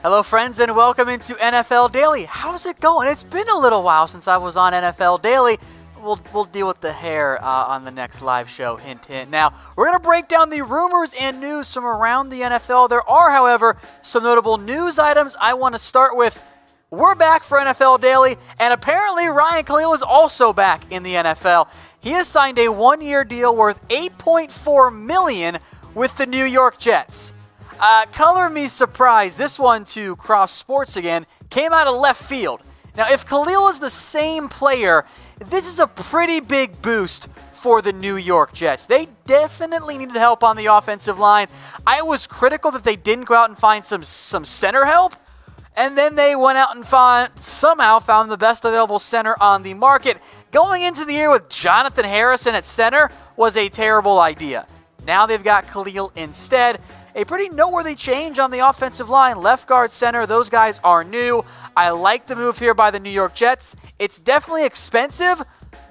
Hello friends and welcome into NFL Daily. How's it going? It's been a little while since I was on NFL Daily. We'll deal with the hair on the next live show, hint hint. Now, we're going to break down the rumors and news from around the NFL. There are, however, some notable news items I want to start with. We're back for NFL Daily, and apparently Ryan Kalil is also back in the NFL. He has signed a one-year deal worth $8.4 million with the New York Jets. Color me surprised, this one to Cross Sports again, came out of left field. Now, if Kalil is the same player, this is a pretty big boost for the New York Jets. They definitely needed help on the offensive line. I was critical that they didn't go out and find some center help, and then they went out and somehow found the best available center on the market. Going into the year with Jonathan Harrison at center was a terrible idea. Now they've got Kalil instead. A pretty noteworthy change on the offensive line. Left guard, center, those guys are new. I like the move here by the New York Jets. It's definitely expensive,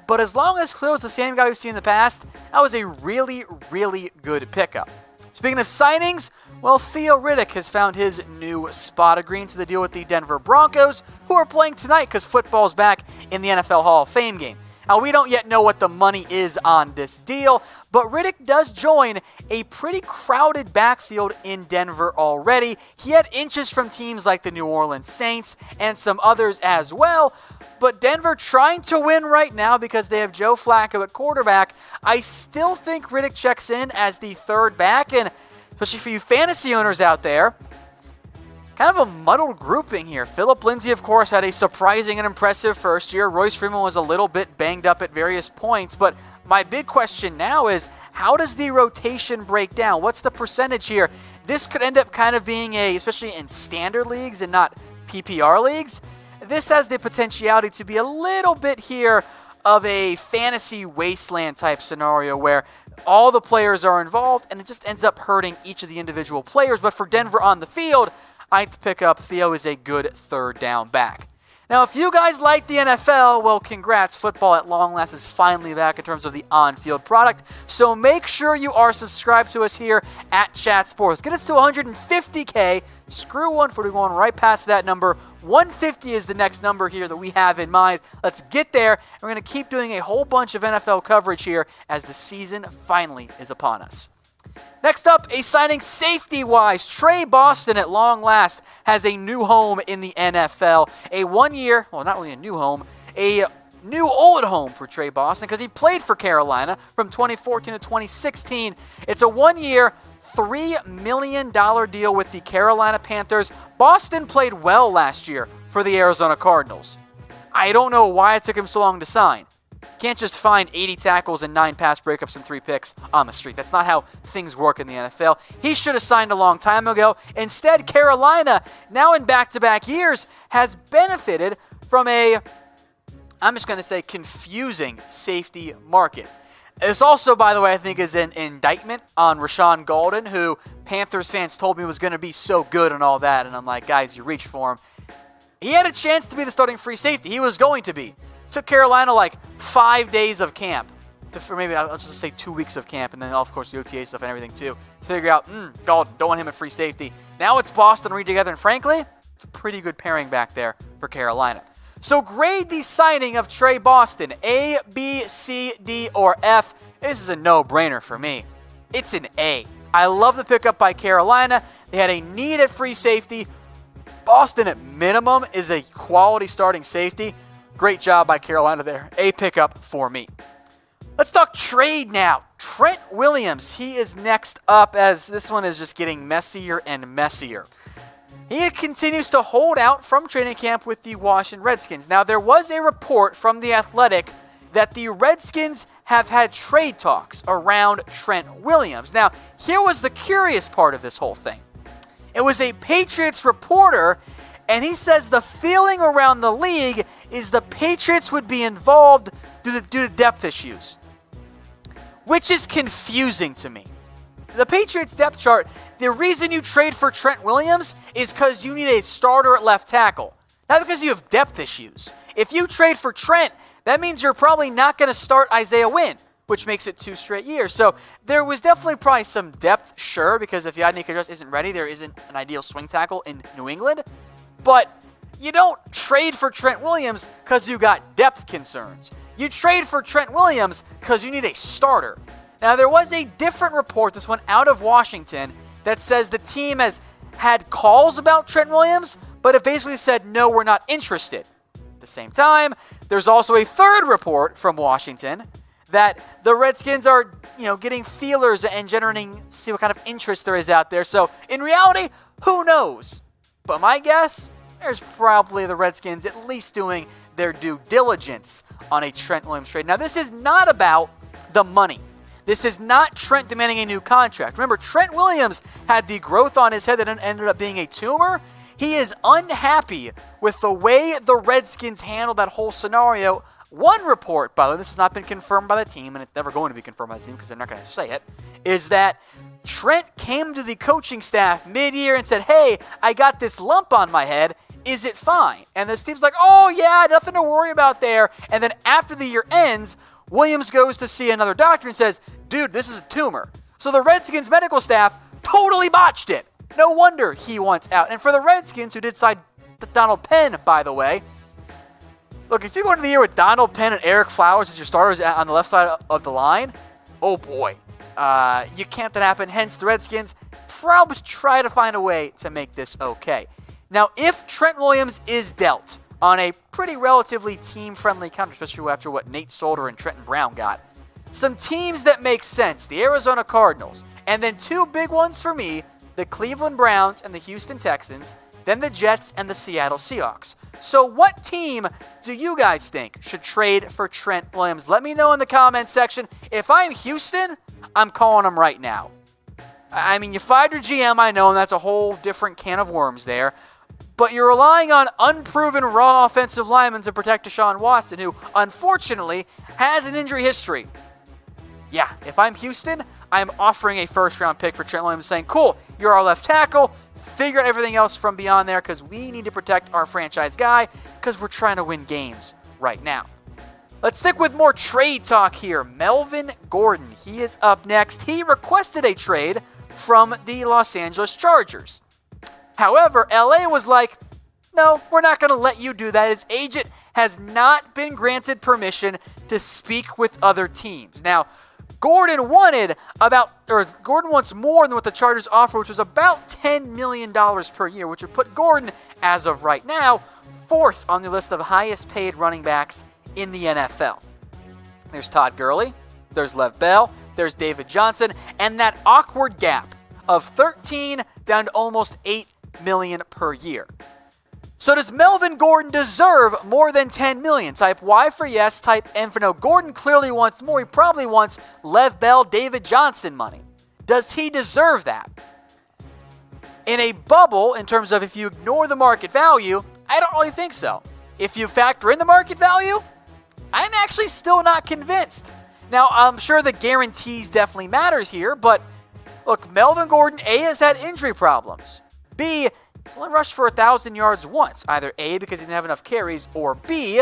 but as long as Kalil is the same guy we've seen in the past, that was a really, really good pickup. Speaking of signings, well, Theo Riddick has found his new spot, agreeing to the deal with the Denver Broncos, who are playing tonight because football's back in the NFL Hall of Fame game. Now, we don't yet know what the money is on this deal, but Riddick does join a pretty crowded backfield in Denver already. He had inches from teams like the New Orleans Saints and some others as well, but Denver trying to win right now because they have Joe Flacco at quarterback. I still think Riddick checks in as the third back, and especially for you fantasy owners out there, kind of a muddled grouping here. Phillip Lindsay, of course, had a surprising and impressive first year. Royce Freeman was a little bit banged up at various points, but my big question now is, how does the rotation break down? What's the percentage here? This could end up kind of being especially in standard leagues and not PPR leagues, this has the potentiality to be a little bit here of a fantasy wasteland type scenario where all the players are involved and it just ends up hurting each of the individual players. But for Denver on the field, I have to pick up Theo is a good third down back. Now, if you guys like the NFL, well, congrats. Football at long last is finally back in terms of the on-field product. So make sure you are subscribed to us here at Chat Sports. Get us to 150K. Screw 140, going right past that number. 150 is the next number here that we have in mind. Let's get there. We're going to keep doing a whole bunch of NFL coverage here as the season finally is upon us. Next up, a signing safety-wise. Trey Boston, at long last, has a new home in the NFL. A one-year, well, not really a new home, a new old home for Trey Boston because he played for Carolina from 2014 to 2016. It's a one-year, $3 million deal with the Carolina Panthers. Boston played well last year for the Arizona Cardinals. I don't know why it took him so long to sign. Can't just find 80 tackles and 9 pass breakups and 3 picks on the street. That's not how things work in the NFL. He should have signed a long time ago. Instead, Carolina, now in back-to-back years, has benefited from I'm just going to say, confusing safety market. This also, by the way, I think is an indictment on Rashawn Golden, who Panthers fans told me was going to be so good and all that. And I'm like, guys, you reached for him. He had a chance to be the starting free safety. He was going to be. Took Carolina like 5 days of camp, for maybe I'll just say 2 weeks of camp, and then of course the OTA stuff and everything too, to figure out, Golden, don't want him at free safety. Now it's Boston Reed together, and frankly, it's a pretty good pairing back there for Carolina. So grade the signing of Trey Boston, A, B, C, D, or F. This is a no-brainer for me. It's an A. I love the pickup by Carolina. They had a need at free safety. Boston at minimum is a quality starting safety. Great job by Carolina there. A pickup for me. Let's talk trade now. Trent Williams, he is next up as this one is just getting messier and messier. He continues to hold out from training camp with the Washington Redskins. Now, there was a report from The Athletic that the Redskins have had trade talks around Trent Williams. Now, here was the curious part of this whole thing. It was a Patriots reporter, and he says the feeling around the league is the Patriots would be involved due to depth issues, which is confusing to me. The Patriots depth chart, the reason you trade for Trent Williams is because you need a starter at left tackle, not because you have depth issues. If you trade for Trent, that means you're probably not going to start Isaiah Wynn, which makes it 2 straight years. So there was definitely probably some depth, sure, because if Yadni Kadros isn't ready, there isn't an ideal swing tackle in New England. But you don't trade for Trent Williams because you got depth concerns. You trade for Trent Williams because you need a starter. Now, there was a different report, this one out of Washington, that says the team has had calls about Trent Williams, but have basically said, no, we're not interested. At the same time, there's also a third report from Washington that the Redskins are, getting feelers and generating, see what kind of interest there is out there. So, in reality, who knows? But my guess, there's probably the Redskins at least doing their due diligence on a Trent Williams trade. Now, this is not about the money. This is not Trent demanding a new contract. Remember, Trent Williams had the growth on his head that ended up being a tumor. He is unhappy with the way the Redskins handled that whole scenario. One report, by the way, this has not been confirmed by the team, and it's never going to be confirmed by the team because they're not going to say it, is that Trent came to the coaching staff mid-year and said, hey, I got this lump on my head. Is it fine? And this team's like, oh, yeah, nothing to worry about there. And then after the year ends, Williams goes to see another doctor and says, dude, this is a tumor. So the Redskins medical staff totally botched it. No wonder he wants out. And for the Redskins, who did sign Donald Penn, by the way, look, if you go into the year with Donald Penn and Eric Flowers as your starters on the left side of the line, oh boy, you can't let that happen. Hence, the Redskins probably try to find a way to make this okay. Now, if Trent Williams is dealt on a pretty relatively team-friendly contract, especially after what Nate Solder and Trenton Brown got, some teams that make sense, the Arizona Cardinals, and then 2 big ones for me, the Cleveland Browns and the Houston Texans, then the Jets and the Seattle Seahawks. So what team do you guys think should trade for Trent Williams? Let me know in the comments section. If I'm Houston, I'm calling them right now. I mean, you fired your GM, I know, and that's a whole different can of worms there. But you're relying on unproven raw offensive linemen to protect Deshaun Watson, who, unfortunately, has an injury history. Yeah, if I'm Houston, I'm offering a first-round pick for Trent Williams, saying, cool, you're our left tackle, figure out everything else from beyond there, because we need to protect our franchise guy, because we're trying to win games right now. Let's stick with more trade talk here. Melvin Gordon, he is up next. He requested a trade from the Los Angeles Chargers. However, LA was like, no, we're not going to let you do that. His agent has not been granted permission to speak with other teams. Now, Gordon wants more than what the Chargers offer, which was about $10 million per year, which would put Gordon, as of right now, 4th on the list of highest paid running backs in the NFL. There's Todd Gurley, there's Lev Bell, there's David Johnson, and that awkward gap of 13 down to almost $8 million per year. So does Melvin Gordon deserve more than $10 million? Type Y for yes, type N for no. Gordon clearly wants more. He probably wants Lev Bell, David Johnson money. Does he deserve that? In a bubble, in terms of if you ignore the market value, I don't really think so. If you factor in the market value, I'm actually still not convinced. Now, I'm sure the guarantees definitely matters here, but look, Melvin Gordon, A, has had injury problems. B, he's only rushed for 1,000 yards once. Either A, because he didn't have enough carries, or B,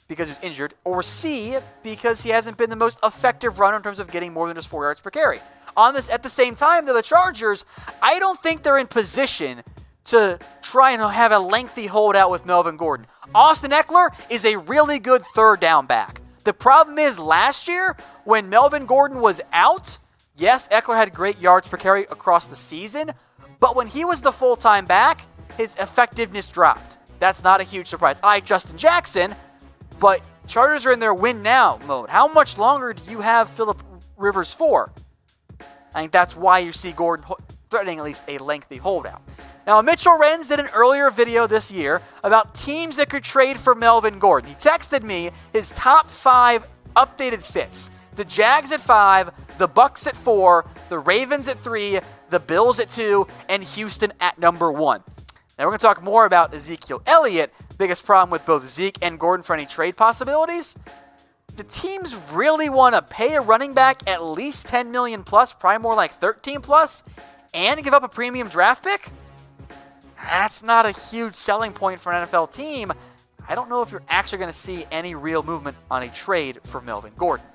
because he was injured, or C, because he hasn't been the most effective runner in terms of getting more than just 4 yards per carry. At the same time, though, the Chargers, I don't think they're in position to try and have a lengthy holdout with Melvin Gordon. Austin Eckler is a really good third down back. The problem is last year, when Melvin Gordon was out, yes, Eckler had great yards per carry across the season, but when he was the full-time back, his effectiveness dropped. That's not a huge surprise. I like Justin Jackson, but Chargers are in their win-now mode. How much longer do you have Phillip Rivers for? I think that's why you see Gordon threatening at least a lengthy holdout. Now, Mitchell Renz did an earlier video this year about teams that could trade for Melvin Gordon. He texted me his top 5 updated fits. The Jags at 5, the Bucks at 4, the Ravens at 3, the Bills at 2, and Houston at number 1. Now, we're going to talk more about Ezekiel Elliott. Biggest problem with both Zeke and Gordon for any trade possibilities. The teams really want to pay a running back at least $10 million plus, probably more like $13 plus, and give up a premium draft pick? That's not a huge selling point for an NFL team. I don't know if you're actually going to see any real movement on a trade for Melvin Gordon.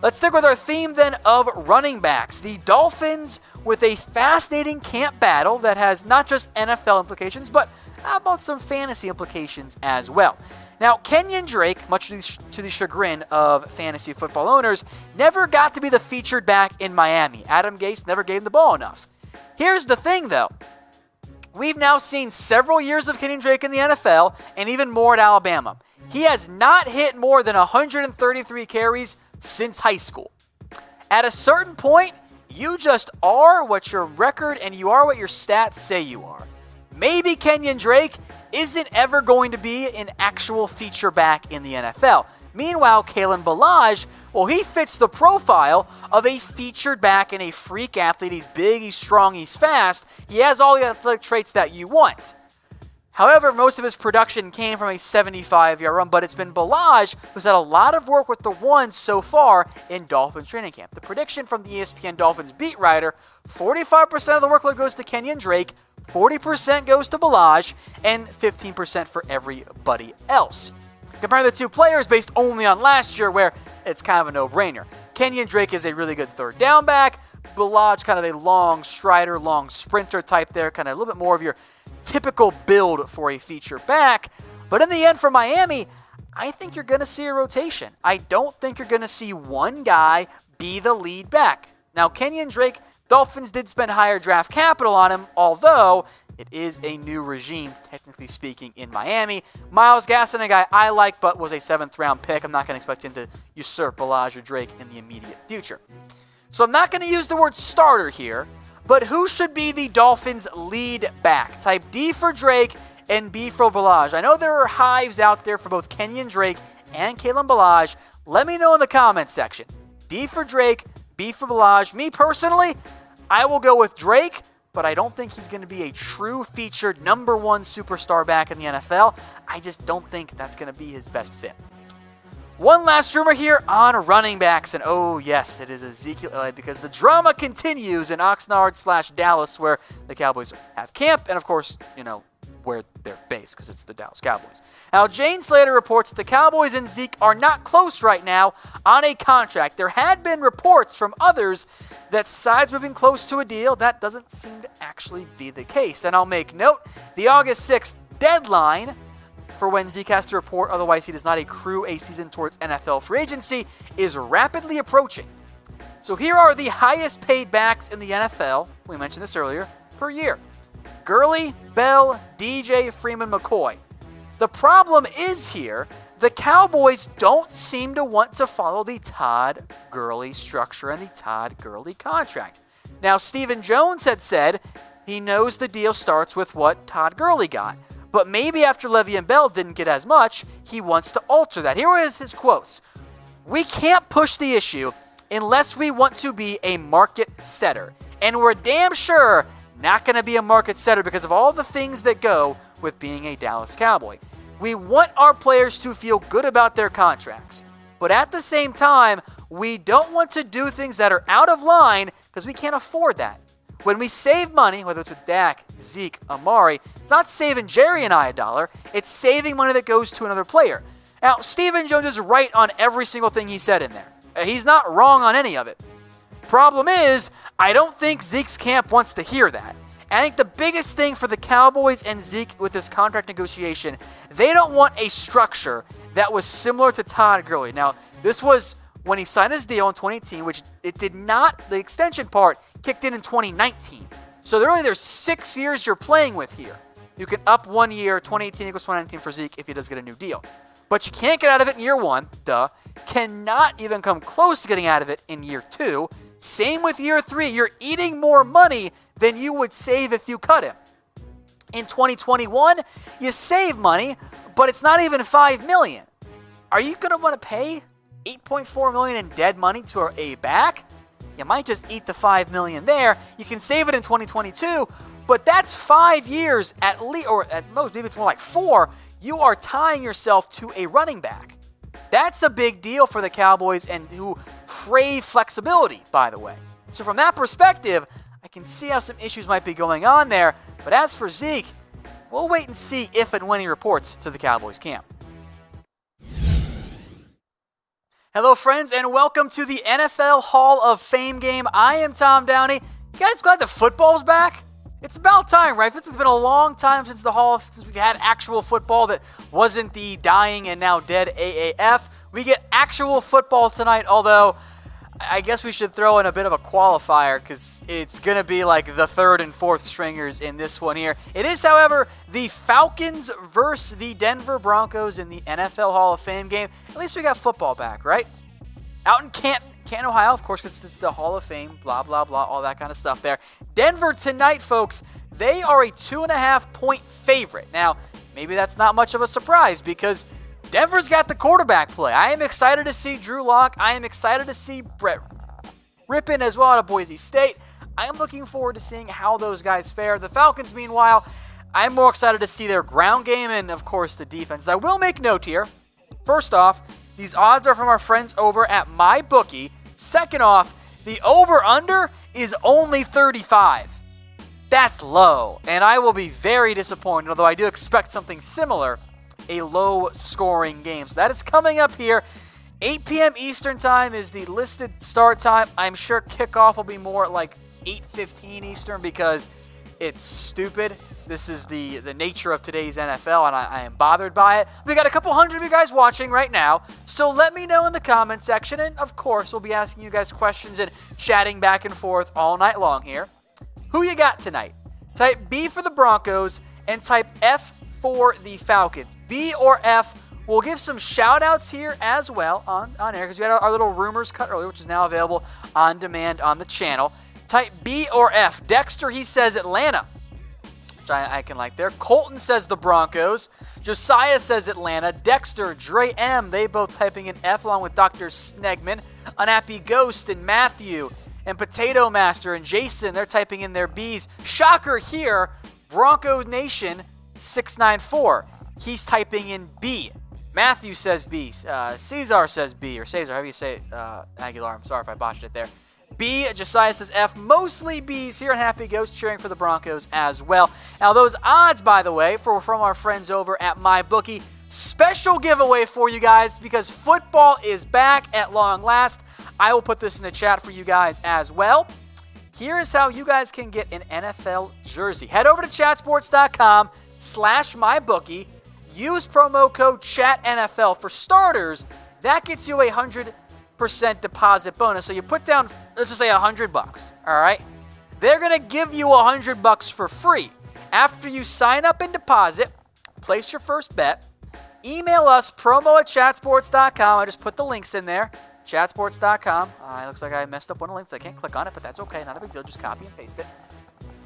Let's stick with our theme then of running backs. The Dolphins with a fascinating camp battle that has not just NFL implications, but how about some fantasy implications as well. Now, Kenyon Drake, much to the chagrin of fantasy football owners, never got to be the featured back in Miami. Adam Gase never gave him the ball enough. Here's the thing, though. We've now seen several years of Kenyon Drake in the NFL and even more at Alabama. He has not hit more than 133 carries since high school. At a certain point, you just are what your record and you are what your stats say you are. Maybe Kenyon Drake isn't ever going to be an actual feature back in the NFL. Meanwhile, Kalen Ballage, well, he fits the profile of a featured back and a freak athlete. He's big, he's strong, he's fast. He has all the athletic traits that you want. However, most of his production came from a 75-yard run, but it's been Ballage who's had a lot of work with the ones so far in Dolphins training camp. The prediction from the ESPN Dolphins beat writer, 45% of the workload goes to Kenyon Drake, 40% goes to Ballage, and 15% for everybody else. Comparing the two players based only on last year, where it's kind of a no-brainer. Kenyon Drake is a really good third down back. Ballage kind of a long strider, long sprinter type there, kind of a little bit more of your typical build for a feature back. But in the end for Miami, I think you're going to see a rotation. I don't think you're going to see one guy be the lead back. Now, Kenyon Drake, Dolphins did spend higher draft capital on him, although it is a new regime, technically speaking, in Miami. Myles Gaskin, a guy I like, but was a 7th-round pick. I'm not going to expect him to usurp Ballage or Drake in the immediate future. So I'm not going to use the word starter here, but who should be the Dolphins' lead back? Type D for Drake and B for Ballage. I know there are hives out there for both Kenyon Drake and Kalen Ballage. Let me know in the comments section. D for Drake, B for Ballage. Me personally, I will go with Drake, but I don't think he's going to be a true featured number one superstar back in the NFL. I just don't think that's going to be his best fit. One last rumor here on running backs, and oh yes, it is Ezekiel Elliott, because the drama continues in Oxnard/Dallas, where the Cowboys have camp, and of course, where they're based, because it's the Dallas Cowboys. Now, Jane Slater reports that the Cowboys and Zeke are not close right now on a contract. There had been reports from others that sides moving close to a deal. That doesn't seem to actually be the case. And I'll make note, the August 6th deadline for when Zeke has to report, otherwise he does not accrue a season towards NFL free agency, is rapidly approaching. So here are the highest paid backs in the NFL, we mentioned this earlier, per year. Gurley, Bell, DJ, Freeman, McCoy. The problem is here, the Cowboys don't seem to want to follow the Todd Gurley structure and the Todd Gurley contract. Now, Stephen Jones had said he knows the deal starts with what Todd Gurley got, but maybe after Le'Veon Bell didn't get as much, he wants to alter that. Here are his quotes. "We can't push the issue unless we want to be a market setter, and we're damn sure not going to be a market setter because of all the things that go with being a Dallas Cowboy. We want our players to feel good about their contracts, but at the same time, we don't want to do things that are out of line because we can't afford that. When we save money, whether it's with Dak, Zeke, Amari, it's not saving Jerry and I a dollar, it's saving money that goes to another player." Now, Stephen Jones is right on every single thing he said in there. He's not wrong on any of it. Problem is, I don't think Zeke's camp wants to hear that. I think the biggest thing for the Cowboys and Zeke with this contract negotiation, they don't want a structure that was similar to Todd Gurley. Now, this was when he signed his deal in 2018, which it did not, the extension part kicked in 2019. So there's 6 years you're playing with here. You can up 1 year, 2018 equals 2019 for Zeke if he does get a new deal. But you can't get out of it in year 1, cannot even come close to getting out of it in year 2. Same with year 3, you're eating more money than you would save if you cut him. In 2021, you save money, but it's not even $5 million. Are you going to want to pay $8.4 million in dead money to a back? You might just eat the $5 million there. You can save it in 2022, but that's 5 years at least, or at most, maybe it's more like 4. You are tying yourself to a running back. That's a big deal for the Cowboys and who crave flexibility, by the way. So from that perspective, I can see how some issues might be going on there. But as for Zeke, we'll wait and see if and when he reports to the Cowboys camp. Hello, friends, and welcome to the NFL Hall of Fame game. I am Tom Downey. You guys glad the football's back? It's about time, right? It's been a long time since since we had actual football that wasn't the dying and now dead AAF. We get actual football tonight, although I guess we should throw in a bit of a qualifier because it's going to be like the third and fourth stringers in this one here. It is, however, the Falcons versus the Denver Broncos in the NFL Hall of Fame game. At least we got football back, right? Out in Canton, Ohio, of course, because it's the Hall of Fame, blah, blah, blah, all that kind of stuff there. Denver tonight, folks, they are a 2.5-point favorite. Now, maybe that's not much of a surprise because Denver's got the quarterback play. I am excited to see Drew Lock. I am excited to see Brett Rypien as well out of Boise State. I am looking forward to seeing how those guys fare. The Falcons, meanwhile, I'm more excited to see their ground game and, of course, the defense. I will make note here. First off, these odds are from our friends over at MyBookie. Second off, the over-under is only 35. That's low, and I will be very disappointed, although I do expect something similar, a low-scoring game. So that is coming up here. 8 p.m. Eastern Time is the listed start time. I'm sure kickoff will be more like 8:15 Eastern because it's stupid. This is the nature of today's NFL, and I am bothered by it. We got a couple hundred of you guys watching right now, so let me know in the comment section, and of course, we'll be asking you guys questions and chatting back and forth all night long here. Who you got tonight? Type B for the Broncos and type F for the Falcons. B or F. We'll give some shout-outs here as well on air because we had our little rumors cut earlier, which is now available on demand on the channel. Type B or F. Dexter, he says Atlanta, which I can like there. Colton says the Broncos. Josiah says Atlanta. Dexter, Dre M, they both typing in F along with Dr. Snegman. Unhappy Ghost and Matthew and Potato Master and Jason, they're typing in their B's. Shocker here, Bronco Nation 694. He's typing in B. Matthew says B. Cesar says B, or Cesar, however you say it, Aguilar. I'm sorry if I botched it there. B. Josiah says F. Mostly B's here, and Happy Ghost cheering for the Broncos as well. Now, those odds, by the way, from our friends over at MyBookie, special giveaway for you guys because football is back at long last. I will put this in the chat for you guys as well. Here is how you guys can get an NFL jersey. Head over to chatsports.com/MyBookie. Use promo code ChatNFL. For starters, that gets you a 100% deposit bonus. So you put down, let's just say $100, all right? They're going to give you $100 for free. After you sign up and deposit, place your first bet, email us promo@chatsports.com. I just put the links in there, chatsports.com. It looks like I messed up one of the links. I can't click on it, but that's okay. Not a big deal. Just copy and paste it.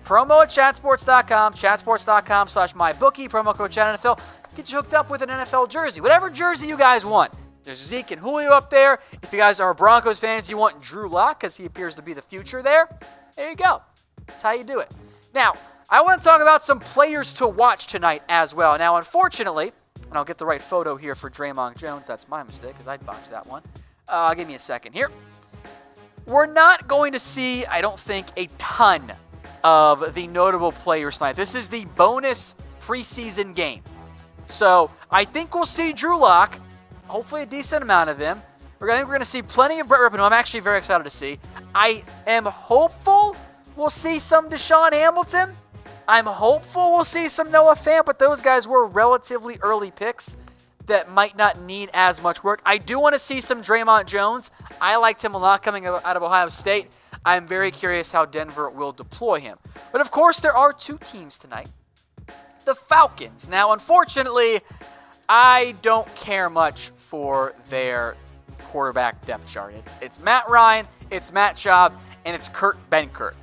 Promo@chatsports.com, chatsports.com/MyBookie, promo code ChatNFL. Get you hooked up with an NFL jersey. Whatever jersey you guys want. There's Zeke and Julio up there. If you guys are Broncos fans, you want Drew Lock because he appears to be the future there. There you go. That's how you do it. Now, I want to talk about some players to watch tonight as well. Now, unfortunately, and I'll get the right photo here for Draymond Jones. That's my mistake because I botched that one. Give me a second here. We're not going to see, I don't think, a ton of the notable players tonight. This is the bonus preseason game. So I think we'll see Drew Lock, hopefully a decent amount of him. I think we're going to see plenty of Brett Rypien, who I'm actually very excited to see. I am hopeful we'll see some Deshaun Hamilton. I'm hopeful we'll see some Noah Fant, but those guys were relatively early picks that might not need as much work. I do want to see some Draymond Jones. I liked him a lot coming out of Ohio State. I'm very curious how Denver will deploy him. But of course, there are two teams tonight. The Falcons. Now, unfortunately, I don't care much for their quarterback depth chart. It's Matt Ryan, it's Matt Schaub, and it's Kurt Benkert.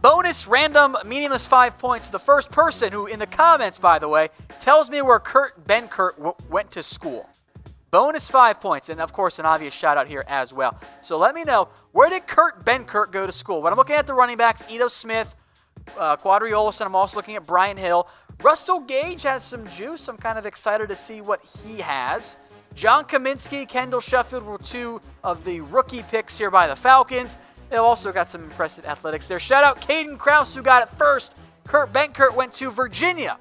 Bonus random meaningless 5 points. The first person who, in the comments, by the way, tells me where Kurt Benkert went to school. Bonus 5 points, and of course, an obvious shout out here as well. So let me know, where did Kurt Benkert go to school? When I'm looking at the running backs, Ito Smith, Quadriolus, and I'm also looking at Brian Hill. Russell Gage has some juice. I'm kind of excited to see what he has. John Kaminsky, Kendall Sheffield were two of the rookie picks here by the Falcons. They've also got some impressive athletics there. Shout out Caden Krause, who got it first. Kurt Benkert went to Virginia.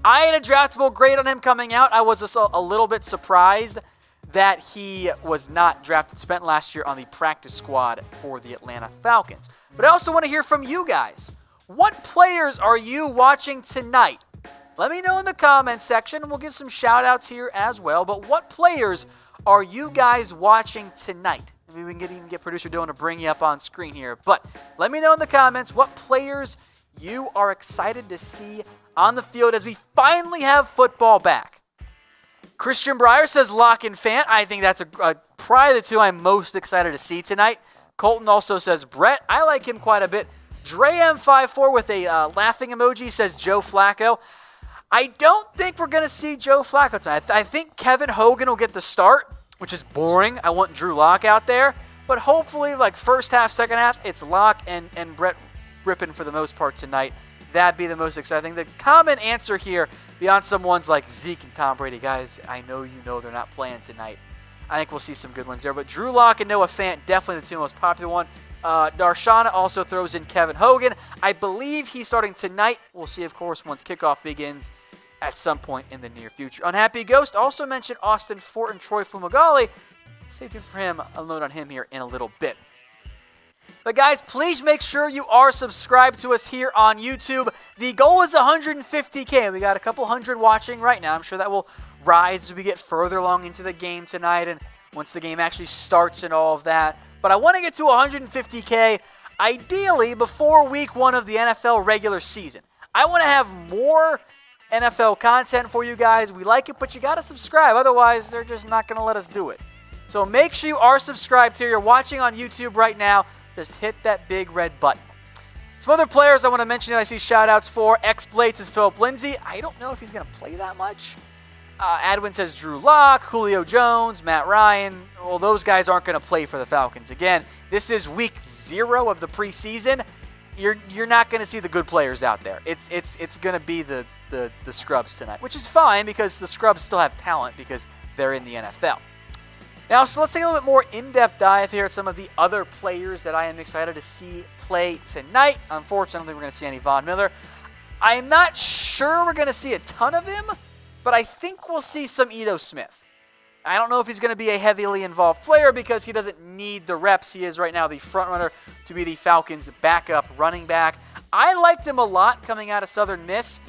I had a draftable grade on him coming out. I was just a little bit surprised that he was not drafted, spent last year on the practice squad for the Atlanta Falcons. But I also want to hear from you guys. What players are you watching tonight? Let me know in the comments section, and we'll give some shout-outs here as well. But what players are you guys watching tonight? Maybe we can even get producer Dylan to bring you up on screen here. But let me know in the comments what players you are excited to see on the field as we finally have football back. Christian Breyer says Locke and Fant. I think that's probably the two I'm most excited to see tonight. Colton also says Brett. I like him quite a bit. Dre M54 with a laughing emoji says Joe Flacco. I don't think we're going to see Joe Flacco tonight. I think Kevin Hogan will get the start, which is boring. I want Drew Lock out there. But hopefully, like first half, second half, it's Lock and Brett Rypien for the most part tonight. That'd be the most exciting. The common answer here, beyond some ones like Zeke and Tom Brady, guys, I know you know they're not playing tonight. I think we'll see some good ones there. But Drew Lock and Noah Fant, definitely the two most popular one. Darshana also throws in Kevin Hogan. I believe he's starting tonight. We'll see, of course, once kickoff begins at some point in the near future. Unhappy Ghost also mentioned Austin Fort and Troy Fumagalli. Stay tuned for him. I'll note on him here in a little bit. But guys, please make sure you are subscribed to us here on YouTube. The goal is 150K. We got a couple hundred watching right now. I'm sure that will rise as we get further along into the game tonight and once the game actually starts and all of that. But I want to get to 150K, ideally before week 1 of the NFL regular season. I want to have more NFL content for you guys. We like it, but you got to subscribe. Otherwise, they're just not going to let us do it. So make sure you are subscribed here. You're watching on YouTube right now. Just hit that big red button. Some other players I want to mention that I see shout-outs for. X-Blades is Philip Lindsay. I don't know if he's going to play that much. Adwin says Drew Lock, Julio Jones, Matt Ryan. Well, those guys aren't going to play for the Falcons. Again, this is week 0 of the preseason. You're not going to see the good players out there. It's going to be the scrubs tonight, which is fine because the scrubs still have talent because they're in the NFL. Now, so let's take a little bit more in-depth dive here at some of the other players that I am excited to see play tonight. Unfortunately, I don't think we're going to see any Von Miller. I'm not sure we're going to see a ton of him, but I think we'll see some Ito Smith. I don't know if he's going to be a heavily involved player because he doesn't need the reps. He is right now the front runner to be the Falcons' backup running back. I liked him a lot coming out of Southern Miss.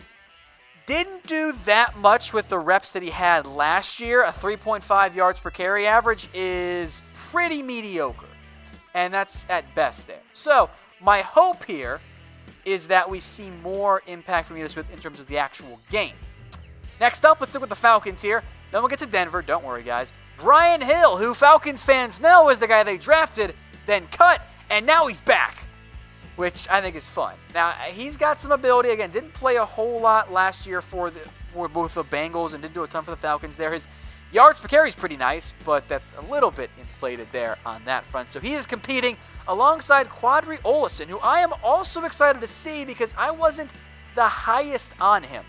Didn't do that much with the reps that he had last year. A 3.5 yards per carry average is pretty mediocre, and that's at best there. So my hope here is that we see more impact from Ito Smith in terms of the actual game. Next up, let's stick with the Falcons here. Then we'll get to Denver. Don't worry, guys. Brian Hill, who Falcons fans know is the guy they drafted, then cut, and now he's back, which I think is fun. Now, he's got some ability. Again, didn't play a whole lot last year for both the Bengals and didn't do a ton for the Falcons there. His yards per carry is pretty nice, but that's a little bit inflated there on that front. So he is competing alongside Quadri Olison, who I am also excited to see because I wasn't the highest on him.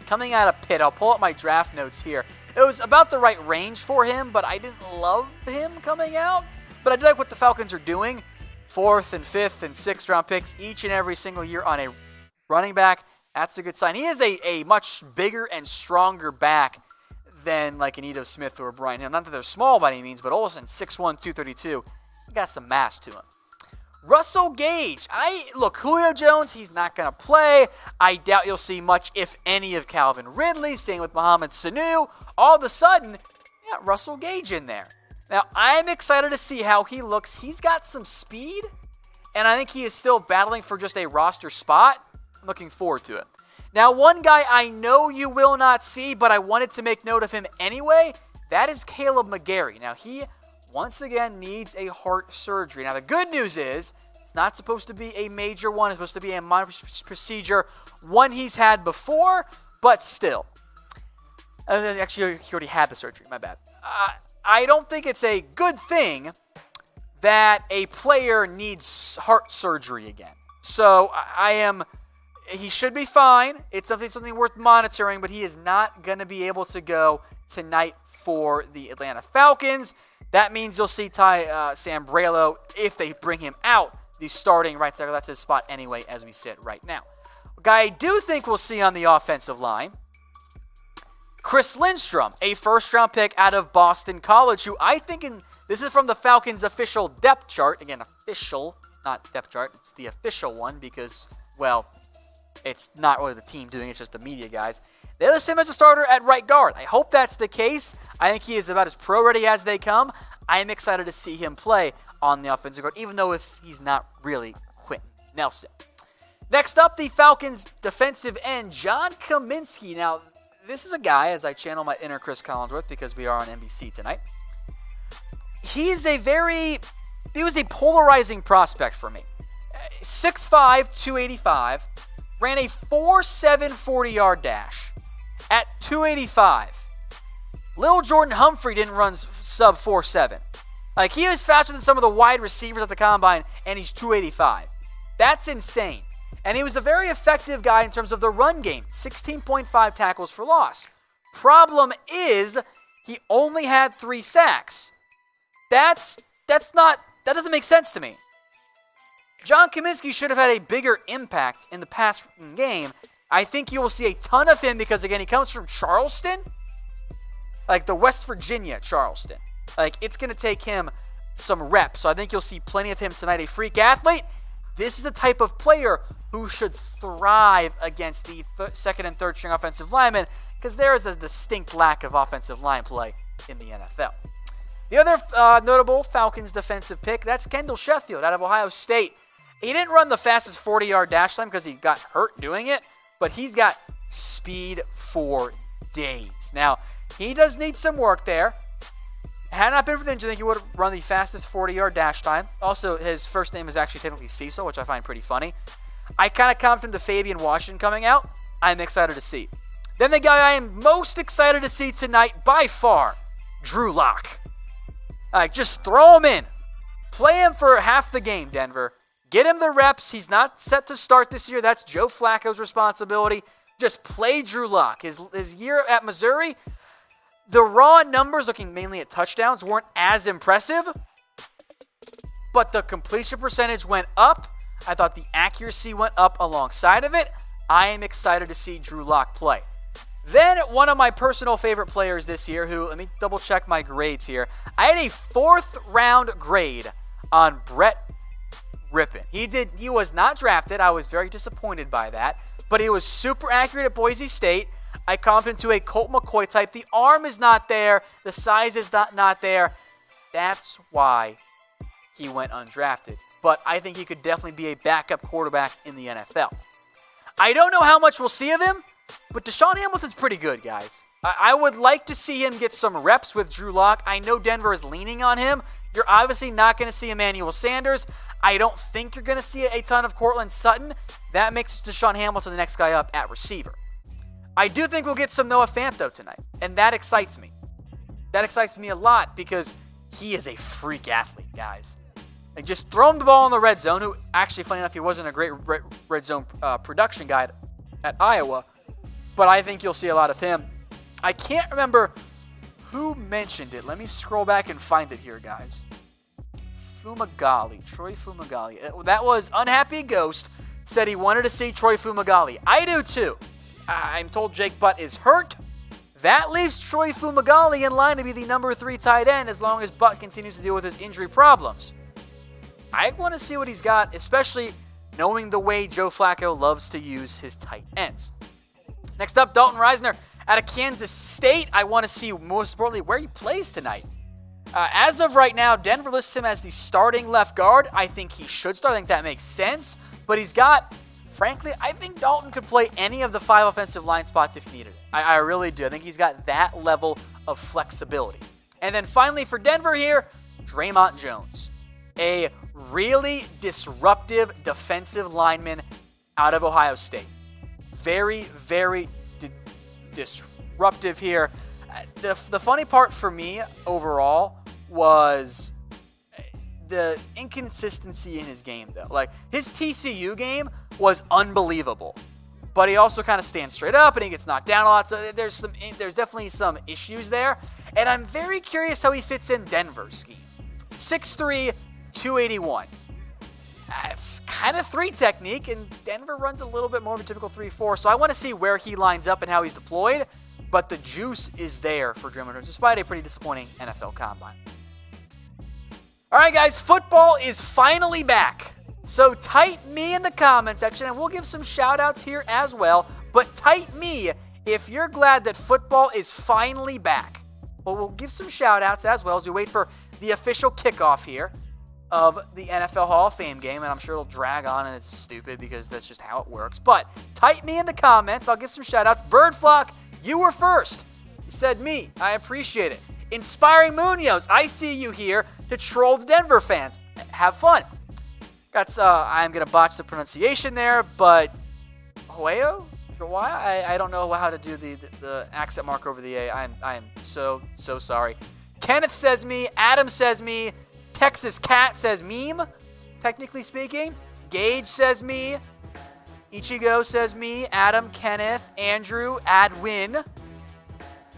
Coming out of Pitt, I'll pull up my draft notes here. It was about the right range for him, but I didn't love him coming out. But I do like what the Falcons are doing. 4th and 5th and 6th round picks each and every single year on a running back. That's a good sign. He is a much bigger and stronger back than like an Ito Smith or a Brian Hill. Not that they're small by any means, but Olsen, 6'1", 232. He got some mass to him. Russell Gage. Look, Julio Jones, he's not going to play. I doubt you'll see much, if any, of Calvin Ridley. Same with Mohamed Sanu. All of a sudden, you got Russell Gage in there. Now, I'm excited to see how he looks. He's got some speed, and I think he is still battling for just a roster spot. I'm looking forward to it. Now, one guy I know you will not see, but I wanted to make note of him anyway, that is Caleb McGarry. Now, he, once again, needs a heart surgery. Now, the good news is, it's not supposed to be a major one. It's supposed to be a minor procedure, one he's had before, but still. Actually, he already had the surgery. My bad. I don't think it's a good thing that a player needs heart surgery again. So he should be fine. It's something worth monitoring, but he is not going to be able to go tonight for the Atlanta Falcons. That means you'll see Ty Sambrailo, if they bring him out, the starting right tackle. That's his spot anyway as we sit right now. A guy I do think we'll see on the offensive line, Chris Lindstrom, a first-round pick out of Boston College, who I think, this is from the Falcons' official depth chart. Again, official, not depth chart. It's the official one because, well, it's not really the team doing it, it's just the media guys. They list him as a starter at right guard. I hope that's the case. I think he is about as pro-ready as they come. I am excited to see him play on the offensive guard, even though if he's not really Quentin Nelson. Next up, the Falcons' defensive end, John Kaminsky. Now, this is a guy, as I channel my inner Chris Collinsworth because we are on NBC tonight. He was a polarizing prospect for me. 6'5", 285, ran a 4.7 40-yard dash at 285. Lil Jordan Humphrey didn't run sub 4.7. Like, he is faster than some of the wide receivers at the combine, and he's 285. That's insane. And he was a very effective guy in terms of the run game, 16.5 tackles for loss. Problem is, he only had 3 sacks. That doesn't make sense to me. John Kaminsky should have had a bigger impact in the pass game. I think you will see a ton of him because, again, he comes from Charleston. Like the West Virginia Charleston. Like, it's going to take him some reps. So I think you'll see plenty of him tonight. A freak athlete. This is the type of player who should thrive against the second and third string offensive linemen because there is a distinct lack of offensive line play in the NFL. The other notable Falcons defensive pick, that's Kendall Sheffield out of Ohio State. He didn't run the fastest 40-yard dash time because he got hurt doing it, but he's got speed for days. Now, he does need some work there. Had not been for the injury, I think he would have run the fastest 40-yard dash time. Also, his first name is actually technically Cecil, which I find pretty funny. I kind of comped him to Fabian Washington coming out. I'm excited to see. Then the guy I am most excited to see tonight, by far, Drew Lock. Just throw him in. Play him for half the game, Denver. Get him the reps. He's not set to start this year. That's Joe Flacco's responsibility. Just play Drew Lock. His year at Missouri, the raw numbers, looking mainly at touchdowns, weren't as impressive, but the completion percentage went up. I thought the accuracy went up alongside of it. I am excited to see Drew Lock play. Then one of my personal favorite players this year, who, let me double check my grades here. I had a 4th round grade on Brett Rypien. He was not drafted. I was very disappointed by that, but he was super accurate at Boise State. I comped him to a Colt McCoy type. The arm is not there. The size is not there. That's why he went undrafted. But I think he could definitely be a backup quarterback in the NFL. I don't know how much we'll see of him, but Deshaun Hamilton's pretty good, guys. I would like to see him get some reps with Drew Lock. I know Denver is leaning on him. You're obviously not going to see Emmanuel Sanders. I don't think you're going to see a ton of Cortland Sutton. That makes Deshaun Hamilton the next guy up at receiver. I do think we'll get some Noah Fant, though, tonight, and that excites me. That excites me a lot because he is a freak athlete, guys. And just throw him the ball in the red zone, who actually, funny enough, he wasn't a great red zone production guy at Iowa, but I think you'll see a lot of him. I can't remember who mentioned it. Let me scroll back and find it here, guys. Troy Fumagalli. That was Unhappy Ghost, said he wanted to see Troy Fumagalli. I do too. I'm told Jake Butt is hurt. That leaves Troy Fumagalli in line to be the number 3 tight end as long as Butt continues to deal with his injury problems. I want to see what he's got, especially knowing the way Joe Flacco loves to use his tight ends. Next up, Dalton Risner out of Kansas State. I want to see, most importantly, where he plays tonight. As of right now, Denver lists him as the starting left guard. I think he should start. I think that makes sense. But he's got, frankly, I think Dalton could play any of the 5 offensive line spots if needed. I really do. I think he's got that level of flexibility. And then finally for Denver here, Draymond Jones. A really disruptive defensive lineman out of Ohio State. Very, very disruptive here. The funny part for me overall was the inconsistency in his game, though. Like, his TCU game was unbelievable, but he also kind of stands straight up and he gets knocked down a lot. So there's definitely some issues there, and I'm very curious how he fits in Denver's scheme. 6'3", 281. It's kind of 3 technique, and Denver runs a little bit more of a typical 3-4, so I want to see where he lines up and how he's deployed. but the juice is there for Jeremy Jones, despite a pretty disappointing NFL Combine. All right, guys, football is finally back. So type me in the comment section, and we'll give some shout-outs here as well. But type me if you're glad that football is finally back. Well, we'll give some shout-outs as well as we wait for the official kickoff here of the NFL Hall of Fame game. And I'm sure it'll drag on, and it's stupid because that's just how it works. But type me in the comments. I'll give some shout-outs. Birdflock, you were first. You said me. I appreciate it. Inspiring Munoz, I see you here to troll the Denver fans. Have fun. I'm going to botch the pronunciation there, but Hoyo? I don't know how to do the accent mark over the A. I am so sorry. Kenneth says me. Adam says me. Texas Cat says meme, technically speaking. Gage says me. Ichigo says me. Adam, Kenneth, Andrew, Adwin,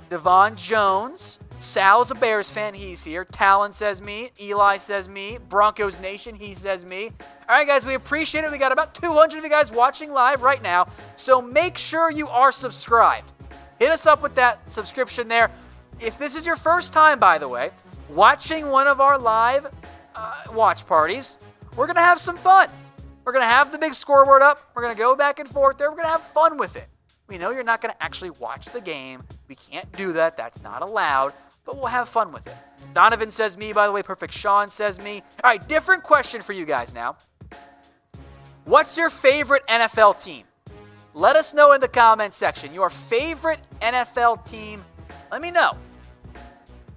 Devon Jones. Sal's a Bears fan, he's here. Talon says me. Eli says me. Broncos Nation, he says me. All right, guys, we appreciate it. We got about 200 of you guys watching live right now, so make sure you are subscribed. Hit us up with that subscription there. If this is your first time, by the way, watching one of our live watch parties, we're going to have some fun. We're going to have the big scoreboard up. We're going to go back and forth there. We're going to have fun with it. We know you're not going to actually watch the game. We can't do that. That's not allowed. But we'll have fun with it. Donovan says me, by the way. Perfect Sean says me. All right, different question for you guys now. What's your favorite NFL team? Let us know in the comment section. Your favorite NFL team. Let me know.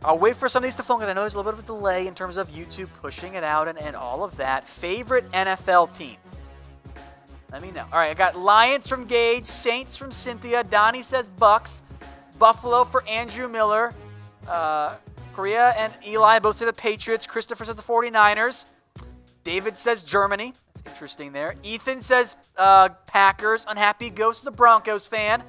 I'll wait for some of these to film because I know there's a little bit of a delay in terms of YouTube pushing it out and all of that. Favorite NFL team. Let me know. All right, I got Lions from Gage, Saints from Cynthia. Donnie says Bucks. Buffalo for Andrew Miller. Korea and Eli both say the Patriots. Christopher says the 49ers. David says Germany. That's interesting there. Ethan says Packers. Unhappy Ghost is a Broncos fan.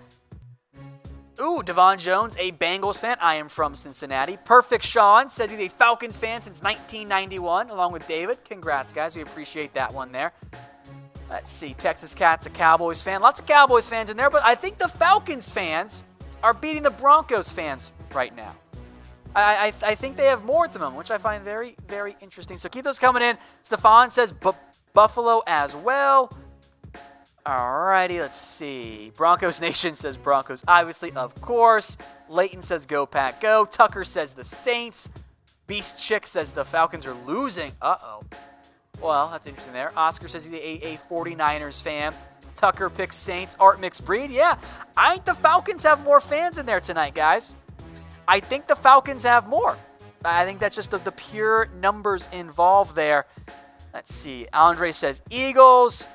Ooh, Devon Jones, a Bengals fan. I am from Cincinnati. Perfect Sean says he's a Falcons fan since 1991, along with David. Congrats, guys. We appreciate that one there. Let's see. Texas Cat's a Cowboys fan. Lots of Cowboys fans in there, but I think the Falcons fans are beating the Broncos fans right now. I think they have more at the moment, which I find very, very interesting. So keep those coming in. Stefan says Buffalo as well. Alrighty, let's see. Broncos Nation says Broncos, obviously, of course. Leighton says go Pack go. Tucker says the Saints. Beast Chick says the Falcons are losing. Uh-oh. Well, that's interesting there. Oscar says he's a 49ers fan. Tucker picks Saints. Art Mixed Breed. Yeah, I think the Falcons have more fans in there tonight, guys. I think the Falcons have more. I think that's just the pure numbers involved there. Let's see. Andre says Eagles.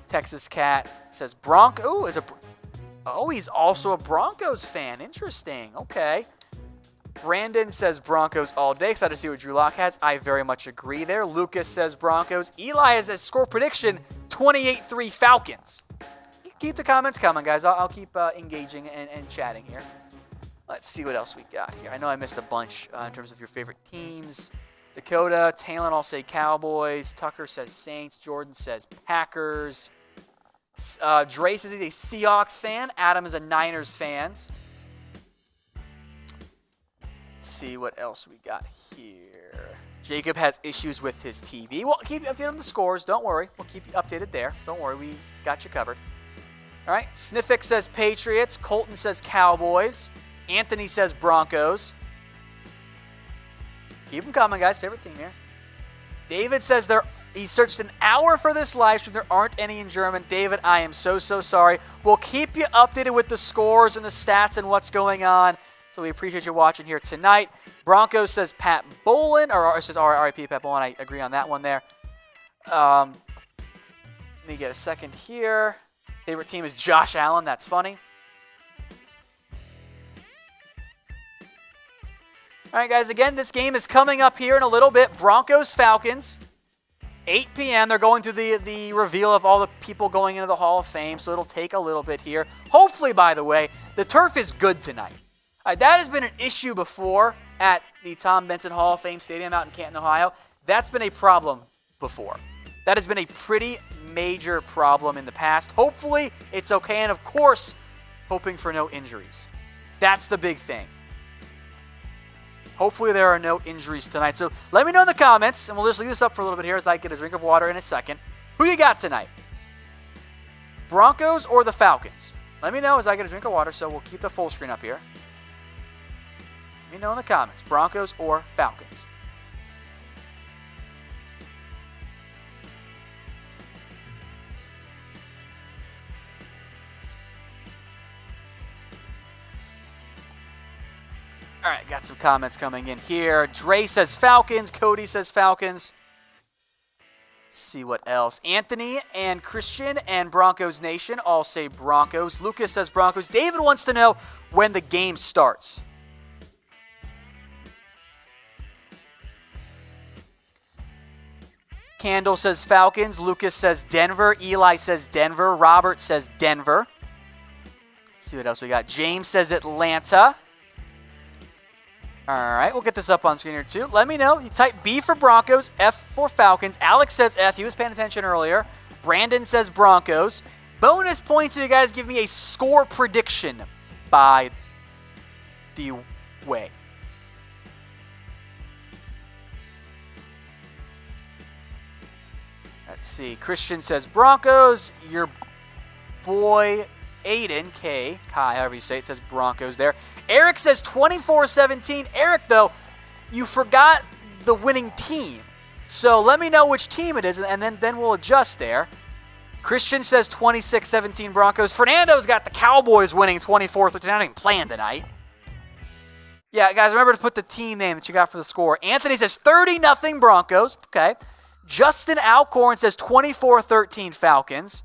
Texas Cat says Broncos. He's also a Broncos fan. Interesting. Okay. Brandon says Broncos all day. Excited to see what Drew Lock has. I very much agree there. Lucas says Broncos. Eli has a score prediction, 28-3 Falcons. Keep the comments coming, guys. I'll keep engaging and chatting here. Let's see what else we got here. I know I missed a bunch in terms of your favorite teams. Dakota, Talon all say Cowboys. Tucker says Saints. Jordan says Packers. Dre says he's a Seahawks fan. Adam is a Niners fan. Let's see what else we got here. Jacob has issues with his TV. We'll keep you updated on the scores. Don't worry. We'll keep you updated there. Don't worry. We got you covered. All right. Sniffick says Patriots. Colton says Cowboys. Anthony says Broncos. Keep them coming, guys. Favorite team here. David says he searched an hour for this live stream. There aren't any in German. David, I am so sorry. We'll keep you updated with the scores and the stats and what's going on. So we appreciate you watching here tonight. Broncos says Pat Bolin, or says RIP Pat Bolin. I agree on that one there. Let me get a second here. Favorite team is Josh Allen. That's funny. All right, guys, again, this game is coming up here in a little bit. Broncos-Falcons, 8 p.m. They're going to the reveal of all the people going into the Hall of Fame, so it'll take a little bit here. Hopefully, by the way, the turf is good tonight. That has been an issue before at the Tom Benson Hall of Fame Stadium out in Canton, Ohio. That's been a problem before. That has been a pretty major problem in the past. Hopefully, it's okay, and of course, hoping for no injuries. That's the big thing. Hopefully there are no injuries tonight. So let me know in the comments, and we'll just leave this up for a little bit here as I get a drink of water in a second. Who you got tonight? Broncos or the Falcons? Let me know as I get a drink of water, so we'll keep the full screen up here. Let me know in the comments. Broncos or Falcons? All right, got some comments coming in here. Dre says Falcons. Cody says Falcons. Let's see what else. Anthony and Christian and Broncos Nation all say Broncos. Lucas says Broncos. David wants to know when the game starts. Kendall says Falcons. Lucas says Denver. Eli says Denver. Robert says Denver. Let's see what else we got. James says Atlanta. All right, we'll get this up on screen here too. Let me know. You type B for Broncos, F for Falcons. Alex says F. He was paying attention earlier. Brandon says Broncos. Bonus points if you guys give me a score prediction by the way. Let's see. Christian says Broncos. Your boy Aiden, Kai, however you say it, says Broncos there. Eric says 24-17. Eric, though, you forgot the winning team. So let me know which team it is, and then we'll adjust there. Christian says 26-17 Broncos. Fernando's got the Cowboys winning 24-13. They're not even playing tonight. Yeah, guys, remember to put the team name that you got for the score. Anthony says 30-0 Broncos. Okay. Justin Alcorn says 24-13 Falcons.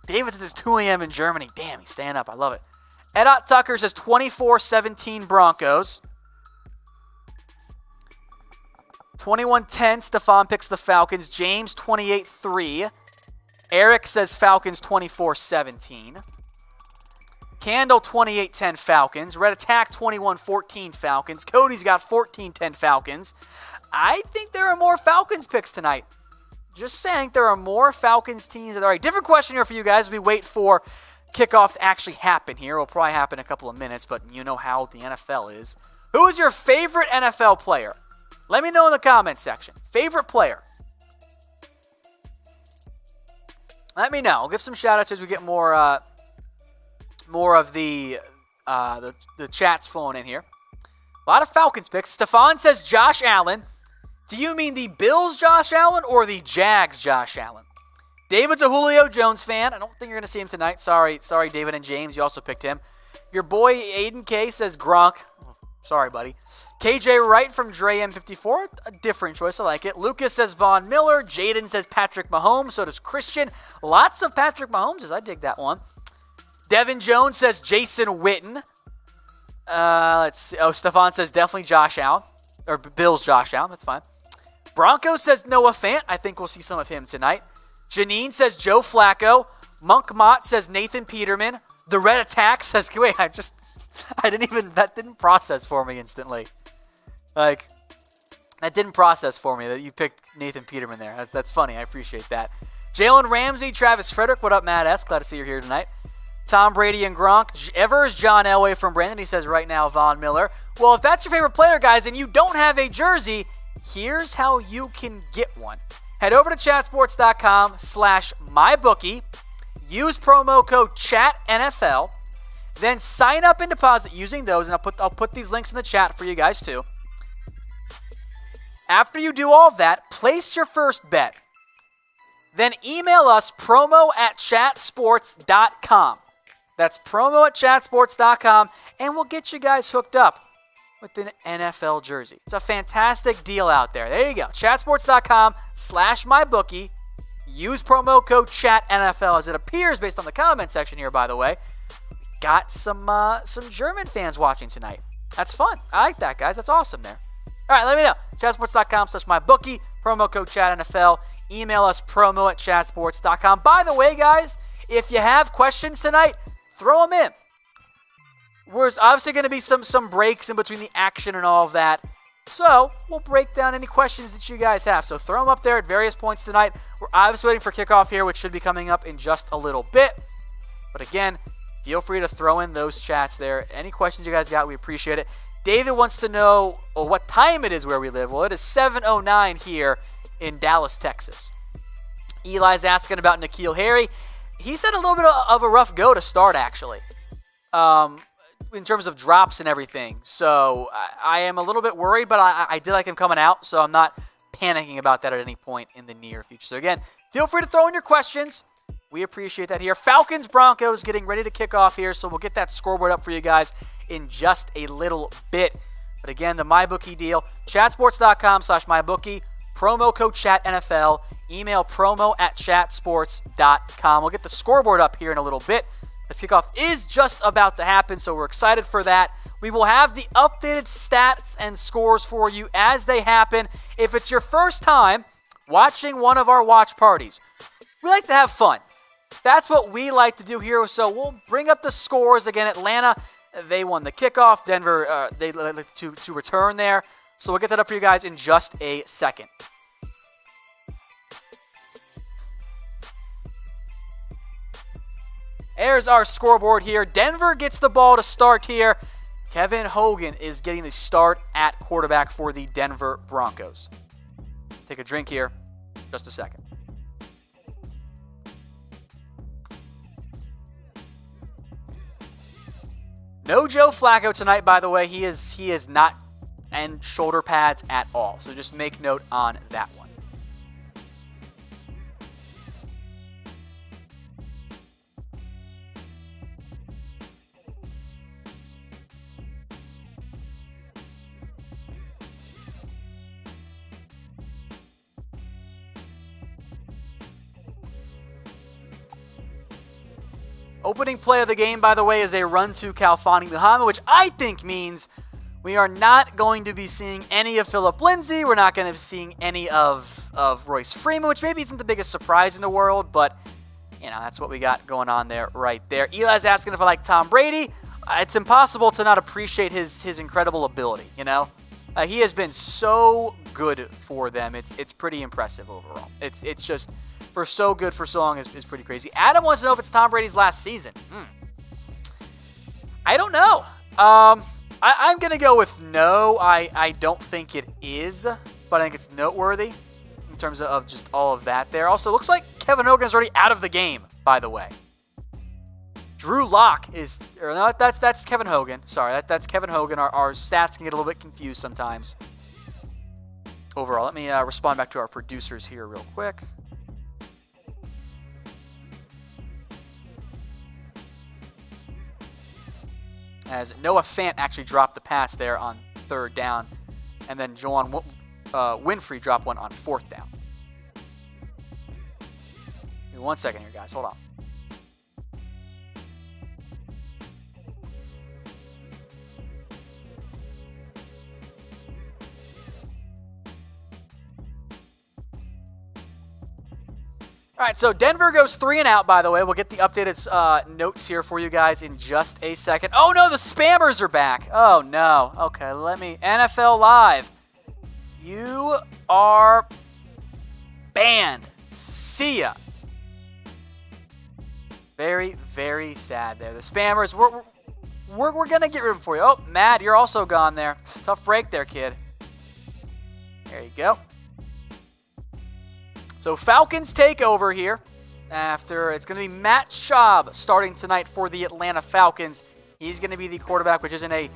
David says 2 a.m. in Germany. Damn, he's staying up. I love it. Edot Tucker says 24-17 Broncos. 21-10, Stefan picks the Falcons. James, 28-3. Eric says Falcons 24-17. Candle, 28-10 Falcons. Red Attack, 21-14 Falcons. Cody's got 14-10 Falcons. I think there are more Falcons picks tonight. Just saying, there are more Falcons teams. All right, different question here for you guys. We wait for kickoff to actually happen here. It'll probably happen in a couple of minutes, but you know how the NFL is. Who is your favorite NFL player? Let me know in the comments section. Favorite player? Let me know. I'll give some shout-outs as we get more of the chats flowing in here. A lot of Falcons picks. Stefan says Josh Allen. Do you mean the Bills Josh Allen or the Jags Josh Allen? David's a Julio Jones fan. I don't think you're going to see him tonight. Sorry, David and James. You also picked him. Your boy Aiden K says Gronk. Sorry, buddy. KJ Wright from Dre M54. A different choice. I like it. Lucas says Von Miller. Jaden says Patrick Mahomes. So does Christian. Lots of Patrick Mahomes. I dig that one. Devin Jones says Jason Witten. Let's see. Oh, Stefan says definitely Josh Allen. Or Bills Josh Allen. That's fine. Broncos says Noah Fant. I think we'll see some of him tonight. Janine says Joe Flacco. Monk Mott says Nathan Peterman. The Red Attack says, wait, that didn't process for me instantly. Like, that didn't process for me that you picked Nathan Peterman there. That's funny. I appreciate that. Jalen Ramsey, Travis Frederick. What up, Matt S? Glad to see you're here tonight. Tom Brady and Gronk. Evers, John Elway from Brandon. He says right now, Von Miller. Well, if that's your favorite player, guys, and you don't have a jersey, here's how you can get one. Head over to chatsports.com/mybookie. Use promo code CHATNFL. Then sign up and deposit using those, and I'll put these links in the chat for you guys too. After you do all of that, place your first bet. Then email us promo@chatsports.com. That's promo@chatsports.com, and we'll get you guys hooked up with an NFL jersey. It's a fantastic deal out there. There you go. Chatsports.com/mybookie. Use promo code CHATNFL as it appears based on the comment section here, by the way. Got some German fans watching tonight. That's fun. I like that, guys. That's awesome there. All right, let me know. Chatsports.com/mybookie. Promo code CHATNFL. Email us promo@chatsports.com. By the way, guys, if you have questions tonight, throw them in. There's obviously going to be some breaks in between the action and all of that. So we'll break down any questions that you guys have. So throw them up there at various points tonight. We're obviously waiting for kickoff here, which should be coming up in just a little bit. But again, feel free to throw in those chats there. Any questions you guys got, we appreciate it. David wants to know what time it is where we live. Well, it is 7:09 here in Dallas, Texas. Eli's asking about N'Keal Harry. He's had a little bit of a rough go to start, actually, in terms of drops and everything. So I am a little bit worried, but I did like him coming out, so I'm not panicking about that at any point in the near future. So again, feel free to throw in your questions. We appreciate that here. Falcons, Broncos getting ready to kick off here, so we'll get that scoreboard up for you guys in just a little bit. But again, the MyBookie deal, chatsports.com/MyBookie, promo code ChatNFL, email promo@chatsports.com. We'll get the scoreboard up here in a little bit. This kickoff is just about to happen, so we're excited for that. We will have the updated stats and scores for you as they happen. If it's your first time watching one of our watch parties, we like to have fun. That's what we like to do here, so we'll bring up the scores. Again, Atlanta, they won the kickoff. Denver, they like to return there. So we'll get that up for you guys in just a second. There's our scoreboard here. Denver gets the ball to start here. Kevin Hogan is getting the start at quarterback for the Denver Broncos. Take a drink here. Just a second. No Joe Flacco tonight, by the way. He is not in shoulder pads at all. So just make note on that one. Opening play of the game, by the way, is a run to Khalfani Muhammad, which I think means we are not going to be seeing any of Phillip Lindsay. We're not going to be seeing any of Royce Freeman, which maybe isn't the biggest surprise in the world, but, you know, that's what we got going on there right there. Eli's asking if I like Tom Brady. It's impossible to not appreciate his incredible ability, you know? He has been so good for them. It's pretty impressive overall. It's just... for so good for so long is pretty crazy. Adam wants to know if it's Tom Brady's last season. I don't know. I'm going to go with no. I don't think it is, but I think it's noteworthy in terms of just all of that there. Also, looks like Kevin Hogan's already out of the game, by the way. Drew Lock is... or no, that's Kevin Hogan. Sorry, that's Kevin Hogan. Our stats can get a little bit confused sometimes. Overall, let me respond back to our producers here real quick. As Noah Fant actually dropped the pass there on third down, and then Juwan Winfrey dropped one on fourth down. Give me 1 second here, guys. Hold on. All right, so Denver goes 3 and out, by the way. We'll get the updated notes here for you guys in just a second. Oh, no, the spammers are back. Oh, no. Okay, let me... NFL Live. You are banned. See ya. Very, very sad there. The spammers, we're going to get rid of them for you. Oh, Matt, you're also gone there. Tough break there, kid. There you go. So Falcons take over here after it's going to be Matt Schaub starting tonight for the Atlanta Falcons. He's going to be the quarterback, which isn't a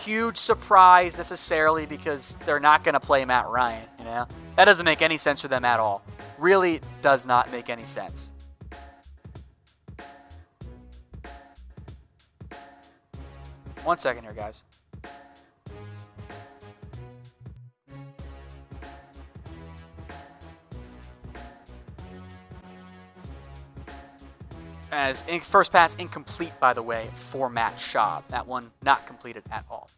huge surprise necessarily because they're not going to play Matt Ryan. You know, that doesn't make any sense for them at all. Really does not make any sense. One second here, guys. As first pass incomplete, by the way, for Matt Schaub. That one not completed at all.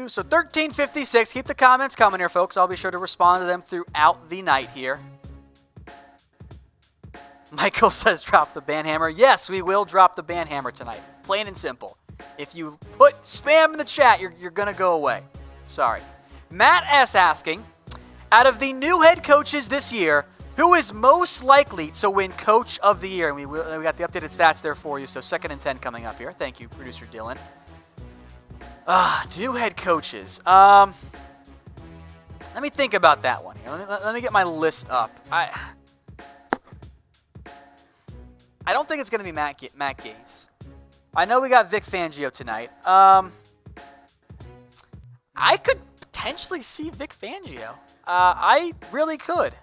So 13:56. Keep the comments coming here, folks. I'll be sure to respond to them throughout the night here. Michael says drop the ban hammer. Yes, we will drop the ban hammer tonight. Plain and simple. If you put spam in the chat, you're going to go away. Sorry. Matt S. asking, out of the new head coaches this year, Who is most likely to win Coach of the Year? And we got the updated stats there for you. So 2nd and 10 coming up here. Thank you, producer Dylan. New head coaches. Let me think about that one here. Let me get my list up. I don't think it's going to be Matt Gase. I know we got Vic Fangio tonight. I could potentially see Vic Fangio. I really could.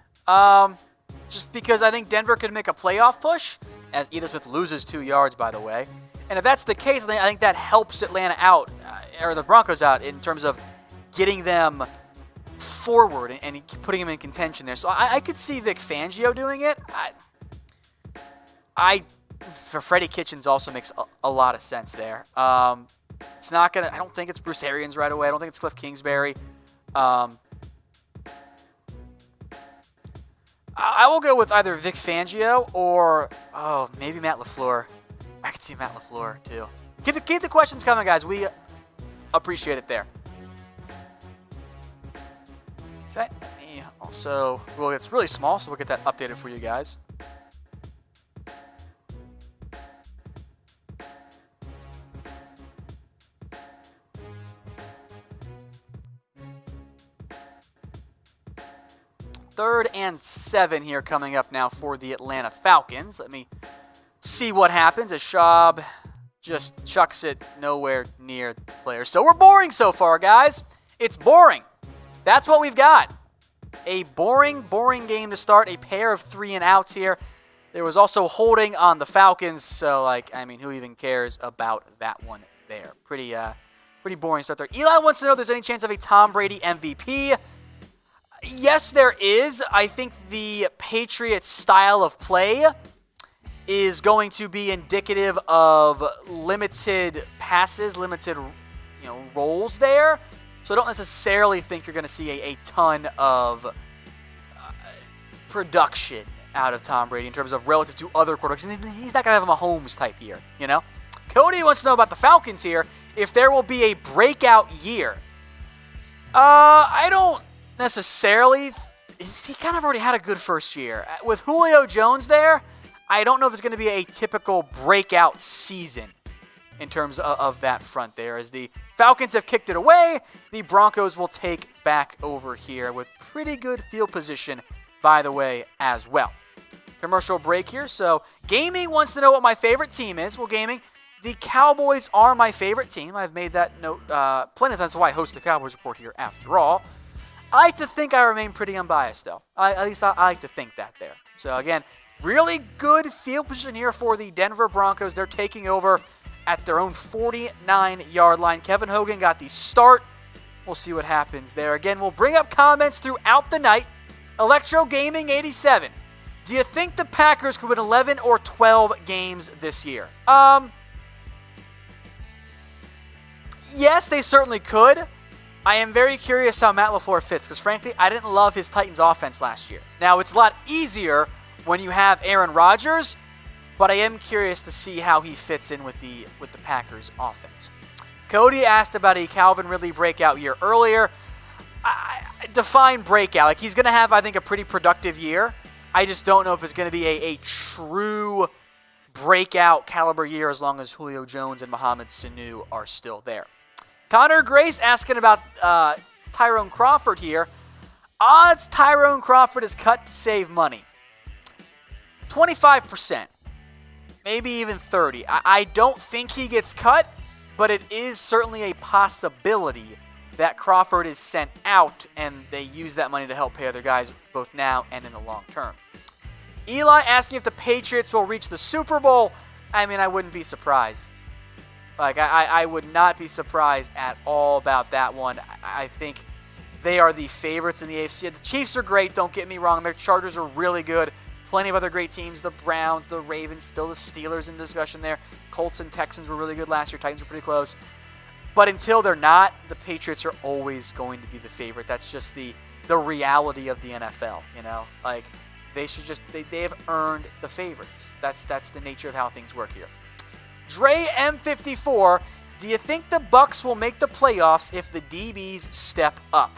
Just because I think Denver could make a playoff push, as Ito Smith loses 2 yards, by the way. And if that's the case, I think that helps Atlanta out, or the Broncos out, in terms of getting them forward and putting them in contention there. So I could see Vic Fangio doing it. For Freddie Kitchens also makes a lot of sense there. It's not gonna. I don't think it's Bruce Arians right away. I don't think it's Cliff Kingsbury. I will go with either Vic Fangio or maybe Matt LaFleur. I could see Matt LaFleur too. Keep the questions coming, guys. We appreciate it there. Okay. Let me also. Well, it's really small, so we'll get that updated for you guys. Third and 7 here coming up now for the Atlanta Falcons. Let me see what happens as Schaub just chucks it nowhere near the player. So we're boring so far, guys. It's boring. That's what we've got. A boring game to start. A pair of 3-and-outs here. There was also holding on the Falcons. So, who even cares about that one there? Pretty boring start there. Eli wants to know if there's any chance of a Tom Brady MVP. Yes, there is. I think the Patriots' style of play is going to be indicative of limited passes, limited roles there. So I don't necessarily think you're going to see a ton of production out of Tom Brady in terms of relative to other quarterbacks. And he's not going to have a Mahomes type year, Cody wants to know about the Falcons here, if there will be a breakout year. I don't necessarily. He kind of already had a good first year. With Julio Jones there, I don't know if it's going to be a typical breakout season in terms of that front there. As the Falcons have kicked it away, the Broncos will take back over here with pretty good field position, by the way, as well. Commercial break here. So Gaming wants to know what my favorite team is. Well, Gaming, the Cowboys are my favorite team. I've made that note plenty of times. That's why I host the Cowboys Report here after all. I like to think I remain pretty unbiased, though. At least I like to think that there. So, again, really good field position here for the Denver Broncos. They're taking over at their own 49-yard line. Kevin Hogan got the start. We'll see what happens there. Again, we'll bring up comments throughout the night. Electro Gaming 87. Do you think the Packers could win 11 or 12 games this year? Yes, they certainly could. I am very curious how Matt LaFleur fits because, frankly, I didn't love his Titans offense last year. Now, it's a lot easier when you have Aaron Rodgers, but I am curious to see how he fits in with the Packers offense. Cody asked about a Calvin Ridley breakout year earlier. I define breakout. He's going to have, I think, a pretty productive year. I just don't know if it's going to be a true breakout caliber year as long as Julio Jones and Mohamed Sanu are still there. Connor Grace asking about Tyrone Crawford here. Odds Tyrone Crawford is cut to save money. 25%. Maybe even 30%. I don't think he gets cut, but it is certainly a possibility that Crawford is sent out and they use that money to help pay other guys both now and in the long term. Eli asking if the Patriots will reach the Super Bowl. I wouldn't be surprised. I would not be surprised at all about that one. I think they are the favorites in the AFC. The Chiefs are great, don't get me wrong. Their Chargers are really good. Plenty of other great teams. The Browns, the Ravens, still the Steelers in discussion there. Colts and Texans were really good last year. Titans were pretty close. But until they're not, the Patriots are always going to be the favorite. That's just the reality of the NFL, They should they have earned the favorites. That's the nature of how things work here. Dre M54, do you think the Bucs will make the playoffs if the DBs step up?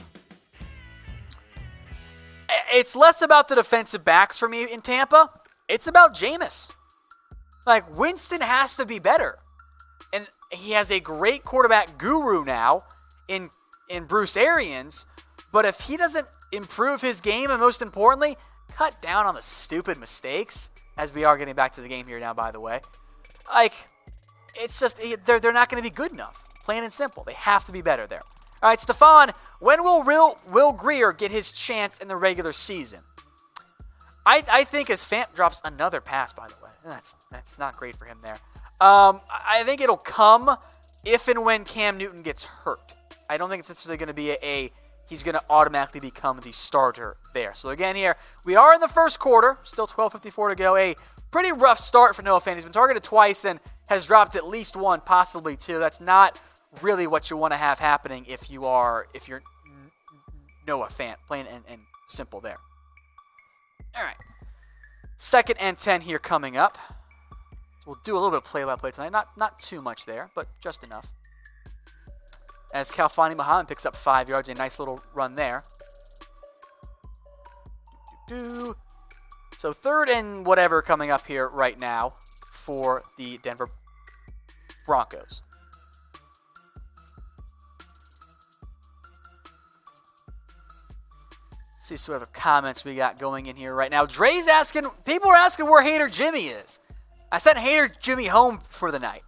It's less about the defensive backs for me in Tampa. It's about Jameis. Like, Winston has to be better. And he has a great quarterback guru now in Bruce Arians. But if he doesn't improve his game, and most importantly, cut down on the stupid mistakes, as we are getting back to the game here now, by the way, like, it's just, they're not going to be good enough. Plain and simple. They have to be better there. All right, Stefan, when will Will Grier get his chance in the regular season? I think as Fant drops another pass, by the way. That's not great for him there. I think it'll come if and when Cam Newton gets hurt. I don't think it's necessarily going to be he's going to automatically become the starter there. So again here, we are in the first quarter. Still 12:54 to go. A pretty rough start for Noah Fant. He's been targeted twice and has dropped at least one, possibly two. That's not really what you want to have happening if you're Noah Fant. Plain and simple there. All right. 2nd and 10 here coming up. So we'll do a little bit of play-by-play tonight. Not too much there, but just enough. As Khalfani Muhammad picks up 5 yards. A nice little run there. So 3rd and whatever coming up here right now for the Denver Broncos. See some other comments we got going in here right now. Dre's asking, people are asking where Hater Jimmy is. I sent Hater Jimmy home for the night.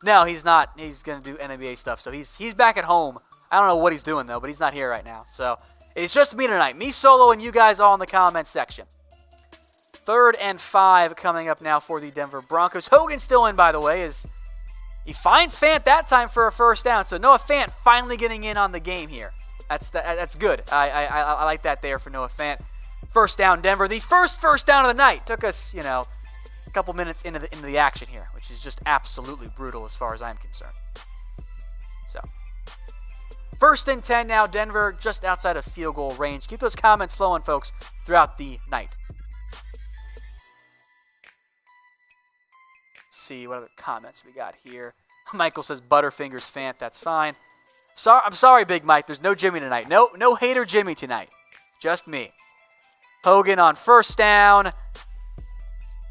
No, he's not. He's going to do NBA stuff, so he's back at home. I don't know what he's doing, though, but he's not here right now. So it's just me tonight. Me solo and you guys all in the comments section. 3rd and 5 coming up now for the Denver Broncos. Hogan's still in, by the way, as he finds Fant that time for a first down. So Noah Fant finally getting in on the game here. That's good. I like that there for Noah Fant. First down, Denver. The first down of the night. Took us, a couple minutes into the action here, which is just absolutely brutal as far as I'm concerned. So, 1st and 10 now, Denver just outside of field goal range. Keep those comments flowing, folks, throughout the night. Let's see what other comments we got here. Michael says Butterfingers Fant. That's fine. I'm sorry, Big Mike. There's no Jimmy tonight. No Hater Jimmy tonight. Just me. Hogan on first down.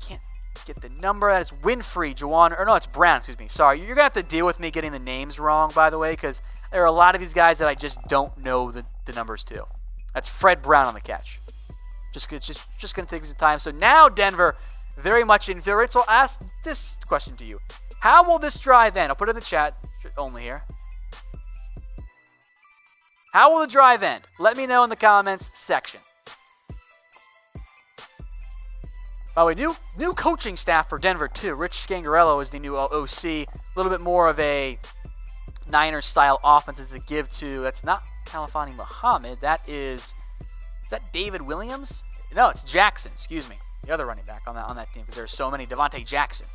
Can't get the number. That is Winfrey, Juwan. Or no, it's Brown. Excuse me. Sorry. You're going to have to deal with me getting the names wrong, by the way, because there are a lot of these guys that I just don't know the numbers to. That's Fred Brown on the catch. Just going to take some time. So now Denver very much in favor. So I'll ask this question to you. How will this drive end? I'll put it in the chat only here. How will the drive end? Let me know in the comments section. By the way, new coaching staff for Denver, too. Rich Scangarello is the new OC. A little bit more of a Niners-style offense to give to. That's not Khalfani Muhammad. Is that David Williams? No, it's Jackson. Excuse me. The other running back on that team because there's so many. Devontae Jackson.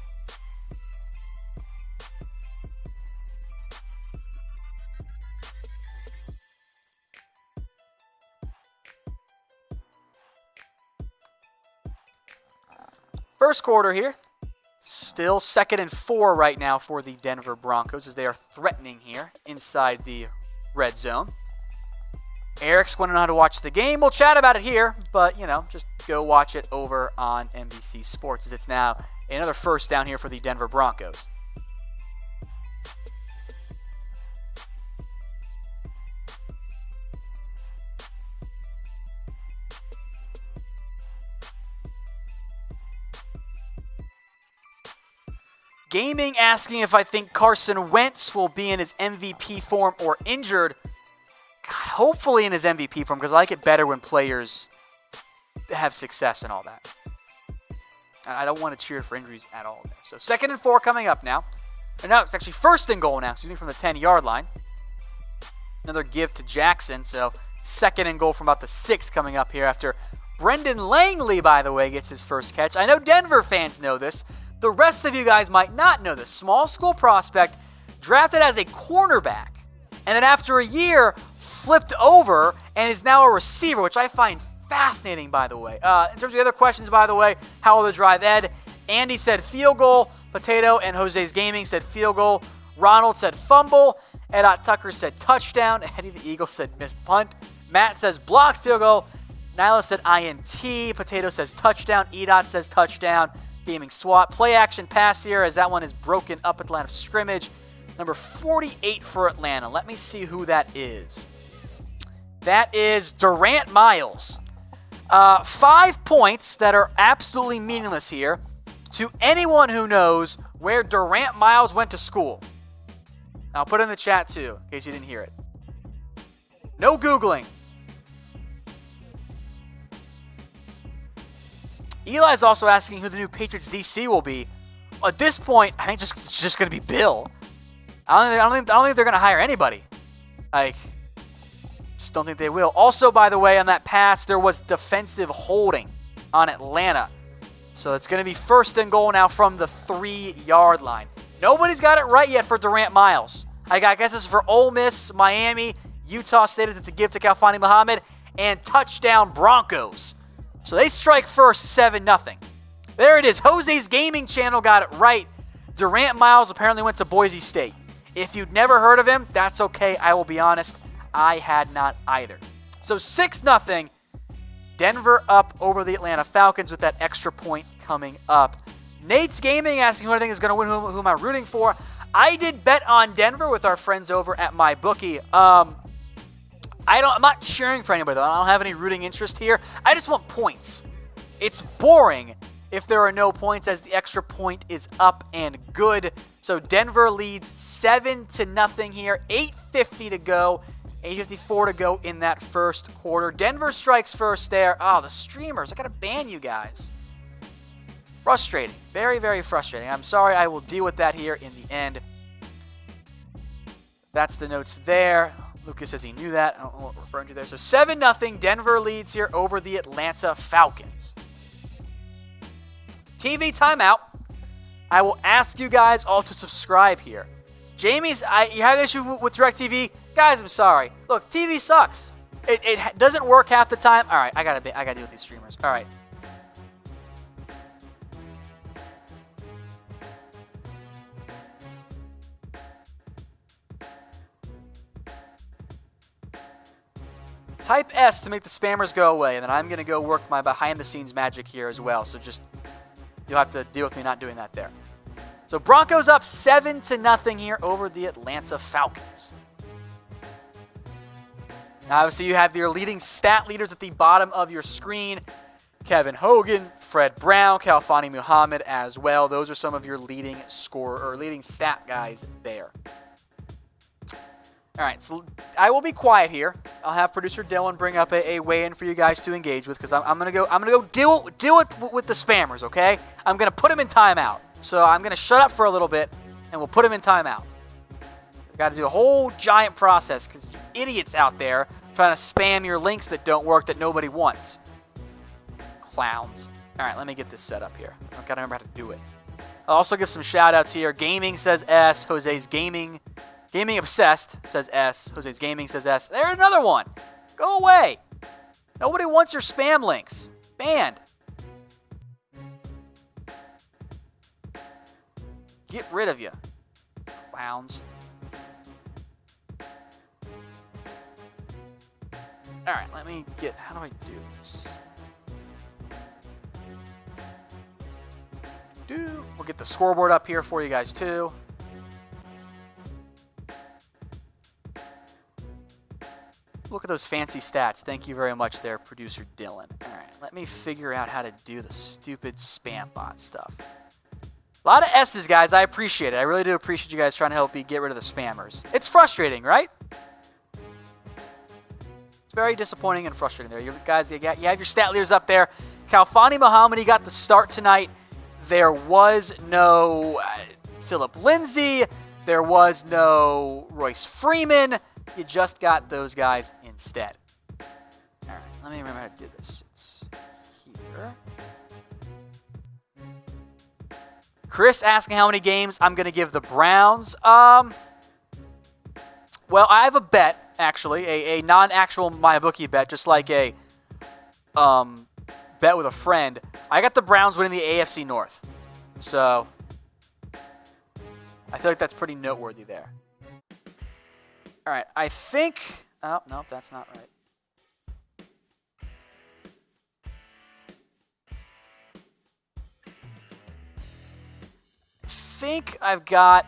First quarter here. Still 2nd and 4 right now for the Denver Broncos as they are threatening here inside the red zone. Eric's going to know how to watch the game. We'll chat about it here, but, just go watch it over on NBC Sports as it's now another first down here for the Denver Broncos. Gaming asking if I think Carson Wentz will be in his MVP form or injured. God, hopefully in his MVP form because I like it better when players have success and all that. I don't want to cheer for injuries at all there. So 2nd and 4 coming up now. And now it's actually 1st and goal now, from the 10-yard line. Another give to Jackson. So 2nd and goal from about the 6 coming up here after Brendan Langley, by the way, gets his first catch. I know Denver fans know this. The rest of you guys might not know this. Small school prospect, drafted as a cornerback, and then after a year, flipped over and is now a receiver, which I find fascinating, by the way. In terms of the other questions, by the way, how will the drive end? Andy said field goal. Potato and Jose's Gaming said field goal. Ronald said fumble. Ed Tucker said touchdown. Eddie the Eagle said missed punt. Matt says blocked field goal. Nyla said INT. Potato says touchdown. Edot says touchdown. Gaming SWAT. Play action pass here as that one is broken up at the line of scrimmage. Number 48 for Atlanta. Let me see who that is. That is Durant Miles. 5 points that are absolutely meaningless here to anyone who knows where Durant Miles went to school. I'll put it in the chat too, in case you didn't hear it. No Googling. Eli's also asking who the new Patriots DC will be. At this point, I think it's just going to be Bill. I don't think they're going to hire anybody. Just don't think they will. Also, by the way, on that pass, there was defensive holding on Atlanta. So it's going to be 1st and goal now from the 3-yard line. Nobody's got it right yet for Durant Miles. I guess this is for Ole Miss, Miami, Utah State to give to Kalfani Muhammad, and touchdown Broncos. So they strike first 7-0. There it is. Jose's Gaming Channel got it right. Durant Miles apparently went to Boise State. If you'd never heard of him, that's okay. I will be honest. I had not either. So 6-0. Denver up over the Atlanta Falcons with that extra point coming up. Nate's Gaming asking who I think is going to win, who am I rooting for. I did bet on Denver with our friends over at MyBookie. I'm not cheering for anybody, though. I don't have any rooting interest here. I just want points. It's boring if there are no points, as the extra point is up and good. So Denver leads 7-0 here. 8:50 to go. 8:54 to go in that first quarter. Denver strikes first there. Oh, the streamers. I got to ban you guys. Frustrating. Very, very frustrating. I'm sorry. I will deal with that here in the end. That's the notes there. Lucas says he knew that. I don't know what we're referring to there. So 7-0. Denver leads here over the Atlanta Falcons. TV timeout. I will ask you guys all to subscribe here. Jamie's, you have an issue with DirecTV? Guys, I'm sorry. Look, TV sucks. It doesn't work half the time. All right, I gotta deal with these streamers. All right. Type S to make the spammers go away, and then I'm going to go work my behind-the-scenes magic here as well. So just, you'll have to deal with me not doing that there. So Broncos up 7-0 here over the Atlanta Falcons. Now, obviously, you have your leading stat leaders at the bottom of your screen. Kevin Hogan, Fred Brown, Kalfani Muhammad as well. Those are some of your leading stat guys there. All right, so I will be quiet here. I'll have producer Dylan bring up a weigh-in for you guys to engage with, because I'm gonna go deal with the spammers. Okay, I'm gonna put them in timeout. So I'm gonna shut up for a little bit, and we'll put them in timeout. I've got to do a whole giant process because you idiots out there trying to spam your links that don't work, that nobody wants. Clowns. All right, let me get this set up here. I've got to remember how to do it. I'll also give some shout-outs here. Gaming says S. Jose's Gaming Obsessed says S. Jose's Gaming says S. There's another one. Go away. Nobody wants your spam links. Banned. Get rid of you. Clowns. All right, let me get, how do I do this? We'll get the scoreboard up here for you guys too. Look at those fancy stats. Thank you very much there, producer Dylan. All right, let me figure out how to do the stupid spam bot stuff. A lot of S's, guys. I appreciate it. I really do appreciate you guys trying to help me get rid of the spammers. It's frustrating, right? It's very disappointing and frustrating there. You guys, you have your stat leaders up there. Kalfani Muhammad, he got the start tonight. There was no Philip Lindsay. There was no Royce Freeman. You just got those guys instead. All right, let me remember how to do this. It's here. Chris asking how many games I'm going to give the Browns. Well, I have a bet, actually, a non-actual MyBookie bet, just like a bet with a friend. I got the Browns winning the AFC North. So I feel like that's pretty noteworthy there. All right, I think... Oh, no, that's not right. think I've got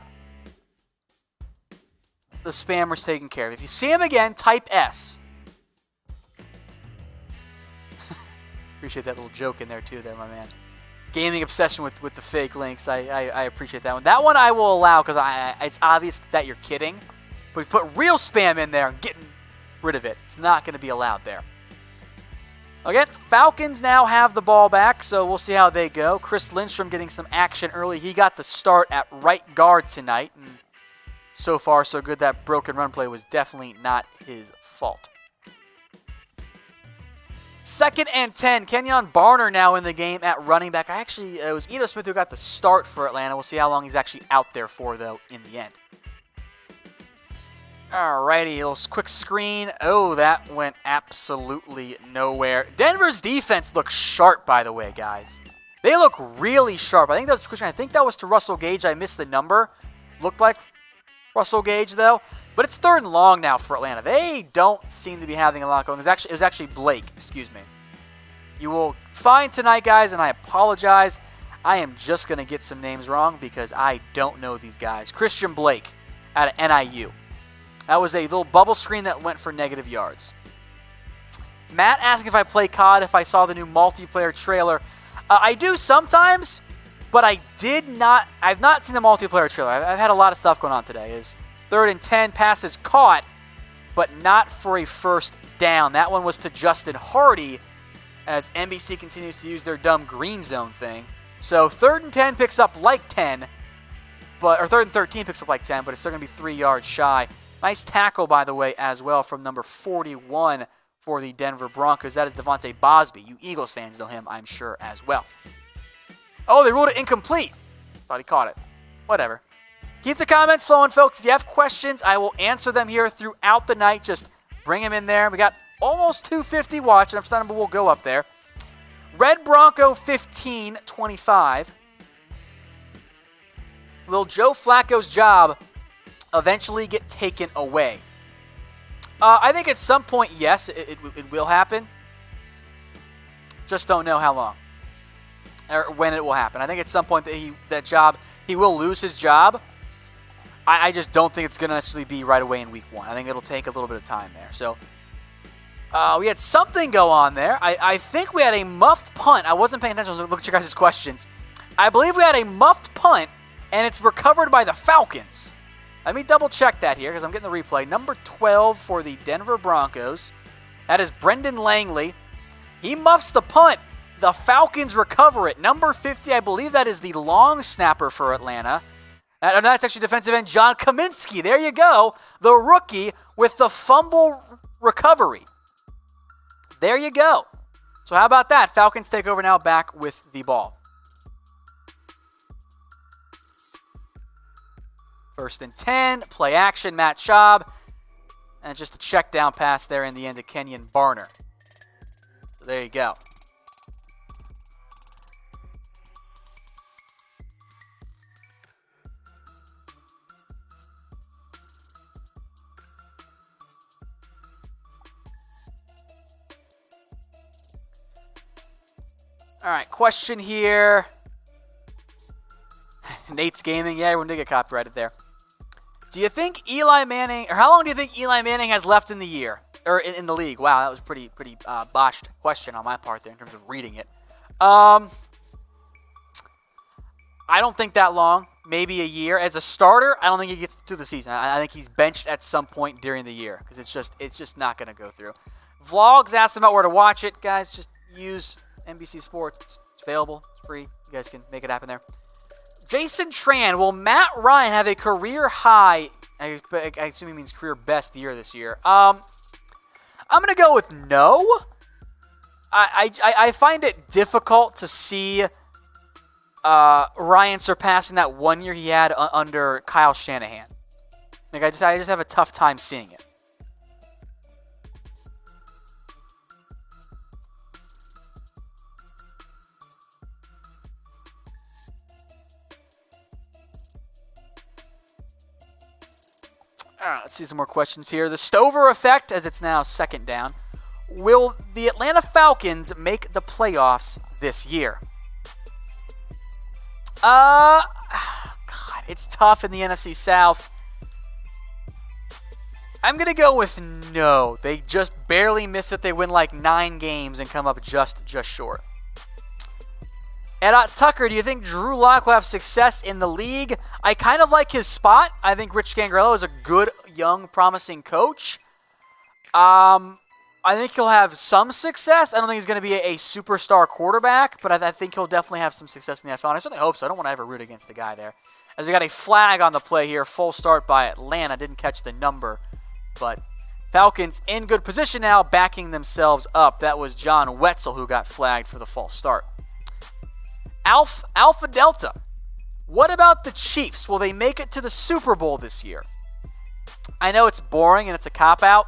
the spammers taken care of. If you see him again, type S. Appreciate that little joke in there too there, my man. Gaming obsession with the fake links. I appreciate that one. That one I will allow because it's obvious that you're kidding. But if you put real spam in there and getting rid of it, it's not going to be allowed there. Again, Falcons now have the ball back, so we'll see how they go. Chris Lindstrom getting some action early. He got the start at right guard tonight. And so far, so good. That broken run play was definitely not his fault. 2nd and 10. Kenyon Barner now in the game at running back. It was Ito Smith who got the start for Atlanta. We'll see how long he's actually out there for, though, in the end. Alrighty, a little quick screen. Oh, that went absolutely nowhere. Denver's defense looks sharp, by the way, guys. They look really sharp. I think that was to Russell Gage. I missed the number. Looked like Russell Gage, though. But it's 3rd and long now for Atlanta. They don't seem to be having a lot going. It was actually Blake, excuse me. You will find tonight, guys, and I apologize. I am just going to get some names wrong because I don't know these guys. Christian Blake out of NIU. That was a little bubble screen that went for negative yards. Matt asking if I play COD, if I saw the new multiplayer trailer. I do sometimes, but I've not seen the multiplayer trailer. I've had a lot of stuff going on today. Is 3rd and 10, passes caught, but not for a first down. That one was to Justin Hardy as NBC continues to use their dumb green zone thing. So 3rd and 10 picks up like 10, or 3rd and 13 picks up like 10, but it's still going to be 3 yards shy. Nice tackle, by the way, as well from number 41 for the Denver Broncos. That is Devontae Bosby. You Eagles fans know him, I'm sure, as well. Oh, they ruled it incomplete. Thought he caught it. Whatever. Keep the comments flowing, folks. If you have questions, I will answer them here throughout the night. Just bring them in there. We got almost 250 watching. I'm starting, but we'll go up there. Red Bronco 15-25. Will Joe Flacco's job eventually get taken away? I think at some point, yes, it will happen. Just don't know how long or when it will happen. I think at some point he will lose his job. I just don't think it's going to necessarily be right away in week 1. I think it'll take a little bit of time there. So we had something go on there. I think we had a muffed punt. I wasn't paying attention. Look at your guys' questions. I believe we had a muffed punt, and it's recovered by the Falcons. Let me double check that here because I'm getting the replay. Number 12 for the Denver Broncos. That is Brendan Langley. He muffs the punt. The Falcons recover it. Number 50, I believe that is the long snapper for Atlanta. That's actually defensive end John Kaminsky. There you go. The rookie with the fumble recovery. There you go. So how about that? Falcons take over now back with the ball. 1st and 10, play action, Matt Schaub. And just a check down pass there in the end to Kenyon Barner. So there you go. All right, question here. Nate's Gaming. Yeah, everyone did get copyrighted there. Do you think Eli Manning, or how long do you think Eli Manning has left in the year, or in the league? Wow, that was pretty botched question on my part there in terms of reading it. I don't think that long. Maybe a year. As a starter, I don't think he gets through the season. I think he's benched at some point during the year because it's just not going to go through. Vlogs asked about where to watch it. Guys, just use NBC Sports. It's available. It's free. You guys can make it happen there. Jason Tran, will Matt Ryan have a career high, I assume he means career best year this year? I'm going to go with no. I find it difficult to see Ryan surpassing that 1 year he had under Kyle Shanahan. Like I just have a tough time seeing it. All right, let's see some more questions here. The Stover effect, as it's now 2nd down. Will the Atlanta Falcons make the playoffs this year? It's tough in the NFC South. I'm going to go with no. They just barely miss it. They win like 9 games and come up just short. Ed Tucker, do you think Drew Lock will have success in the league? I kind of like his spot. I think Rich Gangrello is a good, young, promising coach. I think he'll have some success. I don't think he's going to be a superstar quarterback, but I think he'll definitely have some success in the NFL. And I certainly hope so. I don't want to ever root against the guy there. As we got a flag on the play here, full start by Atlanta. Didn't catch the number, but Falcons in good position now, backing themselves up. That was John Wetzel who got flagged for the false start. Alpha Delta. What about the Chiefs? Will they make it to the Super Bowl this year? I know it's boring and it's a cop-out.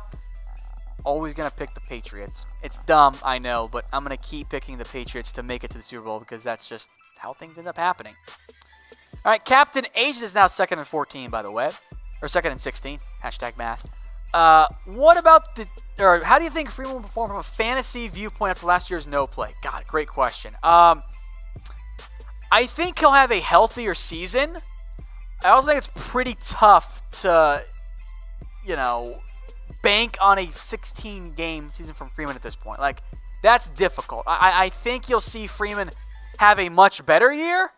Always going to pick the Patriots. It's dumb, I know, but I'm going to keep picking the Patriots to make it to the Super Bowl because that's just how things end up happening. All right, Captain H is now 2nd and 14, by the way. Or 2nd and 16. Hashtag math. What about how do you think Freeman will perform from a fantasy viewpoint after last year's no play? God, great question. I think he'll have a healthier season. I also think it's pretty tough to, bank on a 16-game season from Freeman at this point. Like, that's difficult. I think you'll see Freeman have a much better year.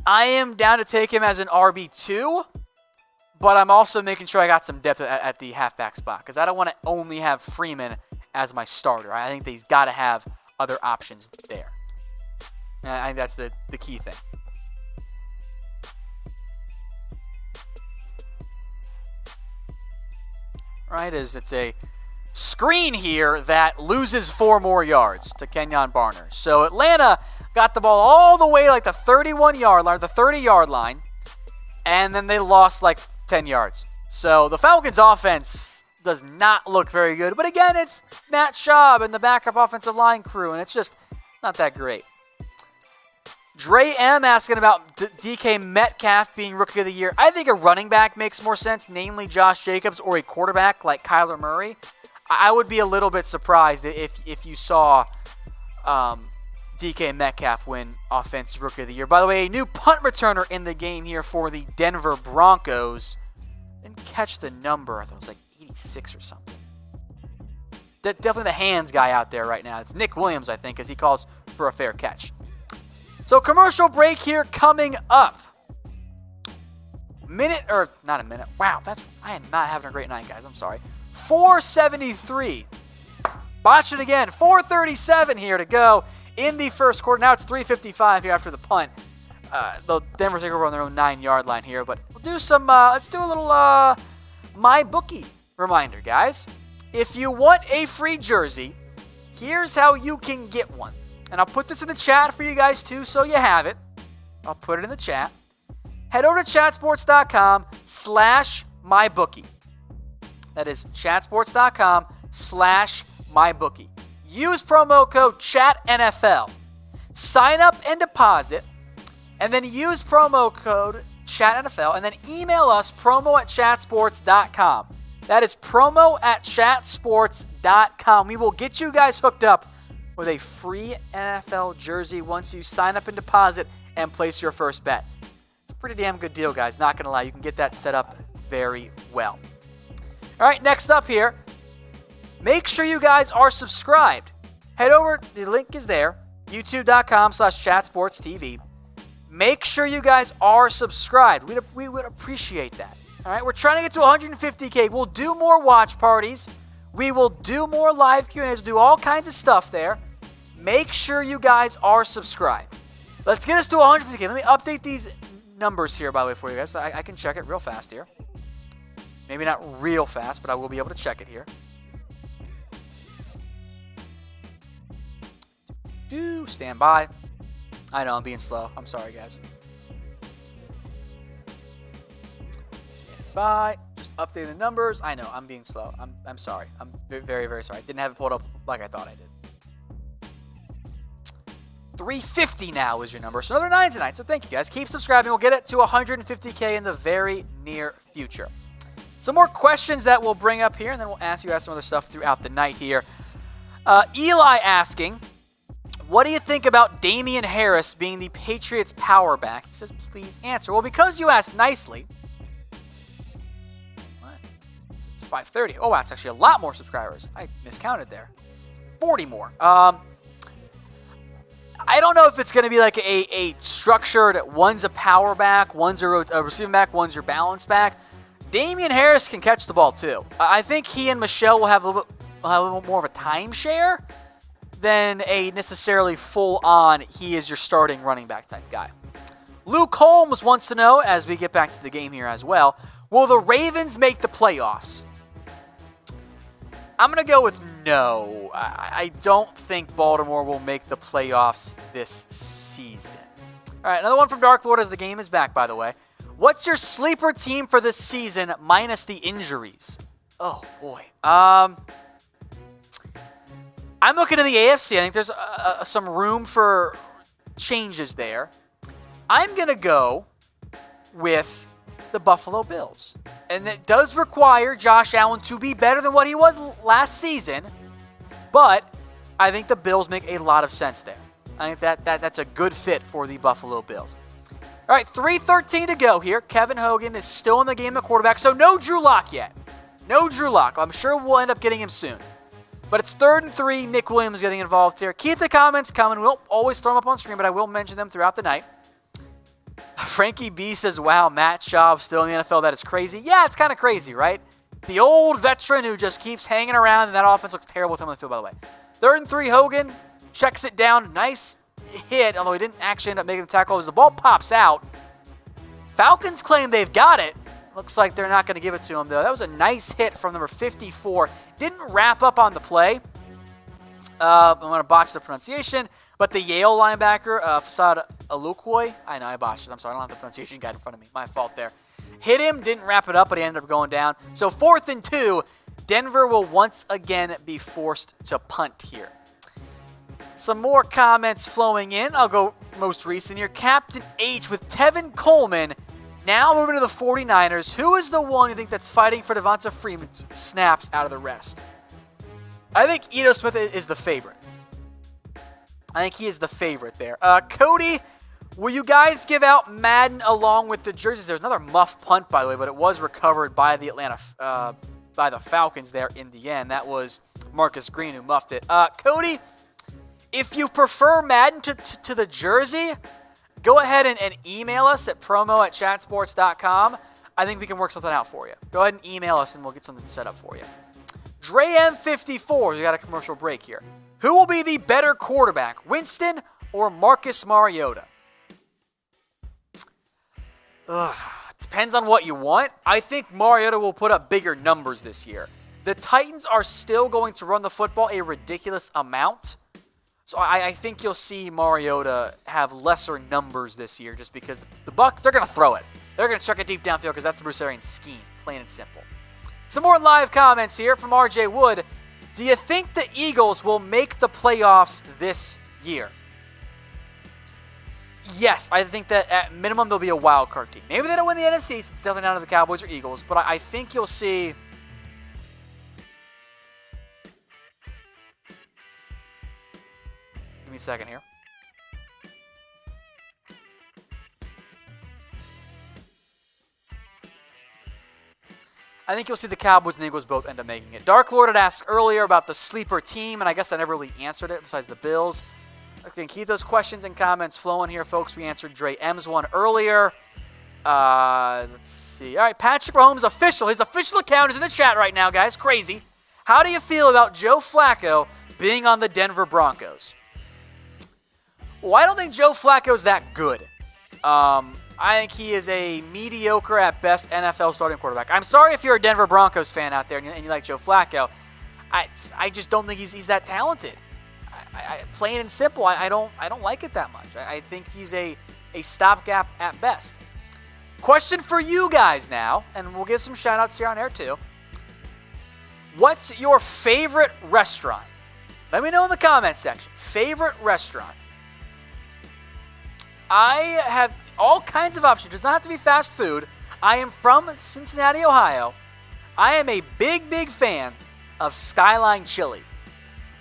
I am down to take him as an RB2, but I'm also making sure I got some depth at the halfback spot because I don't want to only have Freeman as my starter. I think that he's got to have other options there. And I think that's the key thing. Right, as it's a screen here that loses 4 more yards to Kenyon Barner. So Atlanta got the ball all the way like the 31-yard line, the 30-yard line, and then they lost like 10 yards. So the Falcons offense does not look very good. But again, it's Matt Schaub and the backup offensive line crew, and it's just not that great. Dre M asking about DK Metcalf being Rookie of the Year. I think a running back makes more sense, namely Josh Jacobs, or a quarterback like Kyler Murray. I would be a little bit surprised if you saw DK Metcalf win Offensive Rookie of the Year. By the way, a new punt returner in the game here for the Denver Broncos. Didn't catch the number. I thought it was like 86 or something. Definitely the hands guy out there right now. It's Nick Williams, I think, as he calls for a fair catch. So commercial break here coming up. Not a minute. Wow, I am not having a great night, guys. I'm sorry. 4:73. Botch it again. 4:37 here to go in the first quarter. Now it's 3:55 here after the punt. The Denver take over on their own 9-yard line here, but we'll do some. Let's do a little MyBookie reminder, guys. If you want a free jersey, here's how you can get one. And I'll put this in the chat for you guys too, so you have it. I'll put it in the chat. Head over to chatsports.com/MyBookie. That is chatsports.com/MyBookie. Use promo code ChatNFL. Sign up and deposit, and then use promo code ChatNFL, and then email us promo@chatsports.com. That is promo@chatsports.com. We will get you guys hooked up with a free NFL jersey once you sign up and deposit and place your first bet. It's a pretty damn good deal, guys. Not going to lie. You can get that set up very well. All right, next up here, make sure you guys are subscribed. Head over. The link is there. youtube.com/chatsportstv. Make sure you guys are subscribed. We would appreciate that. All right, we're trying to get to 150K. We'll do more watch parties. We will do more live Q&As. We'll do all kinds of stuff there. Make sure you guys are subscribed. Let's get us to 150K. Let me update these numbers here, by the way, for you guys. I can check it real fast here. Maybe not real fast, but I will be able to check it here. Stand by. I know I'm being slow. I'm sorry, guys. Stand by. Just updating the numbers. I know I'm being slow. I'm sorry. I'm very, very sorry. I didn't have it pulled up like I thought I did. 350 now is your number. So another 9 tonight. So thank you, guys. Keep subscribing. We'll get it to 150K in the very near future. Some more questions that we'll bring up here, and then we'll ask you guys some other stuff throughout the night here. Eli asking, What do you think about Damien Harris being the Patriots' power back? He says, please answer. Well, because you asked nicely. What? It's 5:30. Oh, that's actually a lot more subscribers. I miscounted there. 40 more. I don't know if it's going to be like a structured, one's a power back, one's a receiving back, one's your balance back. Damien Harris can catch the ball too. I think he and Michelle will have a little more of a timeshare than a necessarily full-on, he is your starting running back type guy. Luke Holmes wants to know, as we get back to the game here as well, will the Ravens make the playoffs? I'm going to go with no. I don't think Baltimore will make the playoffs this season. All right, another one from Dark Lord as the game is back, by the way. What's your sleeper team for this season minus the injuries? Oh, boy. I'm looking in the AFC. I think there's some room for changes there. I'm going to go with the Buffalo Bills. And it does require Josh Allen to be better than what he was last season. But I think the Bills make a lot of sense there. I think that's a good fit for the Buffalo Bills. All right, 3:13 to go here. Kevin Hogan is still in the game at quarterback. So no Drew Lock yet. No Drew Lock. I'm sure we'll end up getting him soon. But it's 3rd and 3. Nick Williams getting involved here. Keep the comments coming. We'll always throw them up on screen, but I will mention them throughout the night. Frankie B says, wow, Matt Schaub still in the NFL. That is crazy. Yeah, it's kind of crazy, right? The old veteran who just keeps hanging around, and that offense looks terrible with him on the field, by the way. 3rd and 3, Hogan checks it down. Nice hit, although he didn't actually end up making the tackle as the ball pops out. Falcons claim they've got it. Looks like they're not going to give it to him, though. That was a nice hit from number 54. Didn't wrap up on the play. I'm going to botch the pronunciation. But the Yale linebacker, Fasad Alukwoy, I know I botched it. I'm sorry, I don't have the pronunciation guide in front of me. My fault there. Hit him, didn't wrap it up, but he ended up going down. So 4th and 2, Denver will once again be forced to punt here. Some more comments flowing in. I'll go most recent here. Captain H with Tevin Coleman. Now moving to the 49ers, who is the one you think that's fighting for Devonta Freeman's snaps out of the rest? I think Ito Smith is the favorite. I think he is the favorite there. Cody, will you guys give out Madden along with the jerseys? There's another muff punt, by the way, but it was recovered by the by the Falcons there in the end. That was Marcus Green who muffed it. Cody, if you prefer Madden to the jersey, go ahead and email us at promo@chatsports.com. I think we can work something out for you. Go ahead and email us and we'll get something set up for you. Dre M54, we got a commercial break here. Who will be the better quarterback, Winston or Marcus Mariota? Depends on what you want. I think Mariota will put up bigger numbers this year. The Titans are still going to run the football a ridiculous amount. So I think you'll see Mariota have lesser numbers this year just because the Bucs, they're going to throw it. They're going to chuck it deep downfield because that's the Bruce Arians scheme, plain and simple. Some more live comments here from RJ Wood. Do you think the Eagles will make the playoffs this year? Yes, I think that at minimum they'll be a wild card team. Maybe they don't win the NFC, it's definitely down to the Cowboys or Eagles, but I think you'll see... Give me a second here. I think you'll see the Cowboys and the Eagles both end up making it. Dark Lord had asked earlier about the sleeper team, and I guess I never really answered it besides the Bills. Okay, keep those questions and comments flowing here, folks. We answered Dre M's one earlier. Let's see. All right, Patrick Mahomes official. His official account is in the chat right now, guys. Crazy. How do you feel about Joe Flacco being on the Denver Broncos? Well, I don't think Joe Flacco's that good. I think he is a mediocre at best NFL starting quarterback. I'm sorry if you're a Denver Broncos fan out there and you like Joe Flacco. I just don't think he's that talented. Plain and simple, I don't like it that much. I think he's a stopgap at best. Question for you guys now, and we'll give some shout-outs here on air too. What's your favorite restaurant? Let me know in the comments section. Favorite restaurant? I have all kinds of options. It does not have to be fast food. I am from Cincinnati, Ohio. I am a big fan of Skyline Chili.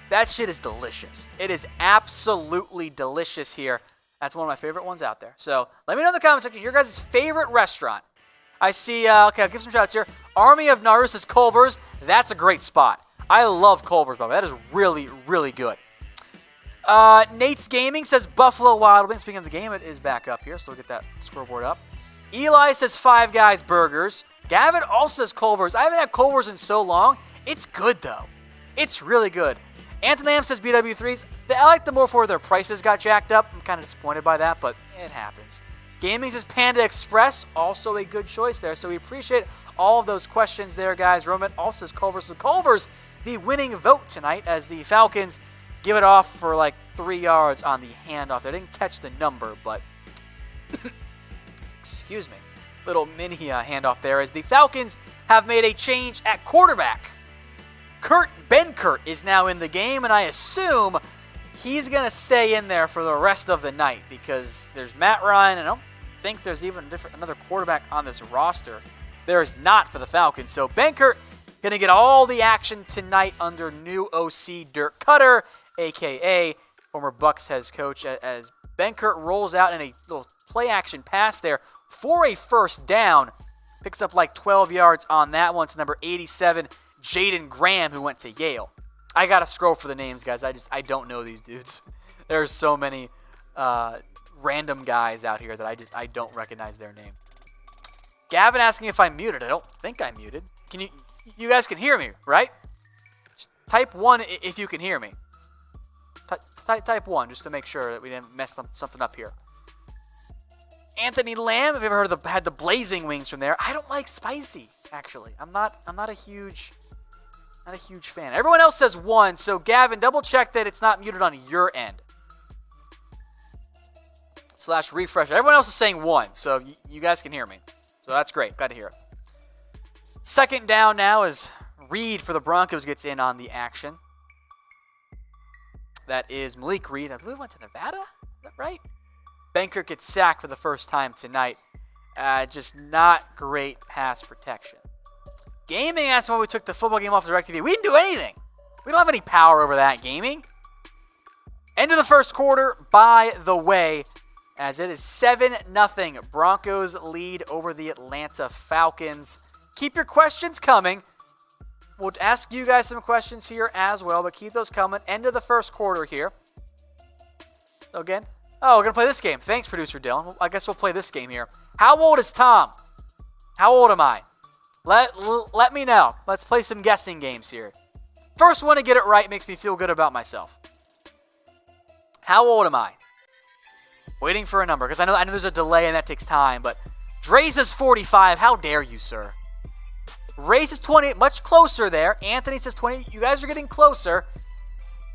That shit is delicious. It is absolutely delicious here. That's one of my favorite ones out there. So let me know in the comment section your guys' favorite restaurant. I see, okay, I'll give some shots here. Army of Naru says Culver's. That's a great spot. I love Culver's, but that is really, really good. Nate's Gaming says Buffalo Wild Wings. Speaking of the game, it is back up here, so we'll get that scoreboard up. Eli says Five Guys Burgers. Gavin also says Culver's. I haven't had Culver's in so long. It's good, though. It's really good. Anthony Lamb says BW3s. I like them more for their prices got jacked up. I'm kind of disappointed by that, but it happens. Gaming says Panda Express. Also a good choice there, so we appreciate all of those questions there, guys. Roman also says Culver's. So Culver's, the winning vote tonight, as the Falcons give it off for like 3 yards on the handoff. They didn't catch the number, but excuse me, little mini handoff there, as the Falcons have made a change at quarterback. Kurt Benkert is now in the game, and I assume he's going to stay in there for the rest of the night because there's Matt Ryan, and I don't think there's even another quarterback on this roster. There is not for the Falcons. So Benkert going to get all the action tonight under new OC Dirk Cutter, a.k.a. former Bucs head coach, as Benkert rolls out in a little play-action pass there for a first down. Picks up like 12 yards on that one to number 87, Jaden Graham, who went to Yale. I got to scroll for the names, guys. I don't know these dudes. There's so many random guys out here that I don't recognize their name. Gavin asking if I'm muted. I don't think I'm muted. You guys can hear me, right? Just type 1 if you can hear me. Type 1 just to make sure that we didn't mess something up here. Anthony Lamb, have you ever had the blazing wings from there? I don't like spicy, actually. I'm not a huge fan. Everyone else says 1, so Gavin, double check that it's not muted on your end. / refresh. Everyone else is saying 1, so you guys can hear me. So that's great. Glad to hear it. Second down now as Reed for the Broncos gets in on the action. That is Malik Reed. I believe he went to Nevada. Is that right? Benkert gets sacked for the first time tonight. Just not great pass protection. Gaming asked why we took the football game off the DirecTV. We didn't do anything. We don't have any power over that, Gaming. End of the first quarter, by the way, as it is 7-0. Broncos lead over the Atlanta Falcons. Keep your questions coming. We'll ask you guys some questions here as well, but keep those coming. End of the first quarter here. So again, we're going to play this game. Thanks, Producer Dylan. I guess we'll play this game here. How old is Tom? How old am I? Let me know. Let's play some guessing games here. First one to get it right makes me feel good about myself. How old am I? Waiting for a number, because I know there's a delay and that takes time, but Dre says 45. How dare you, sir? Ray says 28, much closer there. Anthony says 20. You guys are getting closer.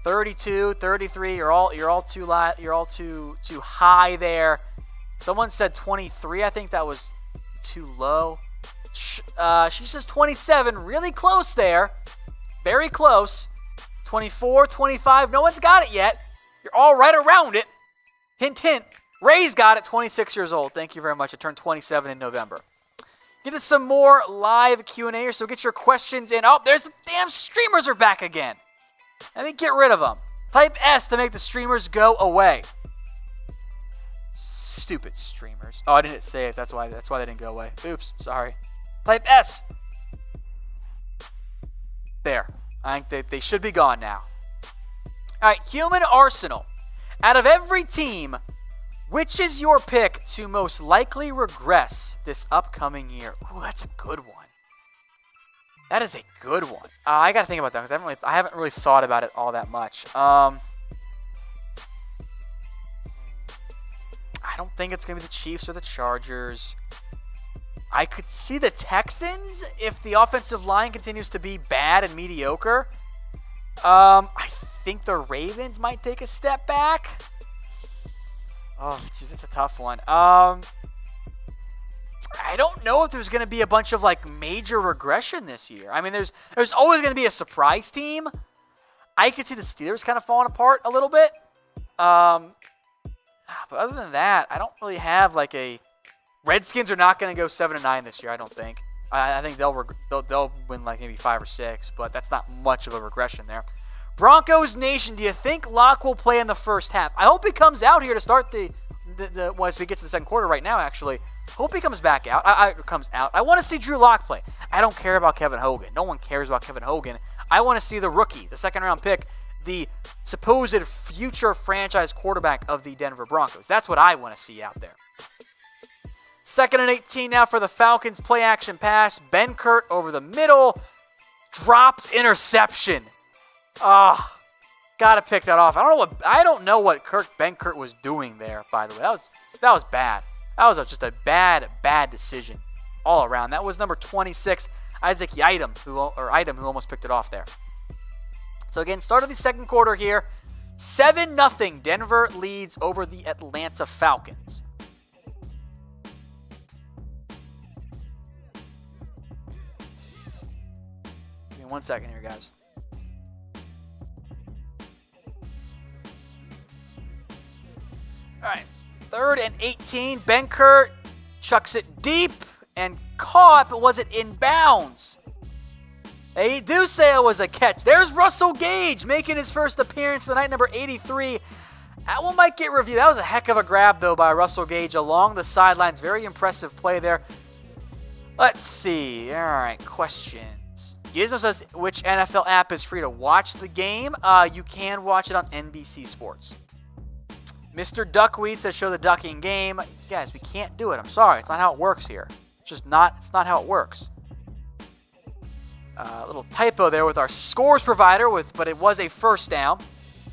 32, 33. You're all too high there. Someone said 23. I think that was too low. She says 27. Really close there. Very close. 24, 25. No one's got it yet. You're all right around it. Hint, hint. Ray's got it. 26 years old. Thank you very much. I turned 27 in November. Get us some more live Q&A here, so get your questions in. Oh, there's the damn streamers are back again. I think get rid of them. Type S to make the streamers go away. Stupid streamers. Oh, I didn't say it. That's why they didn't go away. Oops, sorry. Type S. There. I think they should be gone now. All right, Human Arsenal. Out of every team, which is your pick to most likely regress this upcoming year? Ooh, that's a good one. That is a good one. I got to think about that because I haven't really thought about it all that much. I don't think it's going to be the Chiefs or the Chargers. I could see the Texans if the offensive line continues to be bad and mediocre. I think the Ravens might take a step back. Oh, jeez, that's a tough one. I don't know if there's going to be a bunch of like major regression this year. I mean, there's always going to be a surprise team. I could see the Steelers kind of falling apart a little bit. But other than that, I don't really have like a. Redskins are not going to go 7-9 this year. I don't think. I think they'll win like maybe 5 or 6, but that's not much of a regression there. Broncos Nation, do you think Locke will play in the first half? I hope he comes out here to start well, as we get to the second quarter right now, actually. Hope he comes back out. I want to see Drew Lock play. I don't care about Kevin Hogan. No one cares about Kevin Hogan. I want to see the rookie, the second-round pick, the supposed future franchise quarterback of the Denver Broncos. That's what I want to see out there. 2nd and 18 now for the Falcons. Play action pass. Benkert over the middle. Dropped interception. Gotta pick that off. I don't know what Kurt Benkert was doing there, by the way. That was bad. That was just a bad decision all around. That was number 26, Isaac Yiadom, who almost picked it off there. So again, start of the second quarter here. 7-0. Denver leads over the Atlanta Falcons. Give me 1 second here, guys. All right, 3rd and 18. Benkert chucks it deep and caught, but was it in bounds? They do say it was a catch. There's Russell Gage making his first appearance tonight, number 83. That one might get reviewed. That was a heck of a grab, though, by Russell Gage along the sidelines. Very impressive play there. Let's see. All right, questions. Gizmo says, which NFL app is free to watch the game? You can watch it on NBC Sports. Mr. Duckweed says, show the ducking game. Guys, we can't do it. I'm sorry. It's not how it works here. It's not how it works. A little typo there with our scores provider, but it was a first down.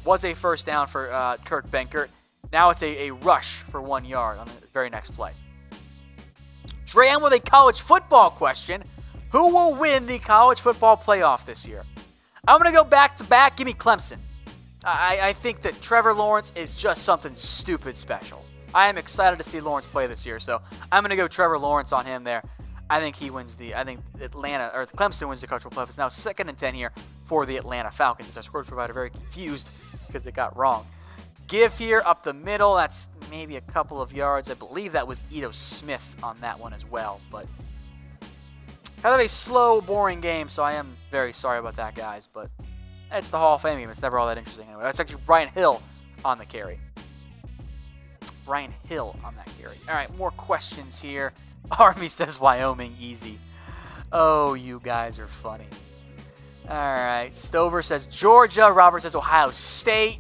Was a first down for Kirk Benkert. Now it's a rush for 1 yard on the very next play. Dram with a college football question. Who will win the college football playoff this year? I'm going to go back-to-back. Give me Clemson. I think that Trevor Lawrence is just something stupid special. I am excited to see Lawrence play this year, so I'm going to go Trevor Lawrence on him there. I think Clemson wins the college football playoff. It's now 2nd and 10 here for the Atlanta Falcons. Our scores provider very confused because they got wrong. Give here up the middle. That's maybe a couple of yards. I believe that was Ito Smith on that one as well, but kind of a slow, boring game, so I am very sorry about that, guys, but it's the Hall of Fame game. It's never all that interesting anyway. That's actually Brian Hill on the carry. Brian Hill on that carry. All right, more questions here. Army says Wyoming, easy. Oh, you guys are funny. All right, Stover says Georgia. Robert says Ohio State.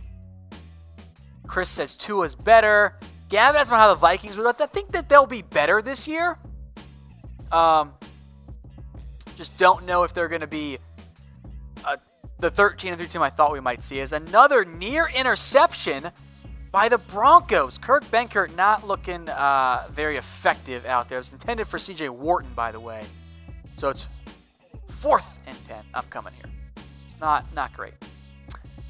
Chris says Tua's better. Gavin asks about how the Vikings would. I think that they'll be better this year. Just don't know if they're going to be the 13-3 team I thought we might see. Is another near interception by the Broncos. Kirk Benkert not looking very effective out there. It was intended for C.J. Wharton, by the way. So it's 4th and 10 upcoming here. It's not great.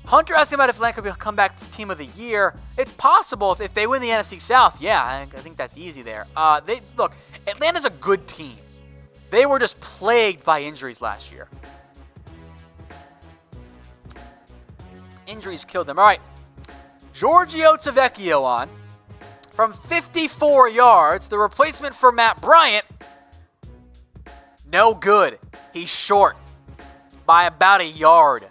Hunter asking about if Atlanta could come back to Team of the Year. It's possible if they win the NFC South. Yeah, I think that's easy there. Look, Atlanta's a good team. They were just plagued by injuries last year. Injuries killed them. All right. Giorgio Tavecchio on. From 54 yards, the replacement for Matt Bryant. No good. He's short by about a yard.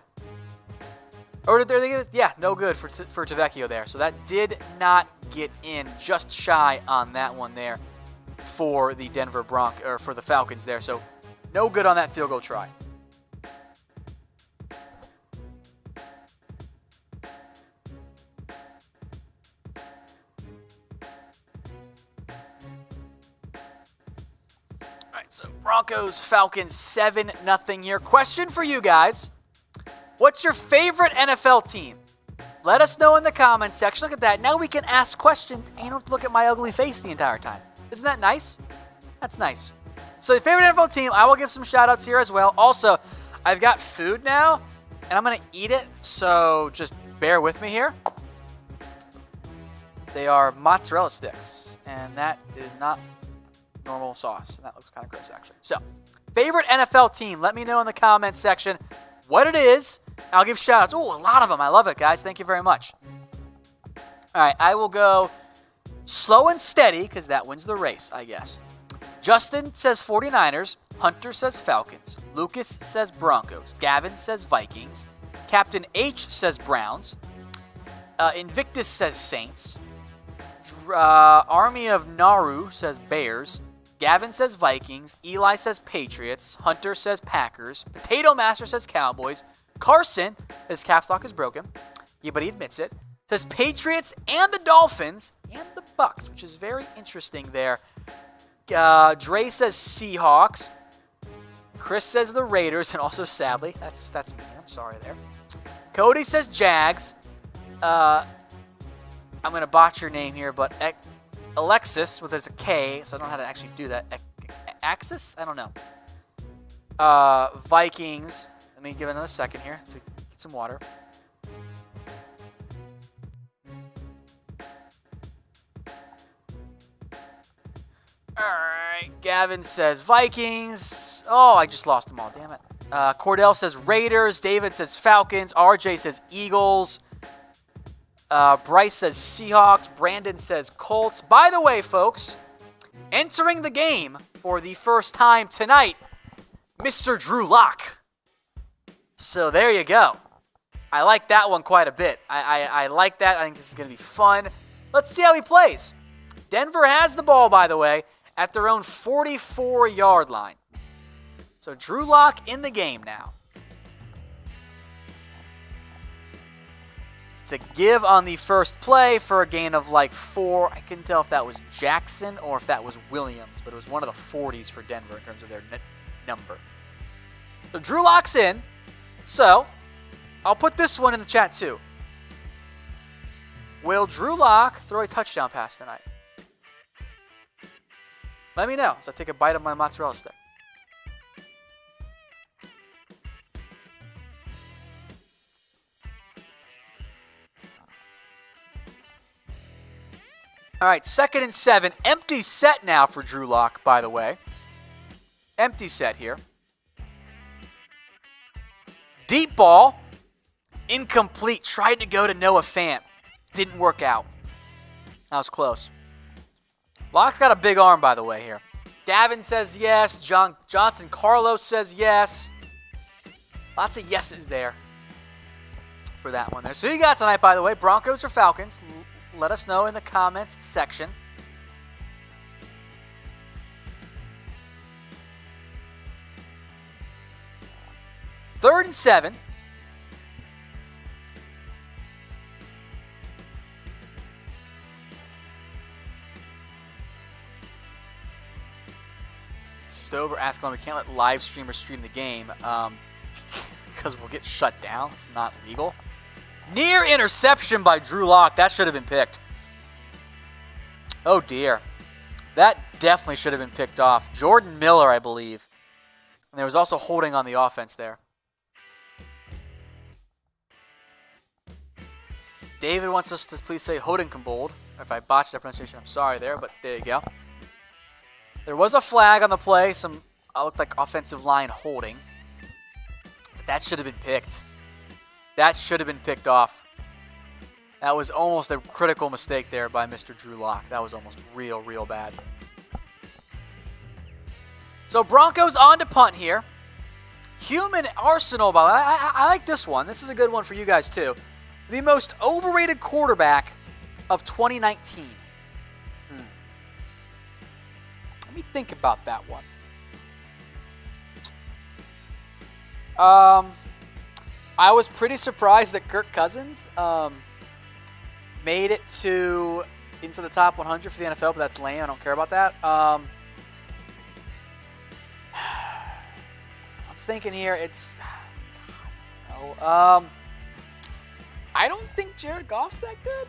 Or did they get it? Yeah, no good for Tavecchio there. So that did not get in. Just shy on that one there for the for the Falcons there. So no good on that field goal try. So Broncos, Falcons, 7-0 here. Question for you guys. What's your favorite NFL team? Let us know in the comments section. Look at that. Now we can ask questions and you don't have to look at my ugly face the entire time. Isn't that nice? That's nice. So your favorite NFL team, I will give some shout outs here as well. Also, I've got food now and I'm going to eat it. So just bear with me here. They are mozzarella sticks and that is not normal sauce. And that looks kind of gross, actually. So, favorite NFL team. Let me know in the comments section what it is. I'll give shout-outs. Oh, a lot of them. I love it, guys. Thank you very much. All right, I will go slow and steady because that wins the race, I guess. Justin says 49ers. Hunter says Falcons. Lucas says Broncos. Gavin says Vikings. Captain H says Browns. Invictus says Saints. Army of Naru says Bears. Gavin says Vikings. Eli says Patriots. Hunter says Packers. Potato Master says Cowboys. Carson, his caps lock is broken. Yeah, but he admits it. Says Patriots and the Dolphins and the Bucks, which is very interesting there. Dre says Seahawks. Chris says the Raiders, and also sadly, that's me. I'm sorry there. Cody says Jags. I'm going to botch your name here, but Alexis, well, there's a K, so I don't know how to actually do that. Axis? I don't know. Vikings. Let me give it another second here to get some water. Alright, Gavin says Vikings. Oh, I just lost them all, damn it. Cordell says Raiders. David says Falcons. RJ says Eagles. Bryce says Seahawks. Brandon says Colts. By the way, folks, entering the game for the first time tonight, Mr. Drew Lock. So there you go. I like that one quite a bit. I like that. I think this is going to be fun. Let's see how he plays. Denver has the ball, by the way, at their own 44-yard line. So Drew Lock in the game now. It's a give on the first play for a gain of like 4. I couldn't tell if that was Jackson or if that was Williams, but it was one of the 40s for Denver in terms of their number. So Drew Lock's in. So I'll put this one in the chat too. Will Drew Lock throw a touchdown pass tonight? Let me know as I take a bite of my mozzarella stick. All right, 2nd and 7. Empty set now for Drew Lock, by the way. Empty set here. Deep ball. Incomplete. Tried to go to Noah Fant. Didn't work out. That was close. Lock's got a big arm, by the way, here. Gavin says yes. Johnson Carlos says yes. Lots of yeses there for that one there. So who you got tonight, by the way? Broncos or Falcons? Let us know in the comments section. Third and 7. Stover asking why we can't let live streamers stream the game because we'll get shut down. It's not legal. Near interception by Drew Lock. That should have been picked. Oh, dear. That definitely should have been picked off. Jordan Miller, I believe. And there was also holding on the offense there. David wants us to please say Hodenkambold. If I botched that pronunciation, I'm sorry there, but there you go. There was a flag on the play. Some looked like offensive line holding. But that should have been picked. That should have been picked off. That was almost a critical mistake there by Mr. Drew Lock. That was almost real bad. So Broncos on to punt here. Human Arsenal, by the way. I like this one. This is a good one for you guys too. The most overrated quarterback of 2019. Let me think about that one. I was pretty surprised that Kirk Cousins made it into the top 100 for the NFL, but that's lame. I don't care about that. I'm thinking here. It's I don't think Jared Goff's that good.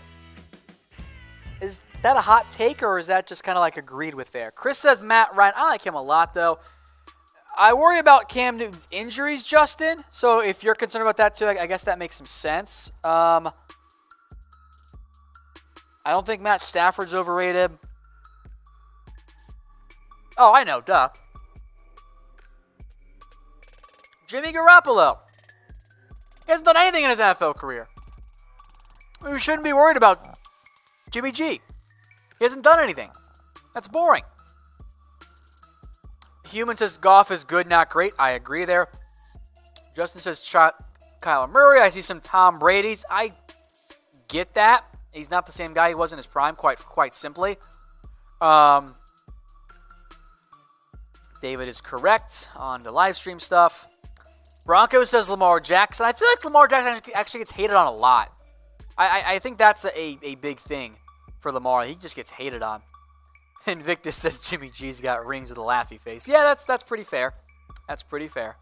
Is that a hot take, or is that just kind of like agreed with there? Chris says Matt Ryan. I like him a lot, though. I worry about Cam Newton's injuries, Justin. So if you're concerned about that, too, I guess that makes some sense. I don't think Matt Stafford's overrated. Oh, I know. Duh. Jimmy Garoppolo. He hasn't done anything in his NFL career. We shouldn't be worried about Jimmy G. He hasn't done anything. That's boring. Human says Goff is good, not great. I agree there. Justin says Kyler Murray. I see some Tom Brady's. I get that. He's not the same guy he was in his prime, quite simply. David is correct on the live stream stuff. Broncos says Lamar Jackson. I feel like Lamar Jackson actually gets hated on a lot. I think that's a big thing for Lamar. He just gets hated on. Invictus says Jimmy G's got rings with a laughy face. Yeah, that's pretty fair. That's pretty fair.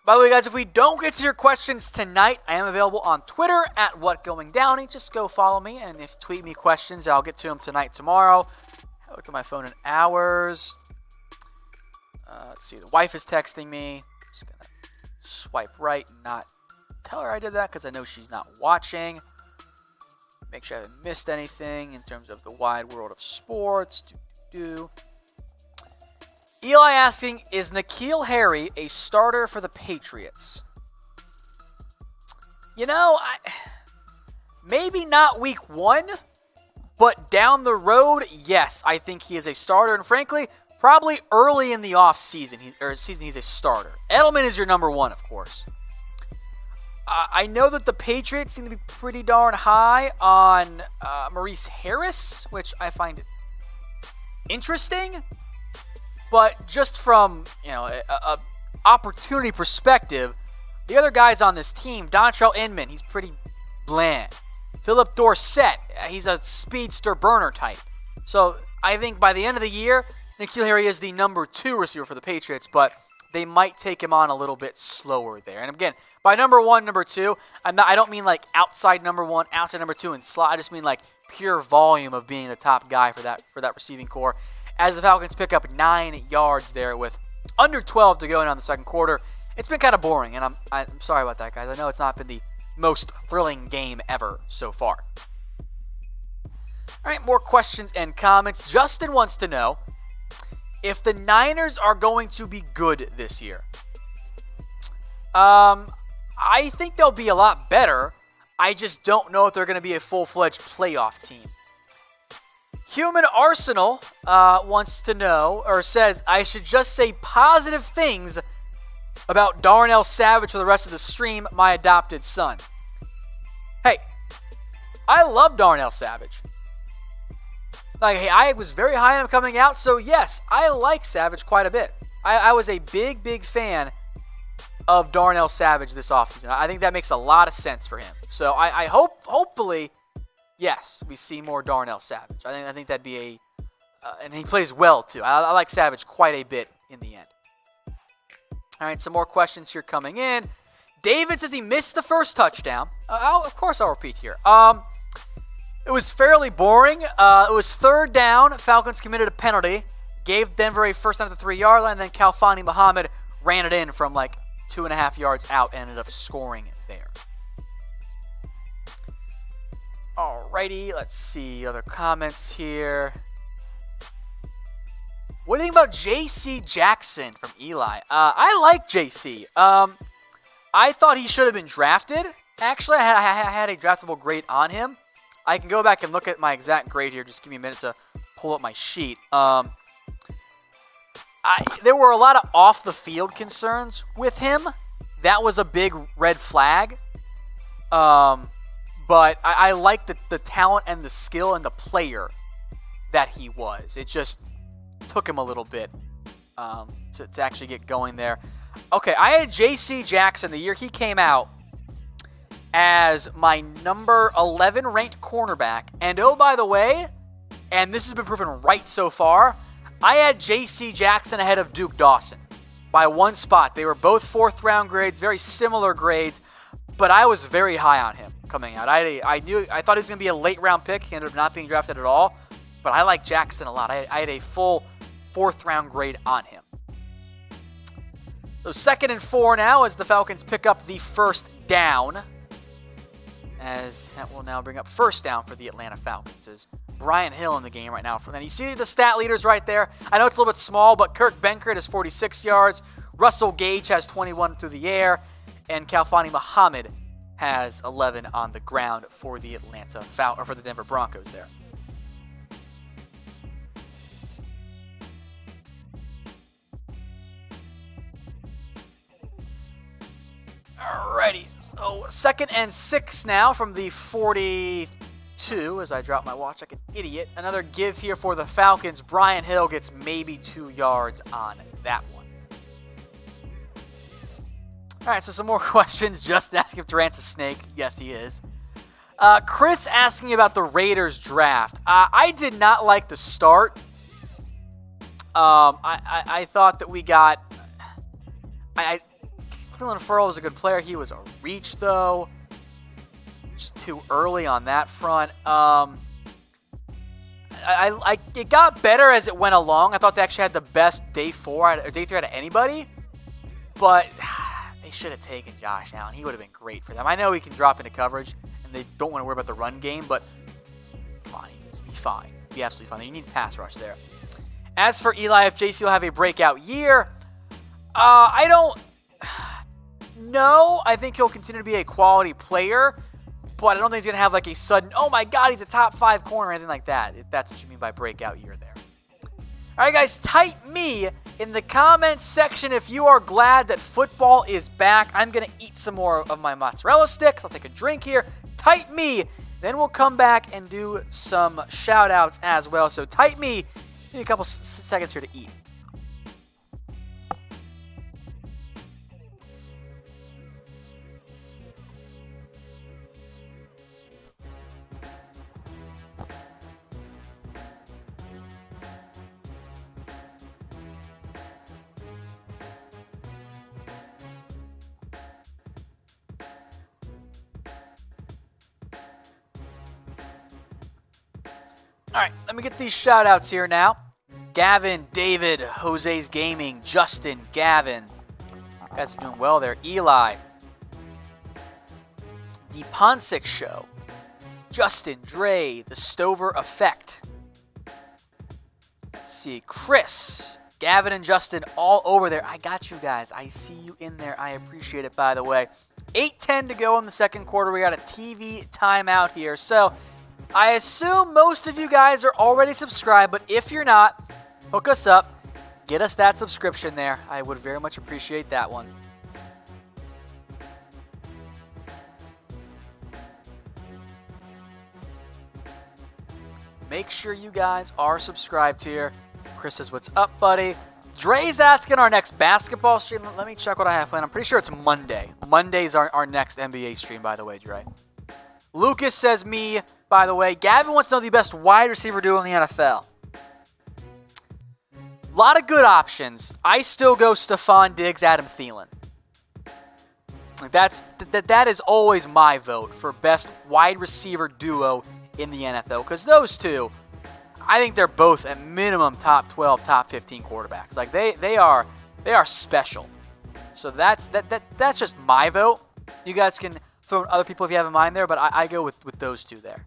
By the way, guys, if we don't get to your questions tonight, I am available on Twitter at WhatGoingDowney. Just go follow me, and if tweet me questions, I'll get to them tonight, tomorrow. I looked at my phone in hours. Let's see. The wife is texting me. Just going to swipe right and not tell her I did that because I know she's not watching. Make sure I haven't missed anything in terms of the wide world of sports. Eli asking, is N'Keal Harry a starter for the Patriots? You know, maybe not week 1, but down the road, yes, I think he is a starter. And frankly, probably early in the offseason, he's a starter. Edelman is your number 1, of course. I know that the Patriots seem to be pretty darn high on Maurice Harris, which I find interesting. But just from a opportunity perspective, the other guys on this team, Dontrell Inman, he's pretty bland. Philip Dorsett, he's a speedster burner type. So I think by the end of the year, N'Keal Harry is the number 2 receiver for the Patriots, but they might take him on a little bit slower there. And again, by number 1, number 2, I don't mean like outside number 1, outside number 2, and slot. I just mean like pure volume of being the top guy for that receiving core. As the Falcons pick up 9 yards there with under 12 to go in on the second quarter. It's been kind of boring, and I'm sorry about that, guys. I know it's not been the most thrilling game ever so far. All right, more questions and comments. Justin wants to know if the Niners are going to be good this year. I think they'll be a lot better. I just don't know if they're going to be a full-fledged playoff team. Human Arsenal wants to know, or says, I should just say positive things about Darnell Savage for the rest of the stream, my adopted son. Hey, I love Darnell Savage. I was very high on him coming out, so yes, I like Savage quite a bit. I was a big fan of Darnell Savage this offseason. I think that makes a lot of sense for him. So I hopefully, yes, we see more Darnell Savage. I think that'd be and he plays well too. I like Savage quite a bit in the end. All right, some more questions here coming in. David says he missed the first touchdown. Of course I'll repeat here. It was fairly boring. It was third down. Falcons committed a penalty. Gave Denver a first down at the 3-yard line. And then Khalfani Muhammad ran it in from 2.5 yards out and ended up scoring there. Alrighty, let's see other comments here. What do you think about J.C. Jackson from Eli? I like J.C. I thought he should have been drafted. Actually, I had a draftable grade on him. I can go back and look at my exact grade here. Just give me a minute to pull up my sheet. There were a lot of off-the-field concerns with him. That was a big red flag. But I like the talent and the skill and the player that he was. It just took him a little bit to actually get going there. Okay, I had J.C. Jackson the year he came out as my number 11 ranked cornerback. And oh, by the way, and this has been proven right so far, I had J.C. Jackson ahead of Duke Dawson by 1 spot. They were both 4th round grades, very similar grades, but I was very high on him coming out. I thought he was going to be a late round pick. He ended up not being drafted at all, but I like Jackson a lot. I had a full 4th round grade on him. So 2nd and 4 now as the Falcons pick up the first down. As that will now bring up first down for the Atlanta Falcons. Is Brian Hill in the game right now. And you see the stat leaders right there. I know it's a little bit small, but Kirk Benkert has 46 yards. Russell Gage has 21 through the air. And Khalfani Muhammad has 11 on the ground for the for the Denver Broncos there. So 2nd and 6 now from the 42 as I drop my watch like an idiot. Another give here for the Falcons. Brian Hill gets maybe 2 yards on that one. All right, so some more questions. Just asking if Durant's a snake. Yes, he is. Chris asking about the Raiders draft. I did not like the start. I thought that we got... Cleveland Furl was a good player. He was a reach, though. Just too early on that front. It got better as it went along. I thought they actually had the best day 3 out of anybody. But they should have taken Josh Allen. He would have been great for them. I know he can drop into coverage, and they don't want to worry about the run game, but come on, he'd be fine. Be absolutely fine. You need pass rush there. As for Eli, if JC will have a breakout year, I don't know. I think he'll continue to be a quality player, but I don't think he's going to have like a sudden, oh my God, he's a top 5 corner or anything like that, if that's what you mean by breakout year there. All right, guys, type me in the comments section if you are glad that football is back. I'm going to eat some more of my mozzarella sticks. I'll take a drink here. Type me. Then we'll come back and do some shout-outs as well. So type me. Give me a couple seconds here to eat. All right, let me get these shout-outs here now. Gavin, David, Jose's Gaming, Justin, Gavin. You guys are doing well there. Eli. The Ponsic Show. Justin, Dre, The Stover Effect. Let's see. Chris, Gavin, and Justin all over there. I got you guys. I see you in there. I appreciate it, by the way. 8:10 to go in the second quarter. We got a TV timeout here. So I assume most of you guys are already subscribed, but if you're not, hook us up. Get us that subscription there. I would very much appreciate that one. Make sure you guys are subscribed here. Chris says, what's up, buddy? Dre's asking our next basketball stream. Let me check what I have planned. I'm pretty sure it's Monday. Monday's our next NBA stream, by the way, Dre. Lucas says me, by the way. Gavin wants to know the best wide receiver duo in the NFL. A lot of good options. I still go Stephon Diggs, Adam Thielen. That is always my vote for best wide receiver duo in the NFL. Because those two, I think they're both at minimum top 12, top 15 quarterbacks. Like they are special. So that's just my vote. You guys can throw in other people if you have in mind there, but I go with those two there.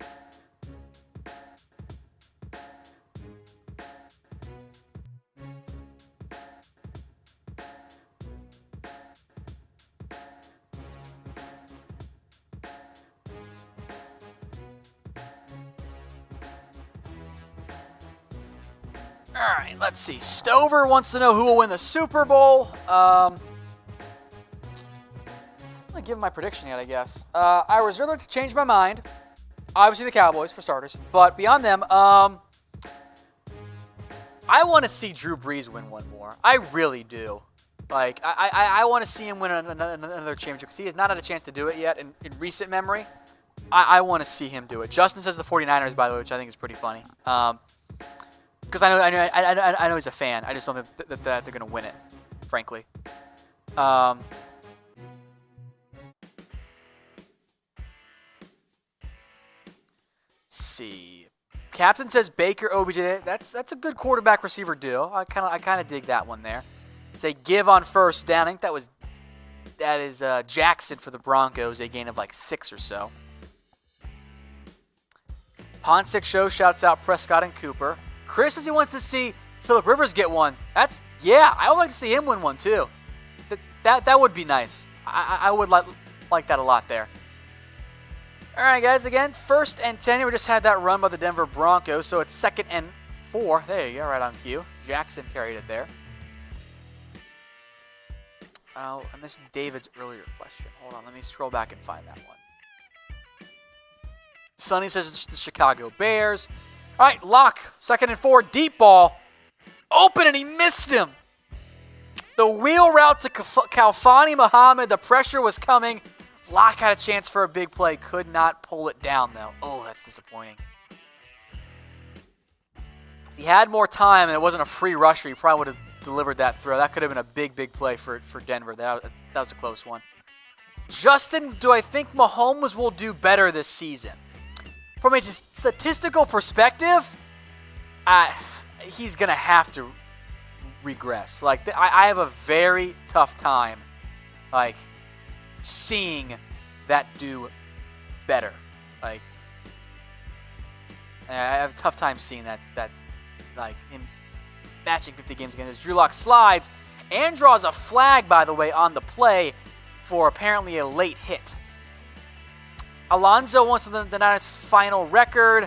All right, let's see. Stover wants to know who will win the Super Bowl. I'm going to give my prediction yet, I guess. I reserve to change my mind. Obviously the Cowboys, for starters. But beyond them, I want to see Drew Brees win one more. I really do. Like, I want to see him win another championship because he has not had a chance to do it yet in recent memory. I want to see him do it. Justin says the 49ers, by the way, which I think is pretty funny. Because I know he's a fan. I just don't think that they're going to win it, frankly. Let's see. Captain says Baker, OBJ. That's a good quarterback receiver duo. I kind of dig that one there. It's a give on first down. I think that is Jackson for the Broncos. A gain of like 6 or so. Ponsic Show shouts out Prescott and Cooper. Chris says he wants to see Phillip Rivers get one. I would like to see him win one too. That would be nice. I would like that a lot there. All right, guys. Again, 1st and 10. We just had that run by the Denver Broncos, so it's 2nd and 4. There you go, right on cue. Jackson carried it there. Oh, I missed David's earlier question. Hold on, let me scroll back and find that one. Sonny says the Chicago Bears. All right, Locke, 2nd and 4, deep ball. Open, and he missed him. The wheel route to Kalfani Muhammad. The pressure was coming. Locke had a chance for a big play. Could not pull it down, though. Oh, that's disappointing. If he had more time and it wasn't a free rusher, he probably would have delivered that throw. That could have been a big, big play for Denver. That was a close one. Justin, do I think Mahomes will do better this season? From a statistical perspective, he's going to have to regress. Like, I have a very tough time, like, seeing that do better. Like, I have a tough time seeing that like, him matching 50 games again. As Drew Lock slides and draws a flag, by the way, on the play for apparently a late hit. Alonzo wants the Niners' final record.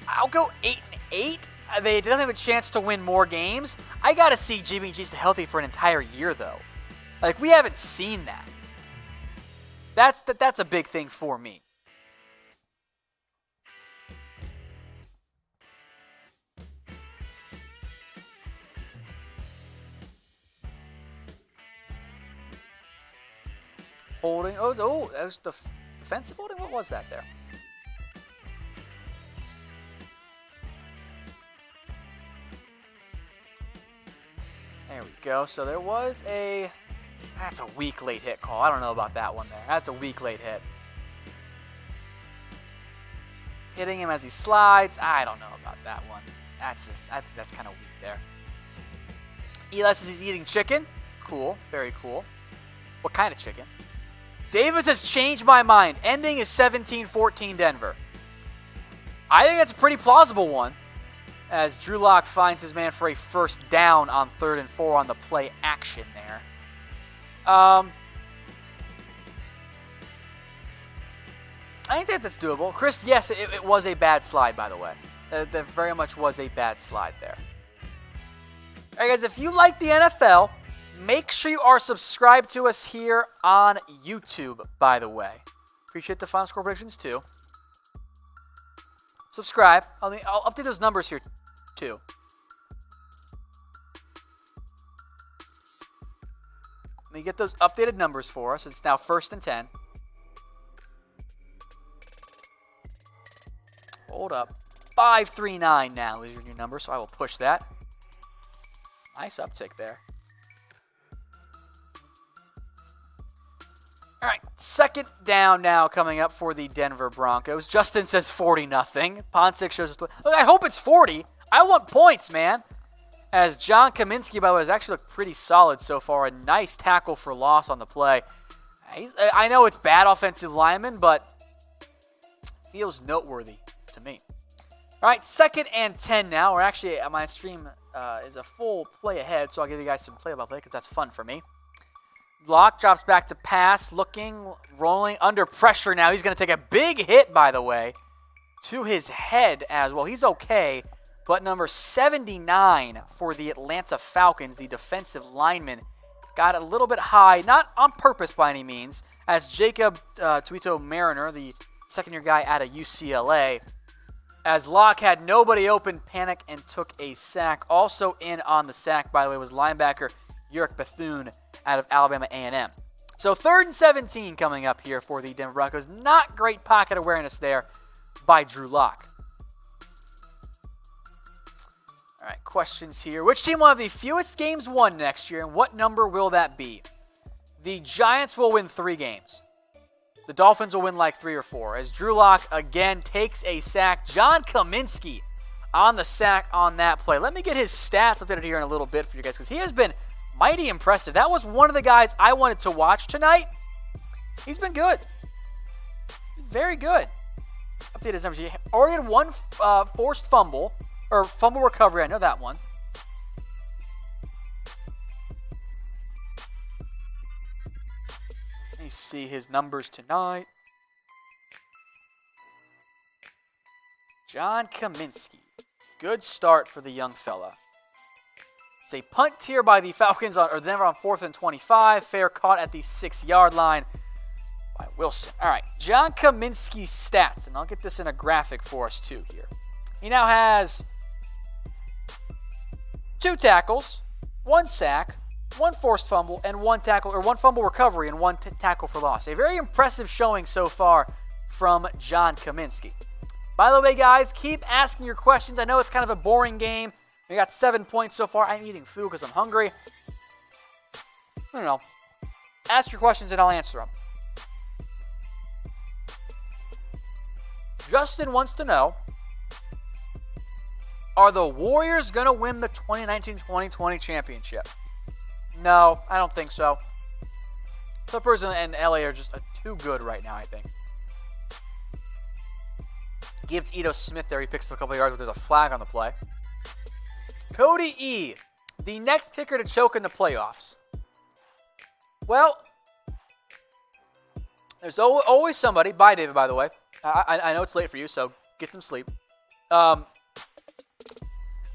I'll go 8-8. They definitely have a chance to win more games. I got to see Jimmy G stay healthy for an entire year, though. Like, we haven't seen that. That's a big thing for me. Holding. Oh, that was defensive holding? What was that there? There we go. So there was a... That's a weak late hit call. I don't know about that one there. That's a weak late hit. Hitting him as he slides. I don't know about that one. That's kind of weak there. Eli says he's eating chicken. Cool. Very cool. What kind of chicken? Davis has changed my mind. Ending is 17-14 Denver. I think that's a pretty plausible one, as Drew Lock finds his man for a first down on 3rd and 4 on the play action there. I think that's doable. Chris, yes, it was a bad slide, by the way. That very much was a bad slide there. All right, guys, if you like the NFL, make sure you are subscribed to us here on YouTube, by the way. Appreciate the final score predictions, too. Subscribe. I'll update those numbers here, too. Let me get those updated numbers for us. It's now 1st and 10. Hold up. 539 now is your new number, so I will push that. Nice uptick there. All right, 2nd down now coming up for the Denver Broncos. Justin says 40-0. Ponsic shows us... Look, I hope it's 40. I want points, man. As John Kaminsky, by the way, has actually looked pretty solid so far. A nice tackle for loss on the play. I know it's bad offensive lineman, but feels noteworthy to me. All right, 2nd and 10 now. We're actually, my stream is a full play ahead, so I'll give you guys some play-by-play because that's fun for me. Locke drops back to pass, looking, rolling, under pressure now. He's going to take a big hit, by the way, to his head as well. He's okay, but number 79 for the Atlanta Falcons, the defensive lineman, got a little bit high, not on purpose by any means, as Jacob Tuito Mariner, the second-year guy out of UCLA, as Locke had nobody open, panicked, and took a sack. Also in on the sack, by the way, was linebacker Yerk Bethune out of Alabama A&M. So 3rd and 17 coming up here for the Denver Broncos. Not great pocket awareness there by Drew Lock. All right, questions here. Which team will have the fewest games won next year, and what number will that be? The Giants will win 3 games. The Dolphins will win like 3 or 4. As Drew Lock again takes a sack. John Kaminsky on the sack on that play. Let me get his stats updated here in a little bit for you guys, because he has been mighty impressive. That was one of the guys I wanted to watch tonight. He's been good. Very good. Update his numbers. He already had 1 forced fumble, or fumble recovery. I know that one. Let me see his numbers tonight. John Kaminsky. Good start for the young fella. a punt here by the Falcons, or Denver on 4th and 25. Fair caught at the 6-yard line by Wilson. All right, John Kaminsky's stats, and I'll get this in a graphic for us too here. He now has 2 tackles, 1 sack, 1 forced fumble, and 1 fumble recovery and 1 tackle for loss. A very impressive showing so far from John Kaminsky. By the way, guys, keep asking your questions. I know it's kind of a boring game. We got 7 points so far. I'm eating food because I'm hungry. I don't know. Ask your questions and I'll answer them. Justin wants to know, are the Warriors going to win the 2019-2020 championship? No, I don't think so. Clippers and LA are just too good right now, I think. Gives Ito Smith there. He picks up a couple of yards, but there's a flag on the play. Cody E., the next kicker to choke in the playoffs. Well, there's always somebody. Bye, David, by the way. I know it's late for you, so get some sleep.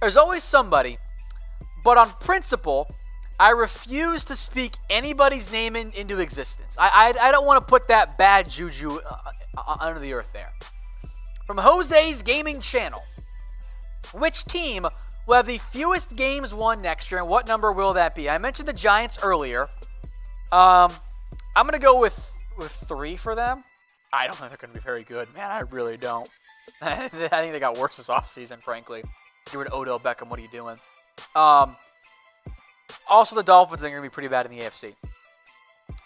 There's always somebody, but on principle, I refuse to speak anybody's name into existence. I don't want to put that bad juju under the earth there. From Jose's Gaming Channel, which team will have the fewest games won next year, and what number will that be? I mentioned the Giants earlier. I'm going to go with 3 for them. I don't think they're going to be very good. Man, I really don't. I think they got worse this offseason, frankly. Get rid of Odell Beckham. What are you doing? Also, the Dolphins are going to be pretty bad in the AFC.